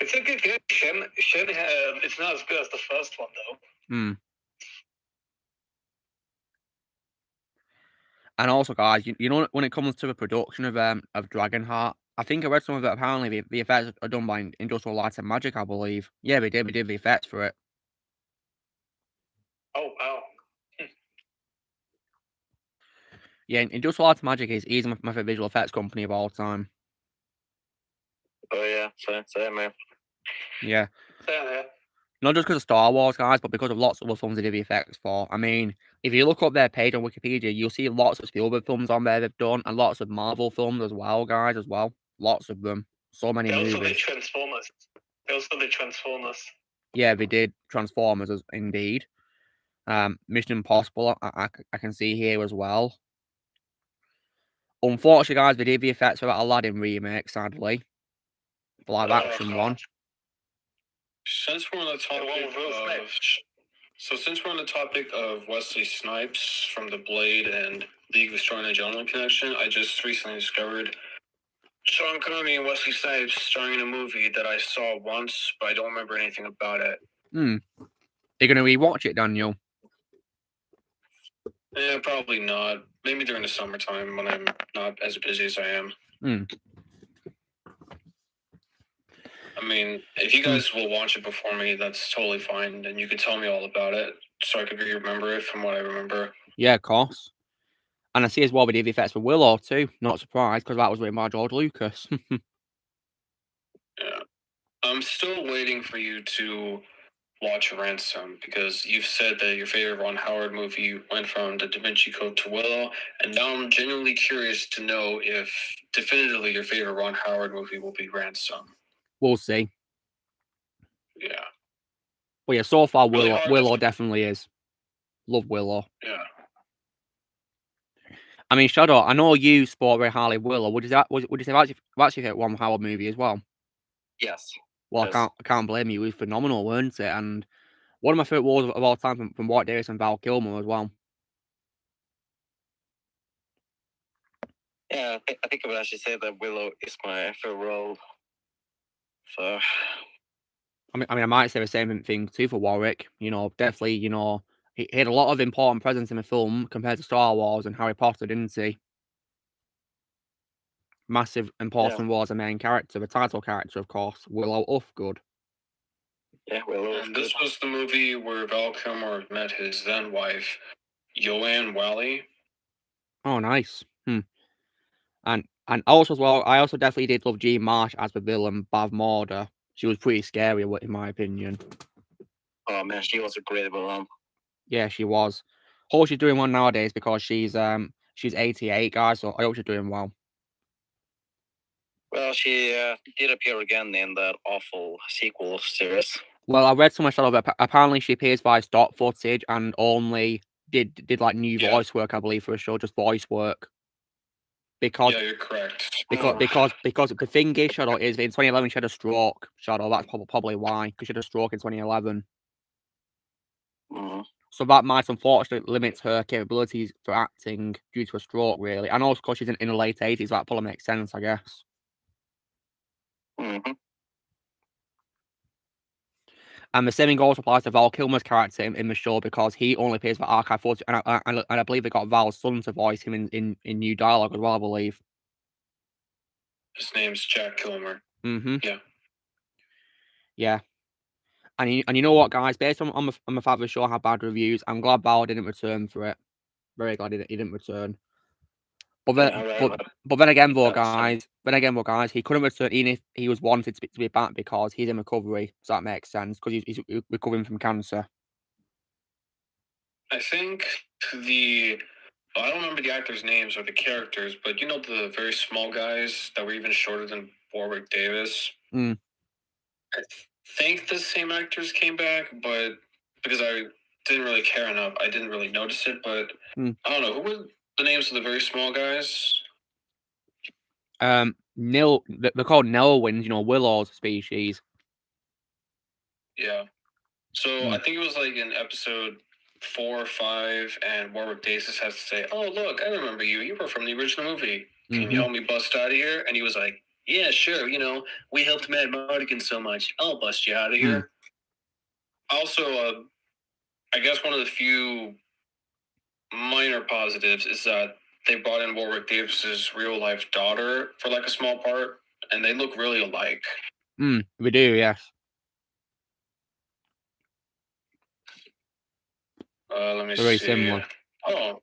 It's a good game. It's not as good as the first one, though. And also, guys, you know, when it comes to the production of Dragonheart, I think I read some of it. Apparently, the effects are done by Industrial Light and Magic, I believe. Yeah, they did the effects for it. Oh, wow. Yeah, Industrial Light and Magic is easily my favorite visual effects company of all time. Oh, yeah. Same, man. Yeah. Yeah. Not just because of Star Wars, guys, but because of lots of other films they did the effects for. I mean, if you look up their page on Wikipedia, you'll see lots of Spielberg films on there they've done, and lots of Marvel films as well, guys, Lots of them. So many movies. They also did Transformers. Yeah, they did Transformers, indeed. Mission Impossible, I can see here as well. Unfortunately, guys, they did the effects for that Aladdin remake, sadly. The live action one. Since we're on the topic of Wesley Snipes from the Blade and League of Extraordinary Gentlemen connection, I just recently discovered Sean Connery and Wesley Snipes starring in a movie that I saw once, but I don't remember anything about it. You're gonna rewatch it, Daniel? Yeah, probably not. Maybe during the summertime when I'm not as busy as I am. I mean, if you guys will watch it before me, that's totally fine. And you could tell me all about it so I could remember it from what I remember. Yeah, of course. And I see as well we did the effects for Willow too. Not surprised because that was written by George Lucas. Yeah. I'm still waiting for you to watch Ransom because you've said that your favorite Ron Howard movie went from The Da Vinci Code to Willow, and now I'm genuinely curious to know if definitively your favorite Ron Howard movie will be Ransom. We'll see. Yeah. But yeah, so far Really Willow definitely is. Love Willow. Yeah. I mean, Shadow, I know you sport very highly Willow. Would you say that's your favorite Ron Howard movie as well? Yes. Well, Yes. I can't blame you. It was phenomenal, weren't it? And one of my favorite roles of all time from Warwick Davis and Val Kilmer as well. Yeah, I think I would actually say that Willow is my favorite role. So, I might say the same thing too for Warwick. You know, definitely. You know, he had a lot of important presence in the film compared to Star Wars and Harry Potter, didn't he? Massive important role as a main character, the title character, of course, Willow Ufgood. Yeah, Willow. This was the movie where Val Kilmer met his then wife, Joanne Whalley. Oh, nice. And also as well, I also definitely did love Jean Marsh as the villain, Bav Morda. She was pretty scary, in my opinion. Oh man, she was a great villain. Yeah, she was. Hope she's doing well nowadays because she's 88, guys. So I hope she's doing well. Well, she did appear again in that awful sequel series. Well, I read so much of it. Apparently, she appears via stock footage and only did like new voice work, I believe, for a show, just voice work. Because yeah, you're correct. Because the thing is, Shadow, is in 2011 she had a stroke. Shadow, that's probably why, because she had a stroke in 2011. Mm-hmm. So that might unfortunately limit her capabilities for acting due to a stroke, really. And also because she's in her late 80s, that probably makes sense, I guess. Mm-hmm. And the same thing also applies to Val Kilmer's character in the show because he only appears for archive footage, and I believe they got Val's son to voice him in new dialogue as well, I believe. His name's Jack Kilmer. Mm-hmm. Yeah. Yeah. And you know what, guys? Based on the fact the show had bad reviews, I'm glad Val didn't return for it. Very glad he didn't return. But then again, though, guys, he couldn't return even if he was wanted to be back because he's in recovery. So that makes sense because he's recovering from cancer. I think I don't remember the actors' names or the characters, but you know the very small guys that were even shorter than Warwick Davis. I think the same actors came back, but because I didn't really care enough, I didn't really notice it. But I don't know, who were the names of the very small guys? They're called Nelwynds, you know, Willow's species. Yeah. So I think it was like in episode 4 or 5, and Warwick Davis has to say, "Oh, look, I remember you. You were from the original movie. Can you help me bust out of here?" And he was like, "Yeah, sure. You know, we helped Madmartigan so much. I'll bust you out of here." Also, I guess one of the few minor positives is that they brought in Warwick Davis's real life daughter for like a small part, and they look really alike. We do, yes. Let me see. Very similar. Oh,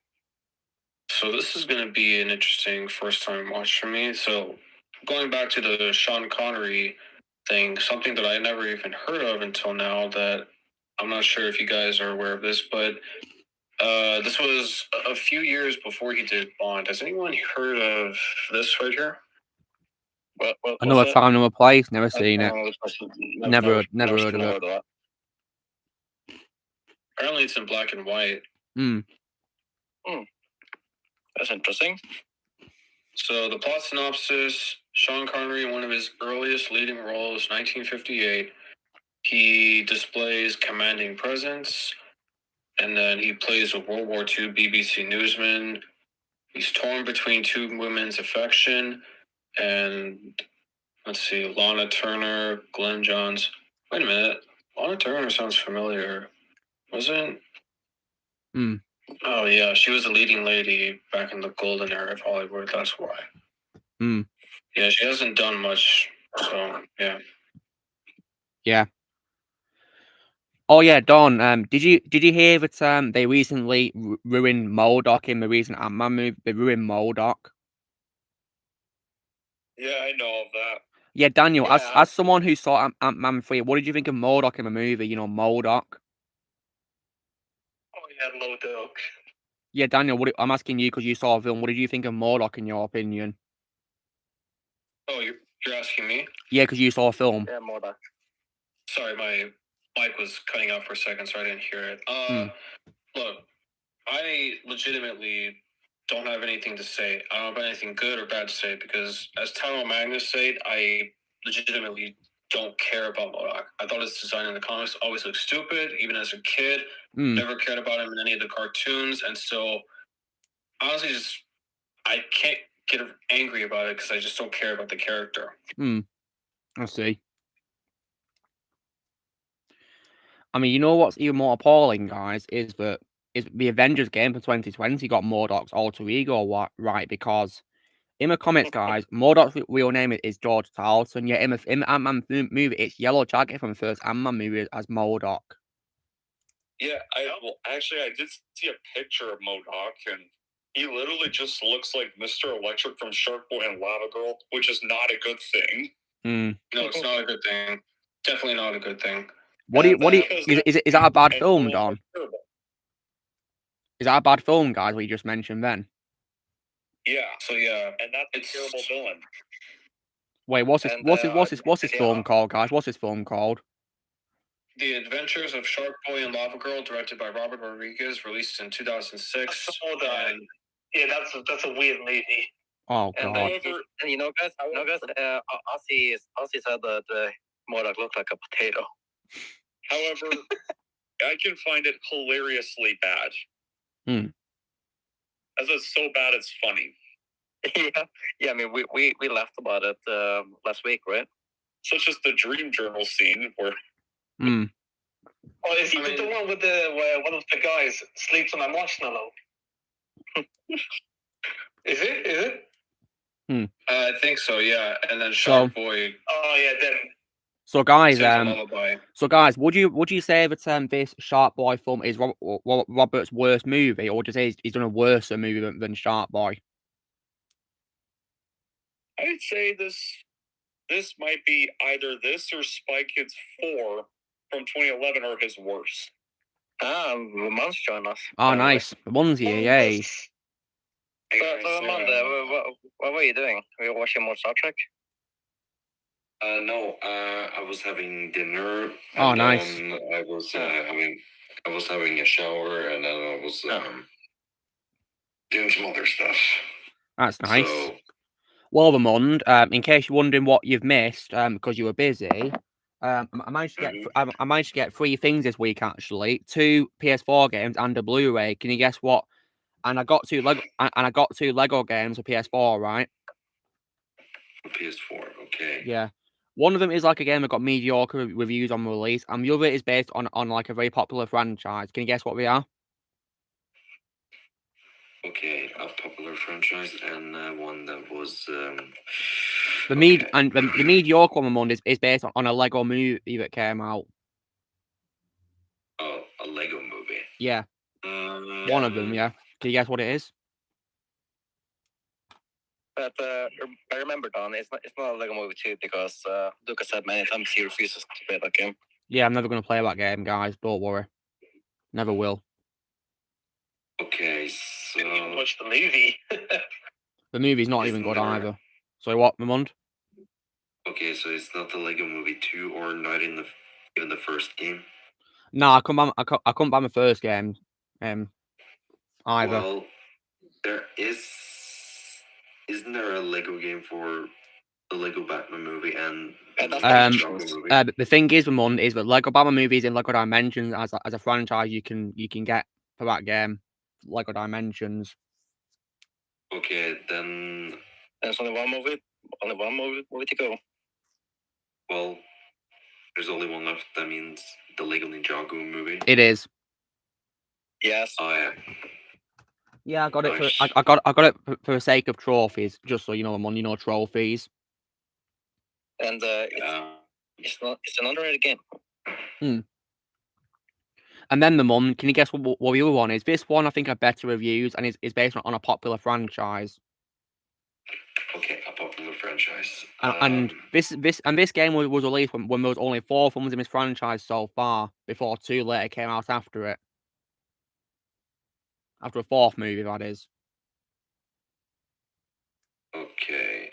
so this is going to be an interesting first time watch for me. So going back to the Sean Connery thing, something that I never even heard of until now that I'm not sure if you guys are aware of this, but this was a few years before he did Bond. Has anyone heard of this right here? Another Time, Another Place. Never seen it. Never heard of it. Apparently, it's in black and white. That's interesting. So the plot synopsis: Sean Connery, in one of his earliest leading roles, 1958, he displays commanding presence, and then he plays a World War II BBC newsman. He's torn between two women's affection, and let's see, Lana Turner, Glenn Johns. Wait a minute, Lana Turner sounds familiar. Wasn't? Oh yeah, she was a leading lady back in the golden era of Hollywood. That's why. Yeah, she hasn't done much. So yeah. Yeah. Oh yeah, Don. Did you hear that they recently ruined MODOK in the recent Ant-Man movie? They ruined MODOK. Yeah, I know of that. Yeah, Daniel. Yeah. As someone who saw Ant-Man 3, what did you think of MODOK in the movie? You know, MODOK. Oh yeah, MODOK. Yeah, Daniel. I'm asking you because you saw a film. What did you think of MODOK in your opinion? Oh, you're asking me? Yeah, because you saw a film. Yeah, MODOK. Sorry, my mic was cutting out for a second, so I didn't hear it. Look, I legitimately don't have anything to say. I don't have anything good or bad to say because, as Tyrone Magnus said, I legitimately don't care about MODOK. I thought his design in the comics always looked stupid, even as a kid. Never cared about him in any of the cartoons, and so honestly, I can't get angry about it because I just don't care about the character. I see. I mean, you know what's even more appalling, guys, is that the Avengers game for 2020 got MODOK's alter ego right, because in the comics, guys, MODOK's real name is George Tarleton, yet in the Ant-Man movie, it's Yellow Jacket from the first Ant-Man movie as MODOK. Yeah, I did see a picture of MODOK, and he literally just looks like Mr. Electric from Shark Boy and Lava Girl, which is not a good thing. No, it's not a good thing. Definitely not a good thing. Is that a bad film, Don? Is that a bad film, guys, what you just mentioned then? Yeah. So yeah, and that's a terrible villain. Wait, what's his film called, guys? What's his film called? The Adventures of Shark Boy and Lava Girl, directed by Robert Rodriguez, released in 2006. Yeah, that's a weird movie. Oh god. And you know, guys, Ozzy said that MODOK looked like a potato. However, I can find it hilariously bad. As it's so bad, it's funny. Yeah. I mean, we laughed about it last week, right? Such as the Dream Journal scene where. Oh, is he the one with where one of the guys sleeps on a marshmallow? Is it? I think so. Yeah, and then Shark Boy. Oh yeah, then. So guys, would you say that this Shark Boy film is Robert's worst movie, or does he's done a worse movie than Shark Boy? I'd say this might be either this or Spy Kids 4 from 2011 are his worst. Ramon's joined us. Oh, nice. Ramon's here, yay. So Ramon, what were you doing? Were you watching more Star Trek? No, I was having dinner. Oh, nice. I was having a shower, and then I was doing some other stuff. That's nice. Well, Ramon, in case you're wondering what you've missed, because you were busy, I managed to get 3 things this week actually: 2 PS4 games and a Blu-ray. Can you guess what? And I got 2 Lego games for PS4, right? For PS4, okay. Yeah. One of them is like a game that got mediocre reviews on release, and the other is based on like a very popular franchise. Can you guess what they are? Okay, a popular franchise and one that was the mediocre one is based on a Lego movie that came out. Oh, a Lego movie. Yeah. One of them, yeah. Can you guess what it is? But I remember, Don, it's not a Lego movie 2 because Lucas said many times he refuses to play that game. Yeah, I'm never going to play that game, guys. Don't worry. Never will. Okay, so... Didn't even watch the movie. The movie's not even good either. So what, Ramond? Okay, so it's not the Lego Movie 2 or not even the first game? No, I couldn't buy my first game. Either. Well, isn't there a Lego game for the Lego Batman movie and the thing is, Ramon, is that Lego Batman movies in Lego Dimensions as a franchise you can get for that game. Lego Dimensions. Okay, then there's only one movie to go. Well, there's only one left. That means the Lego Ninjago movie. It is. Yes. Oh yeah. Yeah, I got it. Nice. I got it for the sake of trophies, just so you know, I'm on, trophies. And it's an underrated game. And then the Mum, can you guess what the other one is? This one I think had better reviews and is based on a popular franchise. Okay, a popular franchise. And this game was released when there was only 4 films in this franchise so far, before 2 later came out after it. After a 4th movie, that is. Okay.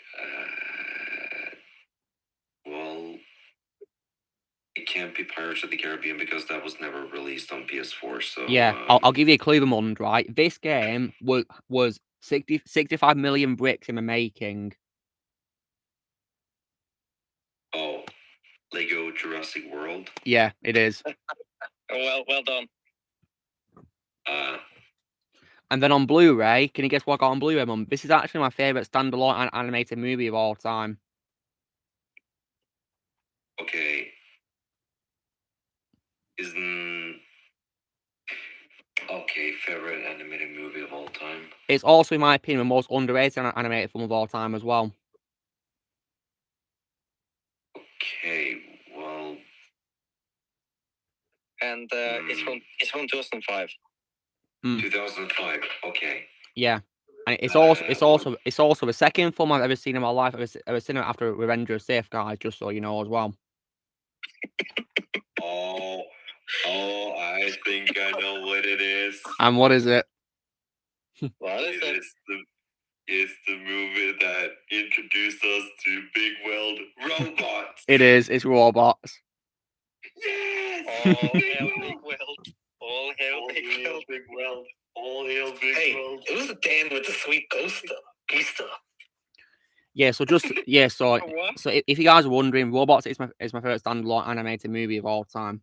Well, it can't be Pirates of the Caribbean because that was never released on PS4. So yeah, I'll give you a clue, the Mund, right? This game was 65 million bricks in the making. Oh, Lego Jurassic World. Yeah, it is. Well done. And then on Blu-ray, can you guess what I got on Blu-ray, Mum? This is actually my favourite standalone animated movie of all time. Okay. Favorite animated movie of all time. It's also, in my opinion, the most underrated animated film of all time as well. Okay, well. And it's from 2005. 2005. Okay. Yeah, and it's also the second film I've ever seen in my life. I've ever seen it after Revenge of the Sith, guys. Just so you know as well. Oh, I think I know what it is. And what is it? What is it? It's the movie that introduced us to Big World robots. It is. It's robots. Yes! All hail Big World. All hail Big World. Big World. All hail Big World. It was Dan with the sweet ghost stuff. Yeah, so if you guys are wondering, Robots is my favorite standalone animated movie of all time.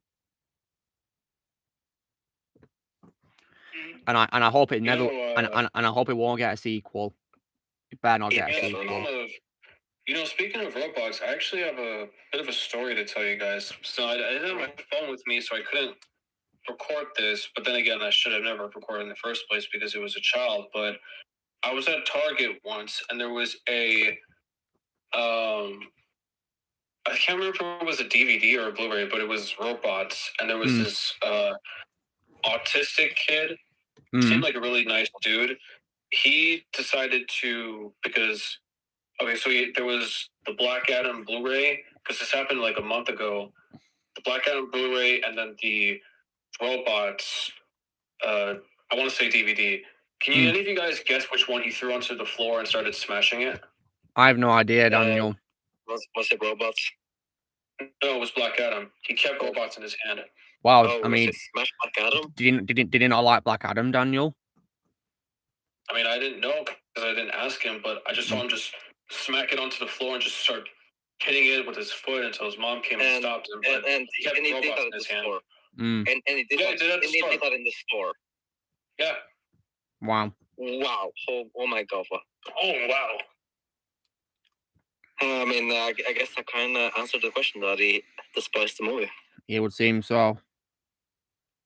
And I hope it never and I hope it won't get a sequel. It better not get a sequel. Speaking of robots, I actually have a bit of a story to tell you guys. So I didn't have my phone with me, so I couldn't record this. But then again, I should have never recorded in the first place because it was a child. But I was at Target once, and there was a I can't remember if it was a DVD or a Blu-ray, but it was robots, and there was this autistic kid. Seemed like a really nice dude. He decided to, because there was the Black Adam Blu-ray, because this happened like a month ago. The Black Adam Blu-ray, and then the robots. I want to say DVD. Can any of you guys guess which one he threw onto the floor and started smashing it? I have no idea, Daniel. Was it robots? No, it was Black Adam. He kept robots in his hand. Wow, I mean, smash Black Adam? Did he not like Black Adam, Daniel? I mean, I didn't know because I didn't ask him, but I just saw him just smack it onto the floor and just start hitting it with his foot until his mom came and stopped him. But and he kept he robots in his hand. And he did that in the store. Yeah. Wow. Oh my God. Oh, wow. I mean, I guess I kind of answered the question that he despised the movie. It would seem so.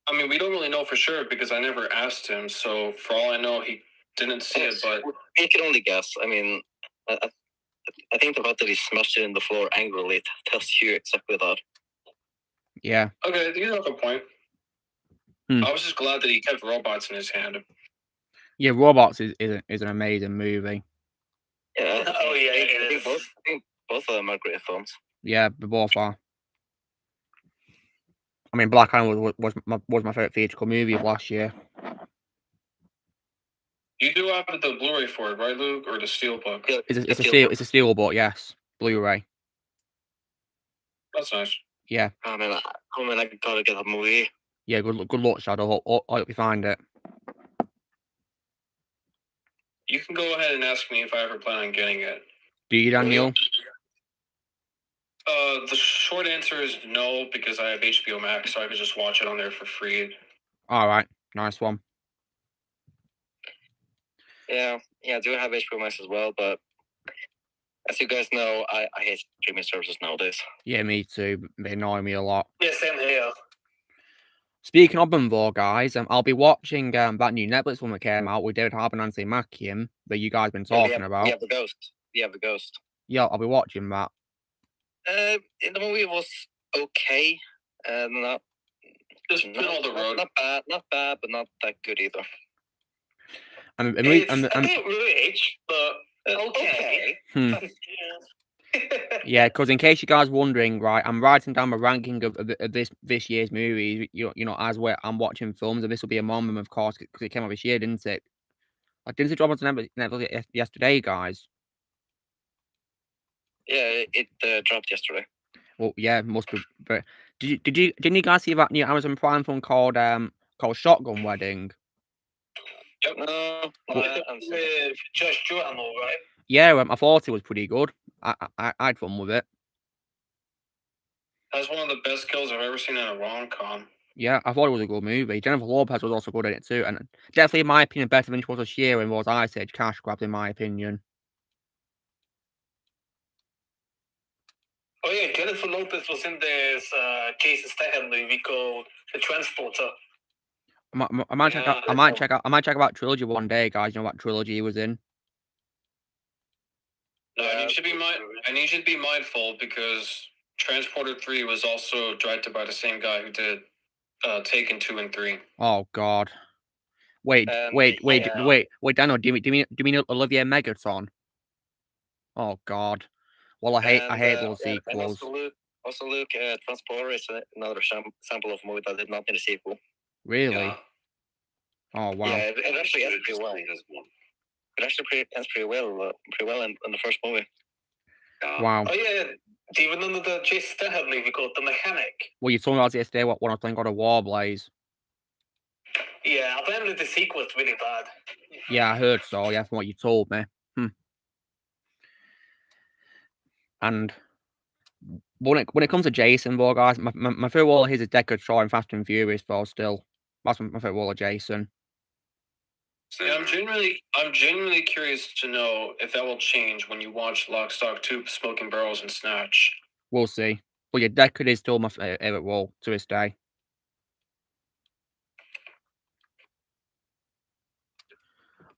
I mean, we don't really know for sure because I never asked him. So for all I know, he didn't see it. But we can only guess. I mean, I think the fact that he smashed it in the floor angrily tells you exactly that. Yeah. Okay, you have a point. I was just glad that he kept robots in his hand. Yeah, Robots is an amazing movie. Yeah. I think both of them are great films. Yeah, they both are. I mean, Black Adam was my favorite theatrical movie of last year. You do have the Blu-ray for it, right, Luke, or the Steelbook? Yeah, it's a Steelbook, yes, Blu-ray. That's nice. Yeah. I mean, I gotta get that movie. Yeah, good luck, Shadow. I hope you find it. You can go ahead and ask me if I ever plan on getting it. Do you, Daniel? The short answer is no, because I have HBO Max, so I could just watch it on there for free. All right, nice one. Yeah, I do have HBO Max as well, but as you guys know, I hate streaming services nowadays. Yeah, me too. They annoy me a lot. Yeah, same here. Speaking of them, though, guys, I'll be watching that new Netflix one that came out with David Harbour and Anthony Mackie that you guys been talking about. Yeah, the Ghost. Yeah, the Ghost. Yeah, I'll be watching that. The movie was okay. Not Just middle of the road. Not bad, but not that good either. It's a bit rich, but okay. Yeah, because in case you guys wondering, right, I'm writing down my ranking of this year's movies. You know, as I'm watching films, and this will be among them, of course, because it came out this year, didn't it? Like, didn't it drop onto Netflix yesterday, guys? Yeah, it dropped yesterday. Well, yeah, it must be. But didn't you guys see that new Amazon Prime film called Shotgun Wedding? Yep. With Josh Duhamel, right? Yeah, I thought it was pretty good. I had fun with it. That's one of the best kills I've ever seen in a rom-com. Yeah, I thought it was a good movie. Jennifer Lopez was also good in it too, and definitely, in my opinion, better than she was this year in was Ice Age Cash Grabs, in my opinion. Oh yeah, Jennifer Lopez was in this Jason Statham movie called The Transporter. I might check out Trilogy one day, guys. You know what Trilogy he was in? No, and you should be mindful because Transporter 3 was also directed by the same guy who did Taken 2 and 3. Oh God! Wait, Daniel, do you mean Olivier Megaton? Oh God! Well, I hate those sequels. Also, Luke, Transporter is another sample of a movie that did not need a sequel. Really? Yeah. Oh wow! Yeah, it actually ends pretty well. It actually ends pretty well in the first movie. Wow. Oh yeah. Do you remember the Jason Statham movie called The Mechanic? Well, you told me about yesterday when I was playing God of War, Blaze. Yeah, apparently the sequel is really bad. Yeah, I heard so. Yeah, from what you told me. And when it comes to Jason, though, guys, my favorite role of his is Deckard Shaw in Fast and Furious. Though, still, that's my favorite role of Jason. Yeah, I'm genuinely curious to know if that will change when you watch Lock, Stock, 2, Smoking Barrels, and Snatch. We'll see. But yeah, Deckard is still my favorite role to this day.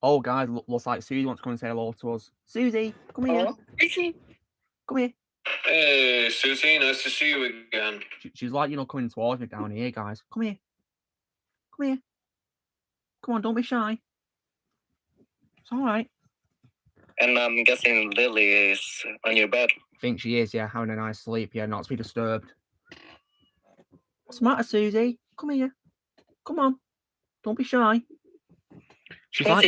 Oh, guys, looks like Susie wants to come and say hello to us. Susie, come here. Susie, come here. Hey, Susie, nice to see you again. She's like, coming towards me down here, guys. Come here. Come here. Come on, don't be shy. It's all right. And I'm guessing Lily is on your bed. I think she is, yeah, having a nice sleep, yeah, not to be disturbed. What's the matter, Susie? Come here. Come on. Don't be shy. She's like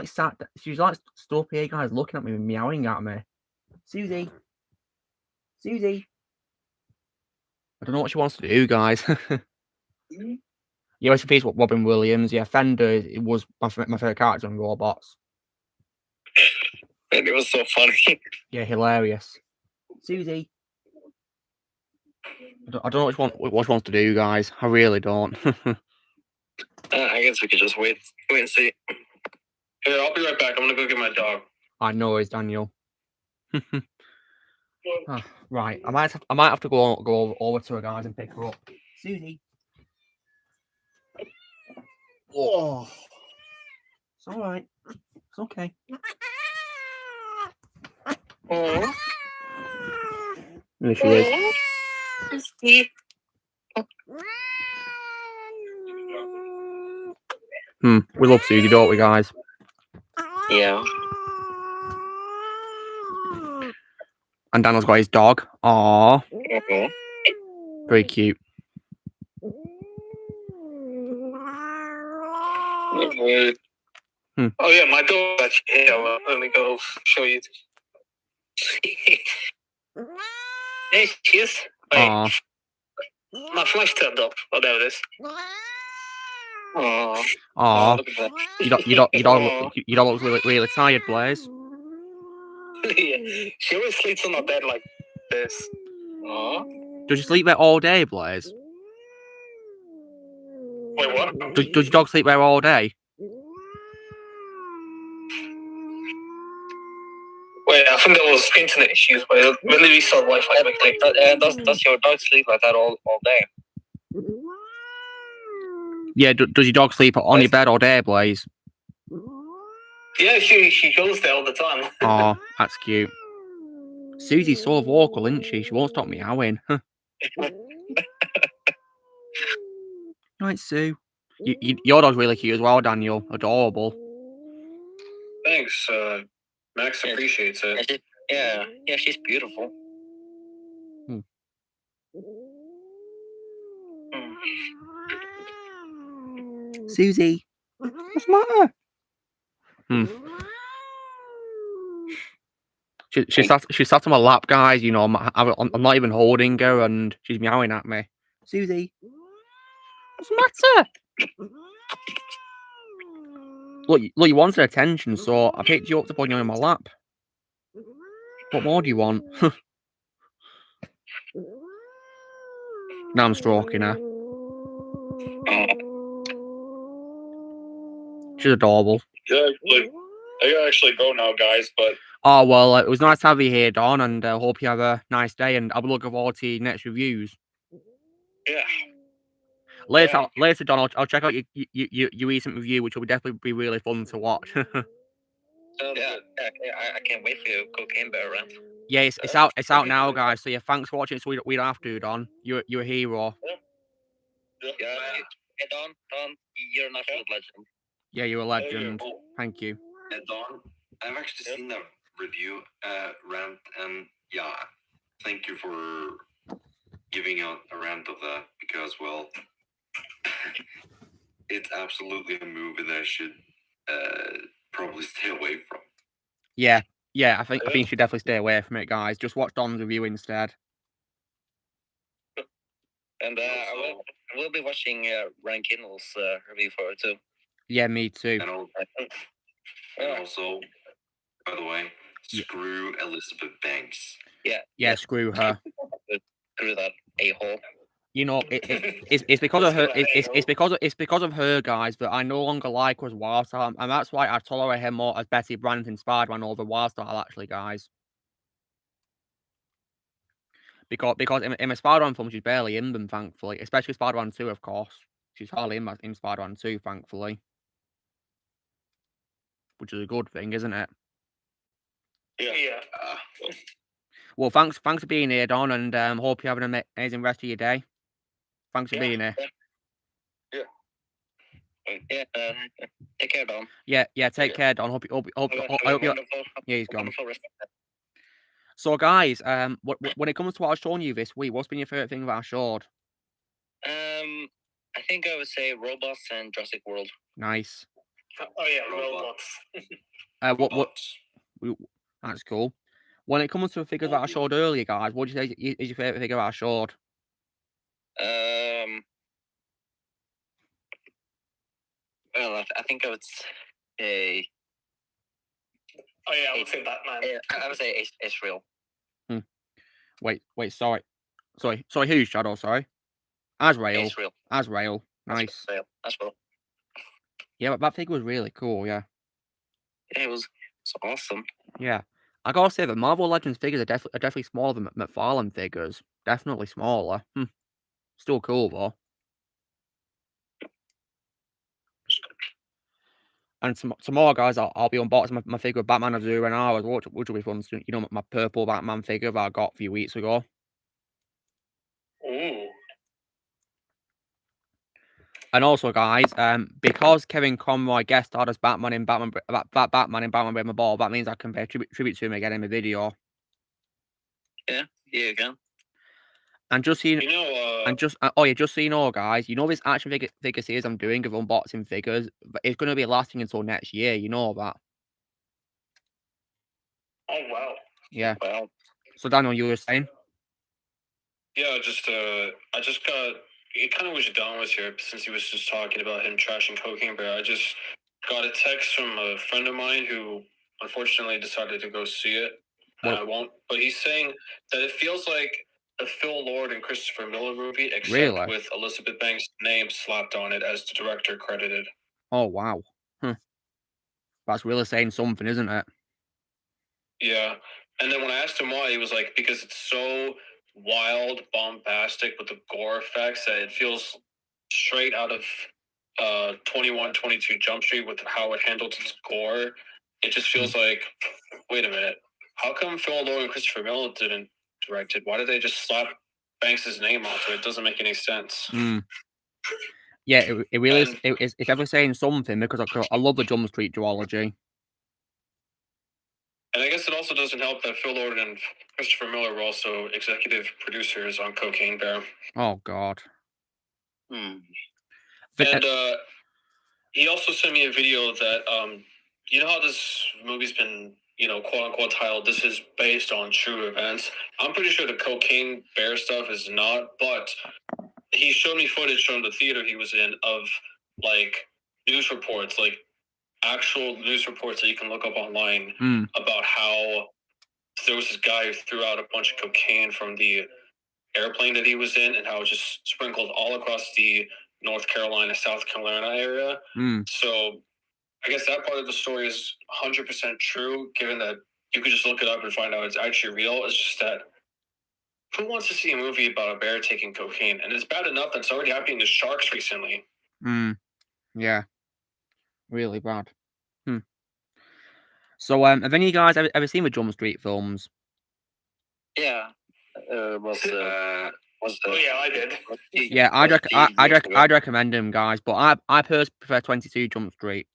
stood up here, guys, looking at me and meowing at me. Susie. I don't know what she wants to do, guys. Yeah, rest in peace, Robin Williams. Yeah, Fender was my favorite character on Robots. And it was so funny. Yeah, hilarious. Susie. I don't know what she wants to do, guys. I really don't. I guess we could just wait and see. Here, I'll be right back. I'm gonna go get my dog. I know it's Daniel. Right, I might have to go over to her, guys, and pick her up. Susie. Oh, it's all right. It's okay. Oh, There she is. We love Susie, don't we, guys? Yeah. And Daniel's got his dog. Aww. Okay. Very cute. Oh yeah, my dog actually here. Well, let me go show you. There she is. Wait, my flash turned up. Oh, there it is. Aww. Aww. You don't look really tired, Blaze. Yeah. She always sleeps on my bed like this. Aww. Does you sleep there all day, Blaze? Wait, what? Does your dog sleep there all day? Wait, I think there was internet issues. Wait, let me restart Wi-Fi quickly. Does your dog sleep like that all day? Yeah, does your dog sleep on your bed all day, Blaze? Yeah, she goes there all the time. Oh, that's cute. Susie's so vocal, isn't she? She won't stop meowing. Right, Sue. Your dog's really cute as well, Daniel. Adorable. Thanks. Max appreciates it. Yeah, she's beautiful. Susie, what's the matter? She sat on my lap, guys. You know, I'm not even holding her, and she's meowing at me. Susie, what's the matter? Look, you wanted attention, so I picked you up to put you on my lap. What more do you want? Now I'm stroking her. She's adorable. Yeah, I gotta actually go now, guys, but... Oh, well, it was nice to have you here, Don, and I hope you have a nice day, and I'll be looking forward to your next reviews. Yeah. Later, Don, I'll check out your recent review, which will definitely be really fun to watch. I can't wait for your cocaine bear rant. Yeah, it's out now, guys. So yeah, thanks for watching. So we don't have to, Don. You're a hero. Yeah, Don, you're an absolute legend. Yeah, you're a legend. Thank you. Don, I've actually seen that review rant, and yeah, thank you for giving out a rant of that, because, well, it's absolutely a movie that I should probably stay away from. Yeah, I think you should definitely stay away from it, guys. Just watch Don's review instead. And I will be watching Ryan Kindle's review for it too. Yeah, me too. And also, by the way, screw Elizabeth Banks. Yeah, screw her. Screw that a-hole. You know, it's because of her. It's because of her, guys, that I no longer like her as Wildstar, and that's why I tolerate her more as Betty Brant in Spider-Man over Wildstar, actually, guys. Because in my Spider-Man film, she's barely in them, thankfully. Especially Spider-Man 2, of course. She's hardly in Spider-Man 2, thankfully. Which is a good thing, isn't it? Yeah. Well, thanks for being here, Don, and hope you have an amazing rest of your day. Thanks for being here. Yeah. Take care, Don. Yeah. Take care, Don. Hope you. Yeah, he's gone. So, guys, when it comes to what I've shown you this week, what's been your favorite thing that I showed? I think I would say Robots and Jurassic World. Nice. Oh yeah, Robots. What? That's cool. When it comes to the figures that I showed earlier, guys, what would you say is your favorite figure that I showed? Well, I think I would say. Oh yeah, I would say Batman. I would say Israel. Wait, sorry, who's Shadow? Sorry, Azrael. Azrael. Nice. Azrael. Yeah, but that figure was really cool. Yeah. Yeah, it was awesome. Yeah, I gotta say the Marvel Legends figures are definitely smaller than McFarlane figures. Definitely smaller. Still cool though. And tomorrow, guys, I'll be unboxing my figure of Batman of Zero and Hours, which will be fun. You know, my purple Batman figure that I got a few weeks ago. Ooh. And also, guys, because Kevin Conroy guest starred as Batman in Batman Brave My Ball, that means I can pay tribute to him again in the video. Yeah, you can. And just so just so you know, guys, you know this action figure series I'm doing of unboxing figures, it's going to be lasting until next year. You know that. Oh wow. Yeah. Wow. So Daniel, you were saying? Yeah, I just got. It kind of wish Don was here since he was just talking about him trashing Cocaine Bear. I just got a text from a friend of mine who unfortunately decided to go see it. And I won't. But he's saying that it feels like a Phil Lord and Christopher Miller movie, except with Elizabeth Banks' name slapped on it as the director credited. Oh wow. That's really saying something, isn't it? Yeah. And then when I asked him why, he was like, because it's so wild, bombastic with the gore effects that it feels straight out of 21, 22 Jump Street with how it handled its gore, it just feels like, wait a minute, how come Phil Lord and Christopher Miller didn't direct it? Why did they just slap Banks' name onto it? It doesn't make any sense. Yeah, it really is. It's definitely saying something because I love the Jump Street duology. And I guess it also doesn't help that Phil Lord and Christopher Miller were also executive producers on Cocaine Bear. Oh, God. And he also sent me a video that, you know how this movie's been, quote unquote titled, this is based on true events. I'm pretty sure the Cocaine Bear stuff is not, but he showed me footage from the theater he was in of news reports, actual news reports that you can look up online about how there was this guy who threw out a bunch of cocaine from the airplane that he was in and how it just sprinkled all across the North Carolina, South Carolina area. So I guess that part of the story is 100% true, given that you could just look it up and find out it's actually real. It's just that who wants to see a movie about a bear taking cocaine? And it's bad enough that's already happening to sharks recently. Yeah. Really bad. So, have any of you guys ever seen the Jump Street films? Yeah. Oh yeah, I did. Yeah, I'd recommend them, guys. But I personally prefer 22 Jump Street.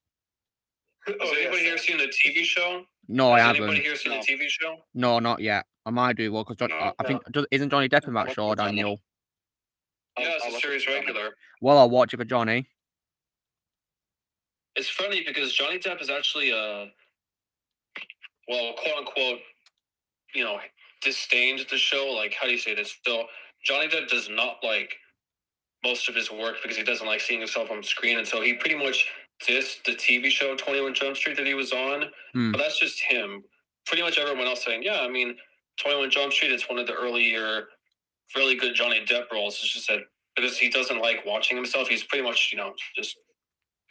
Has anybody here seen the TV show? No, I haven't. Has anybody here seen the TV show? No, not yet. I might do. Well, because I think isn't Johnny Depp in that show, Daniel? Yeah, it's a series regular. Well, I'll watch it for Johnny. It's funny because Johnny Depp is actually quote unquote, disdained the show. Like, how do you say this? So Johnny Depp does not like most of his work because he doesn't like seeing himself on screen, and so he pretty much dissed the TV show 21 Jump Street that he was on. But that's just him. Pretty much everyone else saying, yeah, I mean, 21 Jump Street is one of the earlier, really good Johnny Depp roles. It's just that because he doesn't like watching himself, he's pretty much, just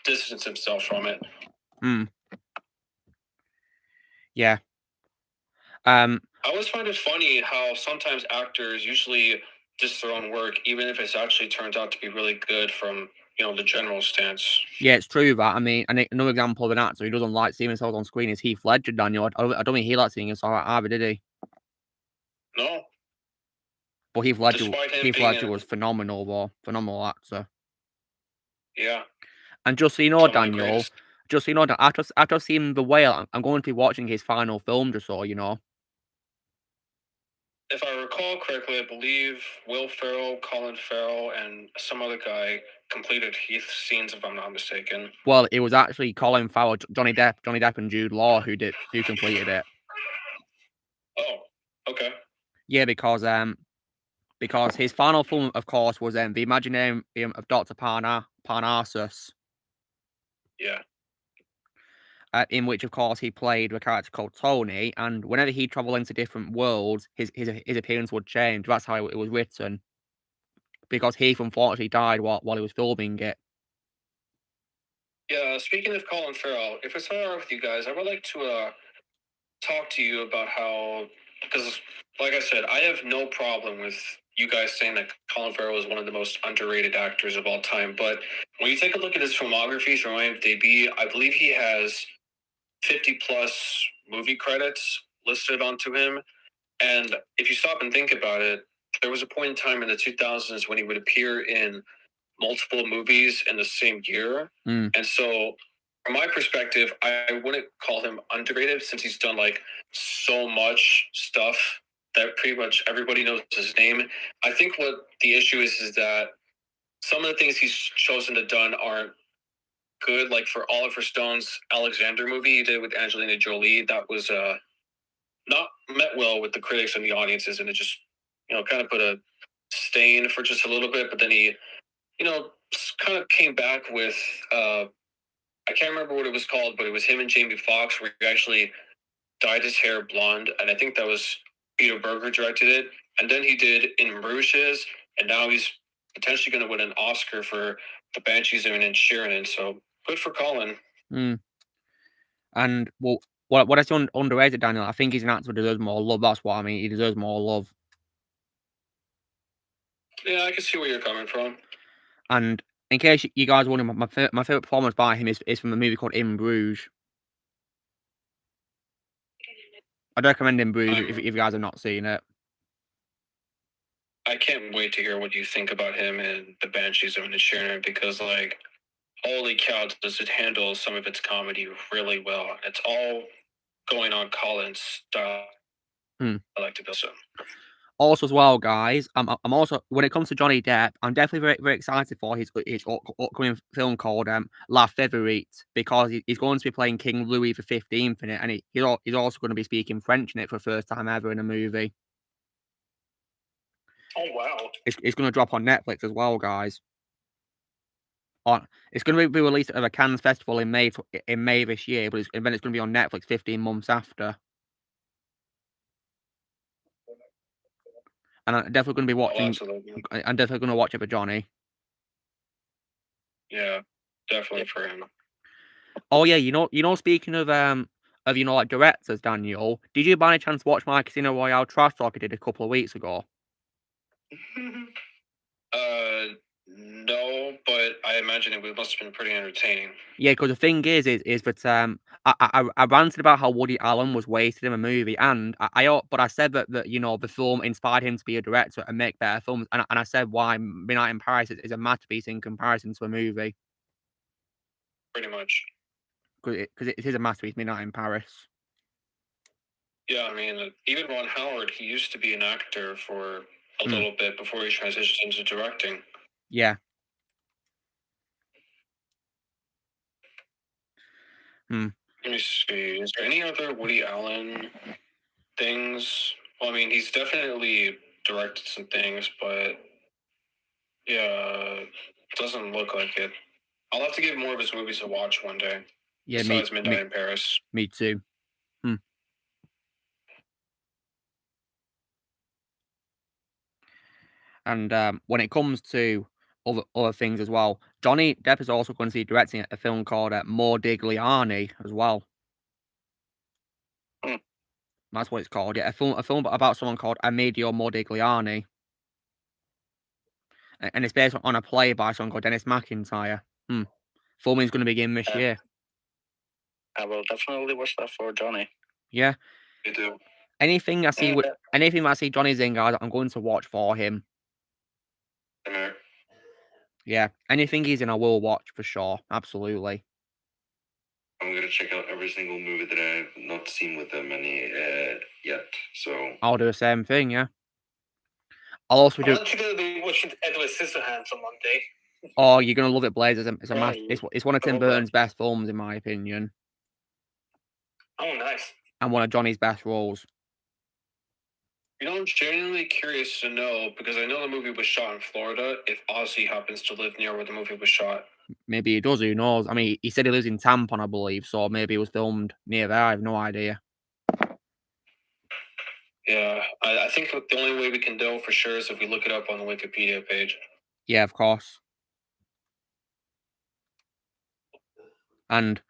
distance himself from it. Yeah. I always find it funny how sometimes actors usually diss their own work, even if it actually turns out to be really good from, the general stance. Yeah, it's true that. I mean, another example of an actor who doesn't like seeing himself on screen is Heath Ledger, Daniel. I don't think he likes seeing himself either, did he? No. But Heath Ledger was phenomenal, though. Phenomenal actor. Yeah. And just so you know, Daniel, after I've seen The Whale, I'm going to be watching his final film, just so you know. If I recall correctly, I believe Will Ferrell, Colin Farrell, and some other guy completed Heath's scenes, if I'm not mistaken. Well, it was actually Colin Farrell, Johnny Depp, and Jude Law who completed it. Oh, okay. Yeah, because his final film, of course, was The Imaginarium of Dr. Parnassus. Yeah. In which, of course, he played a character called Tony, and whenever he traveled into different worlds, his appearance would change. That's how it was written. Because Heath unfortunately died while he was filming it. Yeah, speaking of Colin Farrell, if it's all right with you guys, I would like to talk to you about how, because like I said, I have no problem with you guys saying that Colin Farrell is one of the most underrated actors of all time, but when you take a look at his filmography from IMDb, I believe he has 50 plus movie credits listed onto him. And if you stop and think about it, there was a point in time in the 2000s when he would appear in multiple movies in the same year. And so from my perspective, I wouldn't call him underrated since he's done so much stuff that pretty much everybody knows his name. I think what the issue is that some of the things he's chosen to done aren't good. Like for Oliver Stone's Alexander movie he did with Angelina Jolie, that was not met well with the critics and the audiences, and it just kind of put a stain for just a little bit. But then he kind of came back with I can't remember what it was called, but it was him and Jamie Foxx where he actually dyed his hair blonde, and I think that was Peter Berger directed it. And then he did In Bruges, and now he's potentially going to win an Oscar for The Banshees of Inisherin. So good for Colin. And well, what I see underrated, Daniel, I think he's an actor who deserves more love. That's what I mean. He deserves more love. Yeah, I can see where you're coming from. And in case you guys are wondering, my favorite performance by him is from a movie called In Bruges. I'd recommend In Bruges if you guys have not seen it. I can't wait to hear what you think about him and the Banshees of Inisherin, because, like, holy cow, does it handle some of its comedy really well. It's all going on Colin's style. I like to build some. Also, as well, guys, I'm also, when it comes to Johnny Depp, I'm definitely very, very excited for his upcoming film called La Favorite, because he's going to be playing King Louis XV in it, and he's also going to be speaking French in it for the first time ever in a movie. Oh, wow. It's going to drop on Netflix as well, guys. It's going to be released at a Cannes Festival in May this year, but then it's going to be on Netflix 15 months after. And I'm definitely going to be watching. I'm definitely going to watch it for Johnny. Yeah, definitely for him. Oh yeah, you know, speaking of like directors, Daniel, did you by any chance watch my Casino Royale trash talk I did a couple of weeks ago? No, but I imagine it must have been pretty entertaining. Yeah, because the thing is that I ranted about how Woody Allen was wasted in a movie, and I said that the film inspired him to be a director and make better films, and I said why Midnight in Paris is a masterpiece in comparison to a movie. Pretty much. Because it is a masterpiece, Midnight in Paris. Yeah, I mean, even Ron Howard, he used to be an actor for a little bit before he transitioned into directing. Yeah. Let me see. Is there any other Woody Allen things? Well, I mean, he's definitely directed some things, but yeah, it doesn't look like it. I'll have to give more of his movies a watch one day. Yeah, besides Midnight in Paris. Me too. And when it comes to other things as well, Johnny Depp is also going to be directing a film called Modigliani as well. That's what it's called. Yeah, a film about someone called Amedeo Modigliani, and it's based on a play by someone called Dennis McIntyre. Filming's going to begin this year. I will definitely watch that for Johnny. Yeah. You do. Anything I see Johnny's in, guys, I'm going to watch for him. Yeah, anything he's in, I will watch for sure. Absolutely. I'm going to check out every single movie that I've not seen with them yet. So I'll do the same thing, yeah. I'll also do. Aren't you going to be watching Edward Scissorhands on Monday? Oh, you're going to love it, Blaze. It's one of Tim Burton's best films, in my opinion. Oh, nice. And one of Johnny's best roles. You know, I'm genuinely curious to know, because I know the movie was shot in Florida, if Ozzy happens to live near where the movie was shot. Maybe he does, who knows? I mean, he said he lives in Tampon, I believe, so maybe it was filmed near there. I have no idea. Yeah, I think the only way we can know for sure is if we look it up on the Wikipedia page. Yeah, of course. And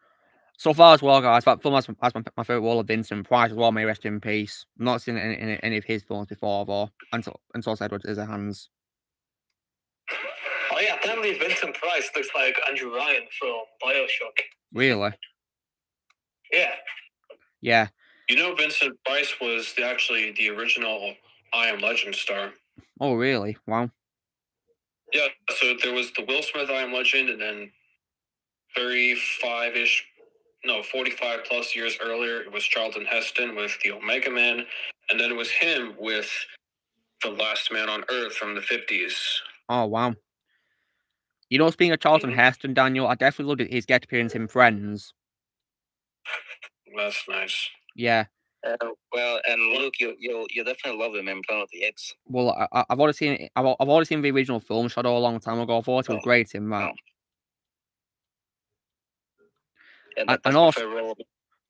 so far as well, guys, that film has my favourite role of Vincent Price as well, may rest in peace. I've not seen any of his films before, though, until Edward Scissorhands. Oh yeah, apparently Vincent Price looks like Andrew Ryan from BioShock. Really? Yeah. Yeah. You know, Vincent Price was actually the original I Am Legend star. Oh, really? Wow. Yeah, so there was the Will Smith I Am Legend, and then 45 plus years earlier, it was Charlton Heston with the Omega Man, and then it was him with The Last Man on Earth from the 50s. Oh, wow. You know, speaking of Charlton Heston, Daniel, I definitely loved his guest appearance in Friends. That's nice. Yeah. Well, and Luke, you'll definitely love him in Planet of the Apes. Well, I've already seen the original film Shadow a long time ago. I thought it was great in that. Yeah, and also,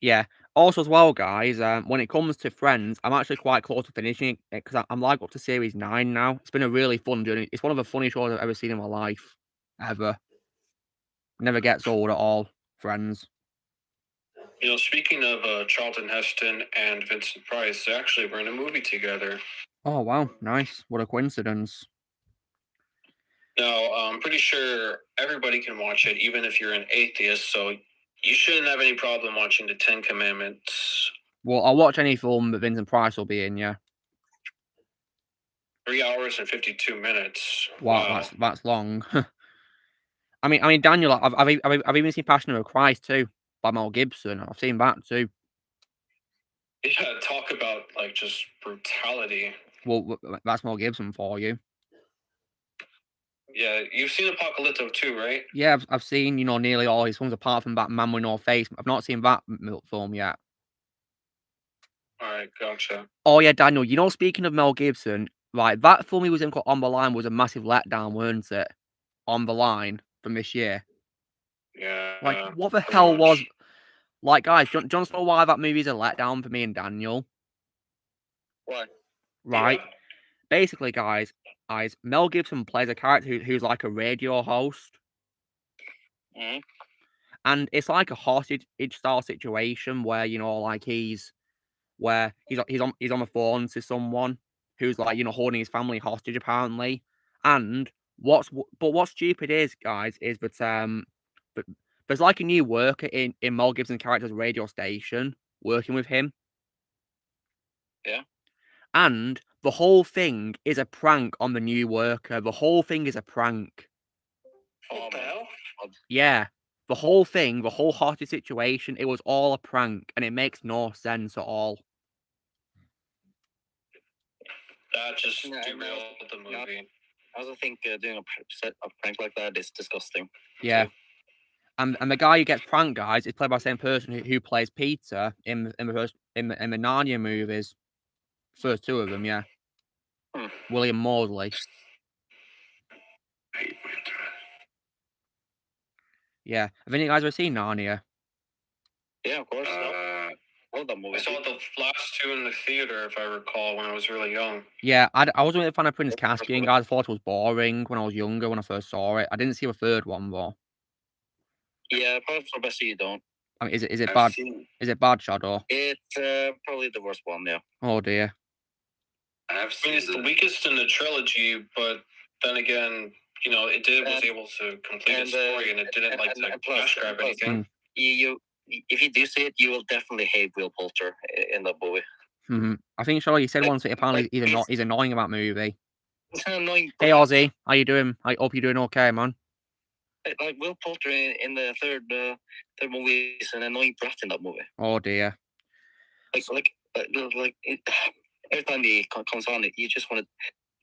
yeah. Also, as well, guys, when it comes to Friends, I'm actually quite close to finishing it because I'm like up to series 9 now. It's been a really fun journey. It's one of the funniest shows I've ever seen in my life, ever. Never gets old at all. Friends. You know, speaking of Charlton Heston and Vincent Price, they actually were in a movie together. Oh wow, nice! What a coincidence. No, I'm pretty sure everybody can watch it, even if you're an atheist. So you shouldn't have any problem watching the 10 Commandments. Well, I'll watch any film that Vincent Price will be in. Yeah. 3 hours and 52 minutes. Wow. That's long. I mean, Daniel, I've even seen Passion of the Christ too by Mel Gibson. I've seen that too. Yeah, talk about like just brutality. Well, that's Mel Gibson for you. Yeah, you've seen Apocalypto too, right? Yeah, I've seen nearly all his films apart from that Man with No Face. I've not seen that film yet. All right, gotcha. Oh yeah, Daniel. Speaking of Mel Gibson, right? That film he was in called On the Line was a massive letdown, weren't it? On the Line from this year. Yeah. Like, what the hell was? Like, guys, do you want to know why that movie's a letdown for me and Daniel? Why? Right. Yeah. Basically, guys, Mel Gibson plays a character who's like a radio host. Mm-hmm. And it's like a hostage style situation where like he's on the phone to someone who's like holding his family hostage apparently. And what's stupid is, guys, is that but there's like a new worker in Mel Gibson's character's radio station working with him. Yeah. And the whole thing is a prank on the new worker. The whole thing is a prank. What the hell? Yeah. The whole thing, the whole hostage situation, it was all a prank, and it makes no sense at all. That just derailed the movie. I also think doing a prank like that is disgusting. Yeah. And the guy who gets pranked, guys, is played by the same person who plays Peter in the Narnia movies. First two of them, yeah. William Moseley. Yeah. Have any of you guys ever seen Narnia? Yeah, of course. Love that movie. I saw the last two in the theater, if I recall, when I was really young. Yeah, I wasn't really a fan of Prince Caspian, guys. I thought it was boring when I was younger, when I first saw it. I didn't see the third one, though. Yeah, probably for best you don't. I mean, is it bad? Is it bad, Shadow? It's probably the worst one, yeah. Oh, dear. I mean, it's the weakest in the trilogy, but then again, it was able to complete its story, and it didn't cash grab anything. If you do see it, you will definitely hate Will Poulter in the movie. Mm-hmm. I think, Shadow, you said once that apparently he's annoying in that movie. It's an annoying. Hey, Ozzy, how you doing? I hope you're doing okay, man. Like Will Poulter in the third movie is an annoying brat in that movie. Oh dear. Like every time he comes on, you just want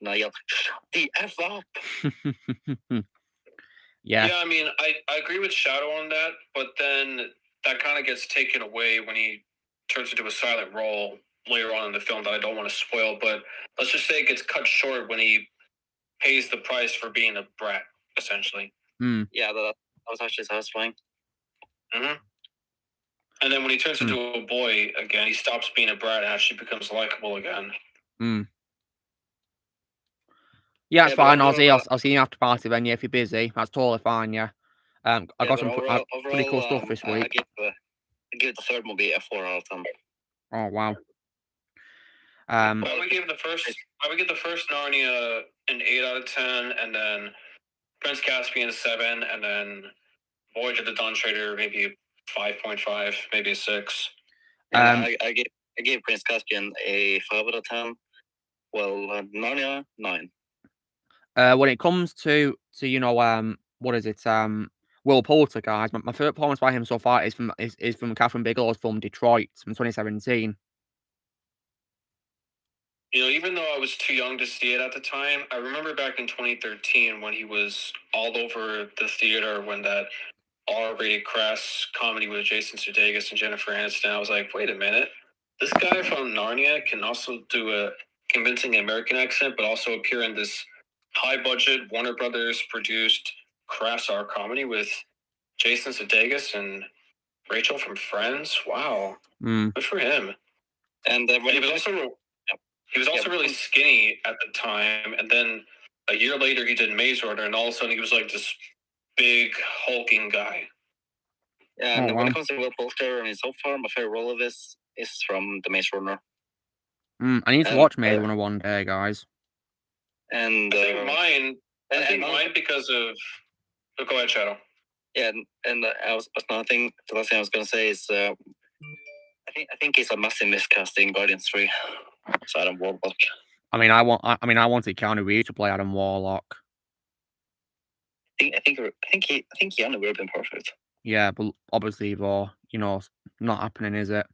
to yell, "Shut the F up!" Yeah. Yeah, I mean, I agree with Shadow on that, but then that kind of gets taken away when he turns into a silent role later on in the film that I don't want to spoil. But let's just say it gets cut short when he pays the price for being a brat, essentially. Yeah, that was actually satisfying. Mm-hmm. And then when he turns into a boy again, he stops being a brat and actually becomes likable again. Yeah, it's fine, Ozzy. I'll see you after party then. Yeah, if you're busy, that's totally fine. Yeah. I got some pretty cool stuff this week. I give the third movie a 4 out of 10. Oh wow. I would give the first Narnia an 8 out of 10, and then Prince Caspian a 7, and then Voyage of the Dawn Treader maybe 5.5, maybe a 6. I gave Prince Caspian a 5 out of 10. Well, Narnia 9. When it comes to what is it? Will Poulter, guys. My favorite performance by him so far is from Catherine Bigelow's film Detroit from 2017. Even though I was too young to see it at the time, I remember back in 2013 when he was all over the theater when that R-rated crass comedy with Jason Sudeikis and Jennifer Aniston. I was like, wait a minute, this guy from Narnia can also do a convincing American accent, but also appear in this high-budget Warner Brothers produced crass R comedy with Jason Sudeikis and Rachel from Friends. Wow, good for him. And he was also really skinny at the time, and then a year later he did Maze Runner, and all of a sudden he was like this big hulking guy. Yeah, and when it comes to Will Poulter, I mean, so far my favorite role of this is from the Maze Runner. I need to watch Maze Runner one day, guys. And I think mine I think mine because of. Oh, go ahead, Shadow. Yeah, and I was another thing. The last thing I was going to say is, I think it's a massive miscasting Guardians 3. So Adam Warlock. I wanted Keanu Reeves to play Adam Warlock. I think Keanu would have been perfect. Yeah, but obviously, not happening, is it?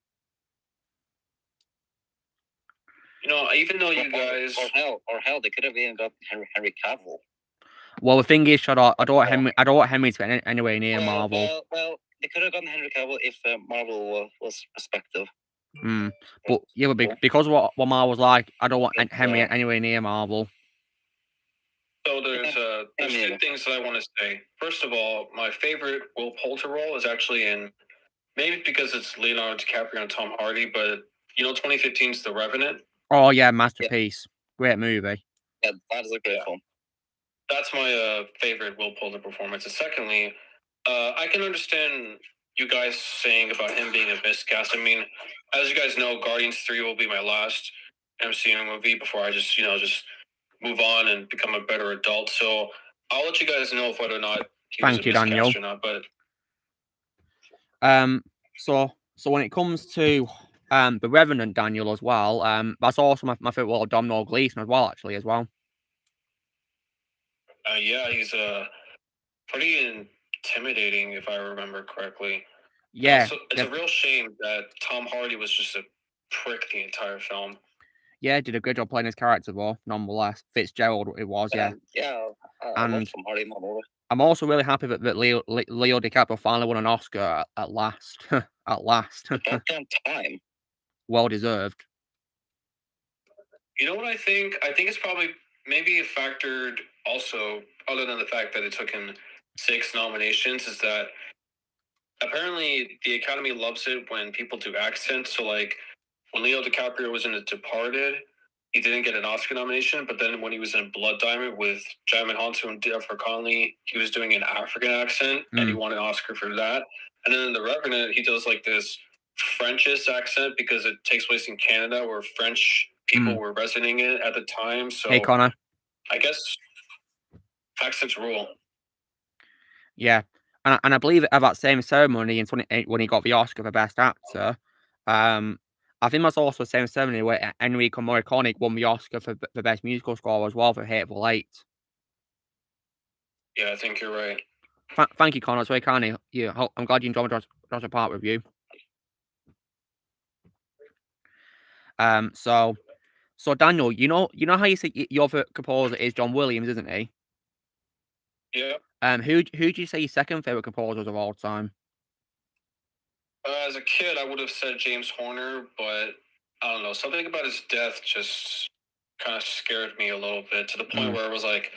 Even though you guys, or hell, they could have even got Henry Cavill. Well, the thing is, I don't want Henry to get anywhere near Marvel. Well, they could have gotten Henry Cavill if Marvel was respective. But yeah, because what Marvel's like, I don't want Henry anywhere near Marvel. So there's two things that I want to say. First of all, my favorite Will Poulter role is actually in, maybe because it's Leonardo DiCaprio and Tom Hardy, but 2015's The Revenant. Oh yeah, masterpiece, great movie. Yeah, that is a great film. That's my favorite Will Poulter performance. And secondly, I can understand you guys saying about him being a miscast. I mean, as you guys know, Guardians 3 will be my last MCU movie before I just move on and become a better adult. So I'll let you guys know whether or not he was a miscast Daniel. or not. But so when it comes to The Revenant, Daniel, as well, that's also my favorite role of Domhnall Gleeson as well, actually, as well. Yeah, he's pretty intimidating, if I remember correctly. Yeah, it's a real shame that Tom Hardy was just a prick the entire film. Yeah, did a good job playing his character, though, nonetheless. Fitzgerald, it was, yeah. I love Tom Hardy more. I'm also really happy that Leo DiCaprio finally won an Oscar at last. At last. About time. Well deserved. You know what I think? I think it's probably maybe factored also, other than the fact that it took him 6 nominations, is that apparently the Academy loves it when people do accents. So like when Leo DiCaprio was in The Departed, he didn't get an Oscar nomination, but then when he was in Blood Diamond with Djimon Hounsou and Jennifer Connelly, he was doing an African accent, and he won an Oscar for that. And then in The Revenant, he does like this Frenchist accent because it takes place in Canada, where French people were residing in at the time. So hey, Connor. I guess accents rule. Yeah, and I believe at that same ceremony in 2008 when he got the Oscar for Best Actor, I think that's also the same ceremony where Enrico Morricone won the Oscar for Best Musical Score as well for Hateful Eight. Yeah, I think you're right. Thank you, Connor. It's very kind of you. I'm glad you enjoyed Jurassic Park review. So Daniel, you know how you say your favorite composer is John Williams, isn't he? Yeah. Who do you say your second favorite composers of all time? As a kid, I would have said James Horner, but I don't know. Something about his death just kind of scared me a little bit, to the point where I was like,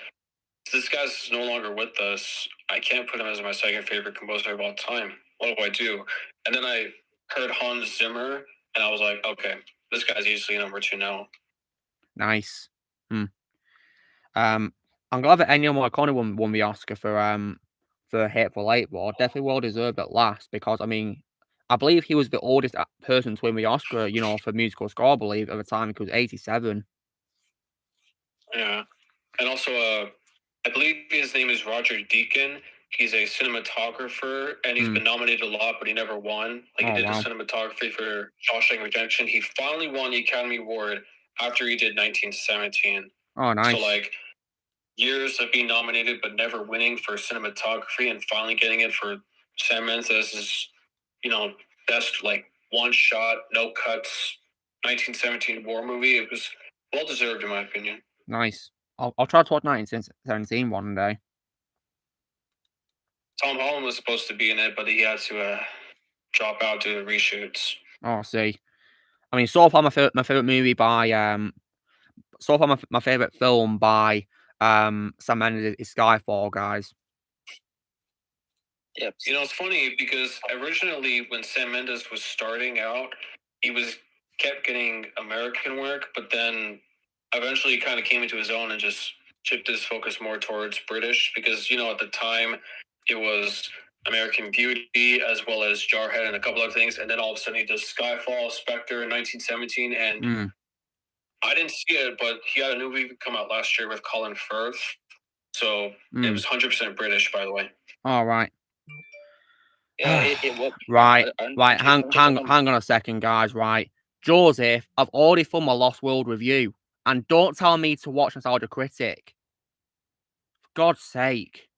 this guy's no longer with us. I can't put him as my second favorite composer of all time. What do I do? And then I heard Hans Zimmer, and I was like, okay, this guy's easily number 2 now. Nice. I'm glad that Ennio Morricone won the Oscar for Hateful Eight, but definitely well deserved at last, because I mean, I believe he was the oldest person to win the Oscar, for musical score, I believe, at the time. He was 87. Yeah. And also, I believe his name is Roger Deakins. He's a cinematographer, and he's been nominated a lot, but he never won. Like, he did the cinematography for Shawshank Redemption. He finally won the Academy Award after he did 1917. Oh, nice. So, like, years of being nominated but never winning for cinematography, and finally getting it for Sam Mendes' best, like, one shot, no cuts, 1917 war movie. It was well deserved, in my opinion. Nice. I'll try to watch 1917 one day. Tom Holland was supposed to be in it, but he had to drop out due to reshoots. Oh, see. I mean, so far my favorite movie by so far my favorite film by Sam Mendes is Skyfall, guys. Yep. It's funny because originally when Sam Mendes was starting out, he kept getting American work, but then eventually he kind of came into his own and just shifted his focus more towards British, because at the time it was American Beauty as well as Jarhead and a couple other things, and then all of a sudden he does Skyfall, Spectre in 1917, and I didn't see it, but he had a new movie come out last year with Colin Firth, So it was 100% British, by the way. All right. Yeah, it was right. Hang on a second, guys. Right, Joseph, I've already done my Lost World review, and don't tell me to watch Nostalgia Critic. For God's sake.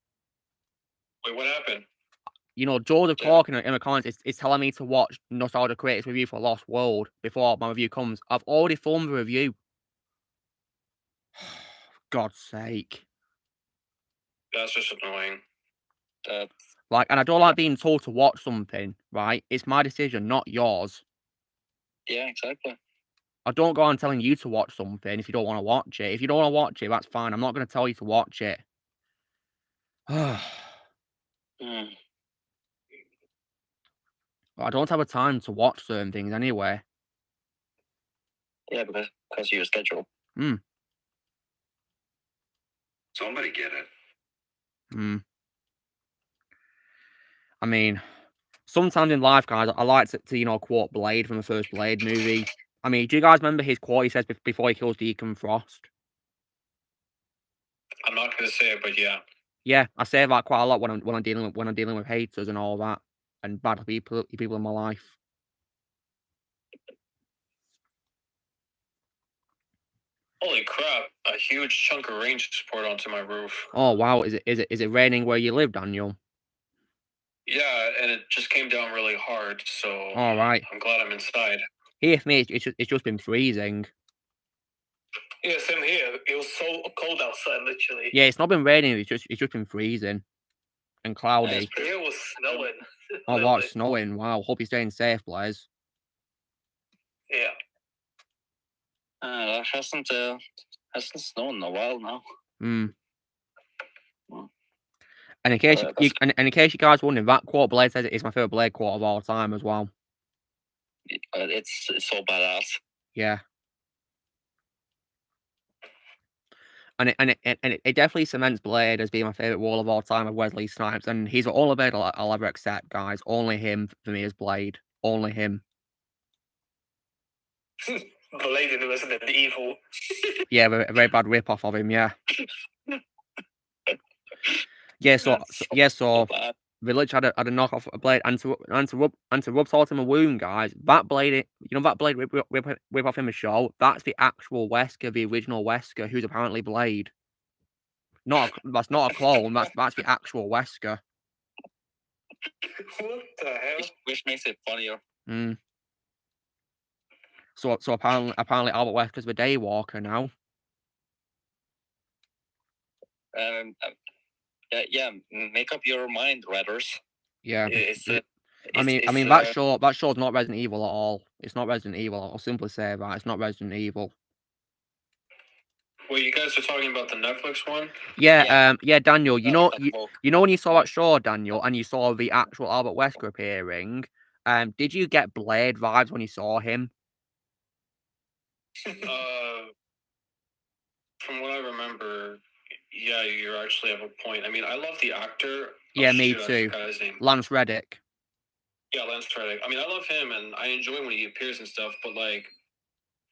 Wait, what happened? You know, Joseph Cork in the comments is telling me to watch Nostalgia Critic's review for Lost World before my review comes. I've already filmed the review. For God's sake. That's just annoying. Like, and I don't like being told to watch something, right? It's my decision, not yours. Yeah, exactly. I don't go on telling you to watch something if you don't want to watch it. If you don't want to watch it, that's fine. I'm not going to tell you to watch it. I don't have the time to watch certain things anyway. Yeah, because of your schedule. Somebody get it. I mean, sometimes in life, guys, I like to quote Blade from the first Blade movie. I mean, do you guys remember his quote he says before he kills Deacon Frost? I'm not going to say it, but yeah. Yeah, I say that quite a lot when I'm dealing with haters and all that, and bad people in my life. Holy crap! A huge chunk of range support onto my roof. Oh wow! Is it raining where you live, Daniel? Yeah, and it just came down really hard. So all right, I'm glad I'm inside. Here for me, it's just been freezing. Yeah, same here. It was so cold outside, literally. Yeah, it's not been raining. It's just been freezing and cloudy. It was snowing. Oh wow, it's snowing! Wow, hope you're staying safe, Blaze. Yeah. That hasn't snowed in a while now. And in case you guys wondering, that quote Blade says it is my favorite Blade quote of all time as well. It's so badass. Yeah. And it definitely cements Blade as being my favorite role of all time of Wesley Snipes, and he's the only Blade I'll ever accept, guys. Only him for me is Blade. Only him. Blade in Resident Evil. Yeah, a very bad rip-off of him. Yeah. Yeah. So they literally had a knockoff a Blade, and to rub salt in my wound, guys. That Blade, that Blade rip off in the show. That's the actual Wesker, the original Wesker, who's apparently Blade. That's not a clone. That's the actual Wesker. What the hell? Which makes it funnier. So apparently Albert Wesker's the Daywalker now. Yeah, make up your mind, Redders. Yeah. I mean that show's not Resident Evil at all. It's not Resident Evil. I'll simply say that it's not Resident Evil. Wait, you guys are talking about the Netflix one? Yeah. Daniel, you know when you saw that show, Daniel, and you saw the actual Albert Wesker appearing, did you get Blade vibes when you saw him? From what I remember, yeah, you actually have a point. I mean, I love the actor. Yeah, me too. Lance Reddick. Yeah, Lance Reddick. I mean, I love him, and I enjoy when he appears and stuff, but, like,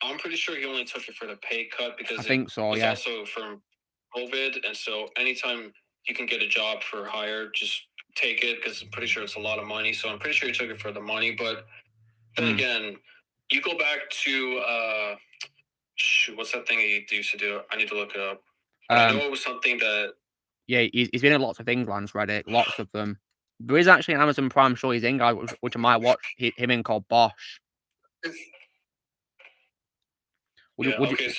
I'm pretty sure he only took it for the pay cut because I think so, yeah. Also from COVID, and so anytime you can get a job for hire, just take it because I'm pretty sure it's a lot of money. So I'm pretty sure he took it for the money. But then again, you go back to what's that thing he used to do? I need to look it up. I know it was something that. Yeah, he's been in lots of things, Lance Reddick, lots of them. There is actually an Amazon Prime show he's in, guys, which I might watch him in, called Bosch. So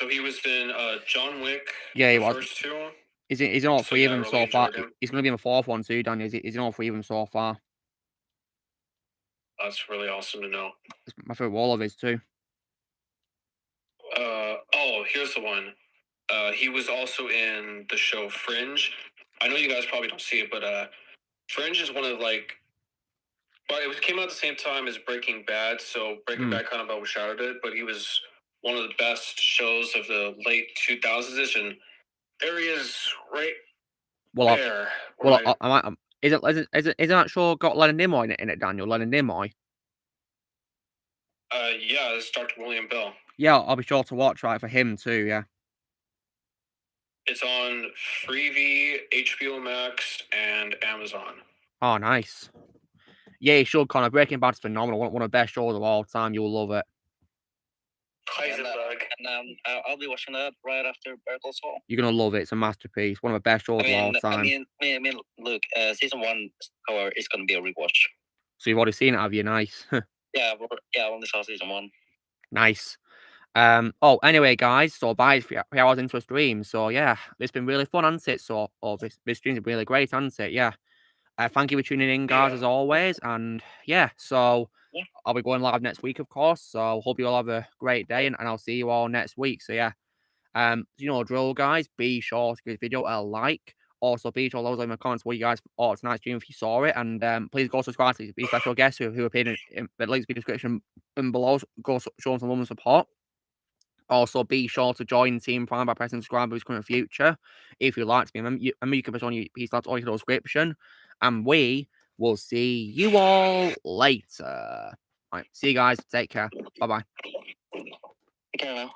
he was in John Wick. Yeah, he was. First two. He's in all three of them so far. He's going to be in the fourth one too, Daniel. He's in all three of them so far. That's really awesome to know. It's my favorite role of his too. Here's the one. He was also in the show Fringe. I know you guys probably don't see it, but Fringe is one of it came out at the same time as Breaking Bad, so Breaking Bad kind of overshadowed it, but he was one of the best shows of the late 2000s, and there he is, right there. Is that show got Leonard Nimoy in it, Daniel? Leonard Nimoy? Yeah, it's Dr. William Bell. Yeah, I'll be sure to watch for him too, yeah. It's on Freevee, HBO Max, and Amazon. Oh, nice. Yeah, you should, Connor. Breaking Bad's phenomenal. One of the best shows of all time. You'll love it. Heisenberg. And I'll be watching that right after Better Call Saul. You're gonna love it. It's a masterpiece. One of the best shows of all time. I mean, look, season 1 is gonna be a rewatch. So you've already seen it, have you? Nice. Yeah, I only saw season 1. Nice. Oh, anyway, guys, so by 3 hours into a stream, so yeah, it's been really fun, hasn't it? So, this stream's been really great, hasn't it? Yeah. Thank you for tuning in, guys, as always, and yeah, so I'll be going live next week, of course, so hope you all have a great day, and I'll see you all next week, so yeah. You know the drill, guys, be sure to give the video a like, also be sure to leave in the comments what you guys thought tonight's stream if you saw it, and please go subscribe to these special guests who appeared in the links in the description below, go show them some love and support. Also, be sure to join Team Prime by pressing subscribe in the future. If you'd like to be a member, you can put on your piece or your description. And we will see you all later. All right, see you guys. Take care. Bye-bye. Take care now.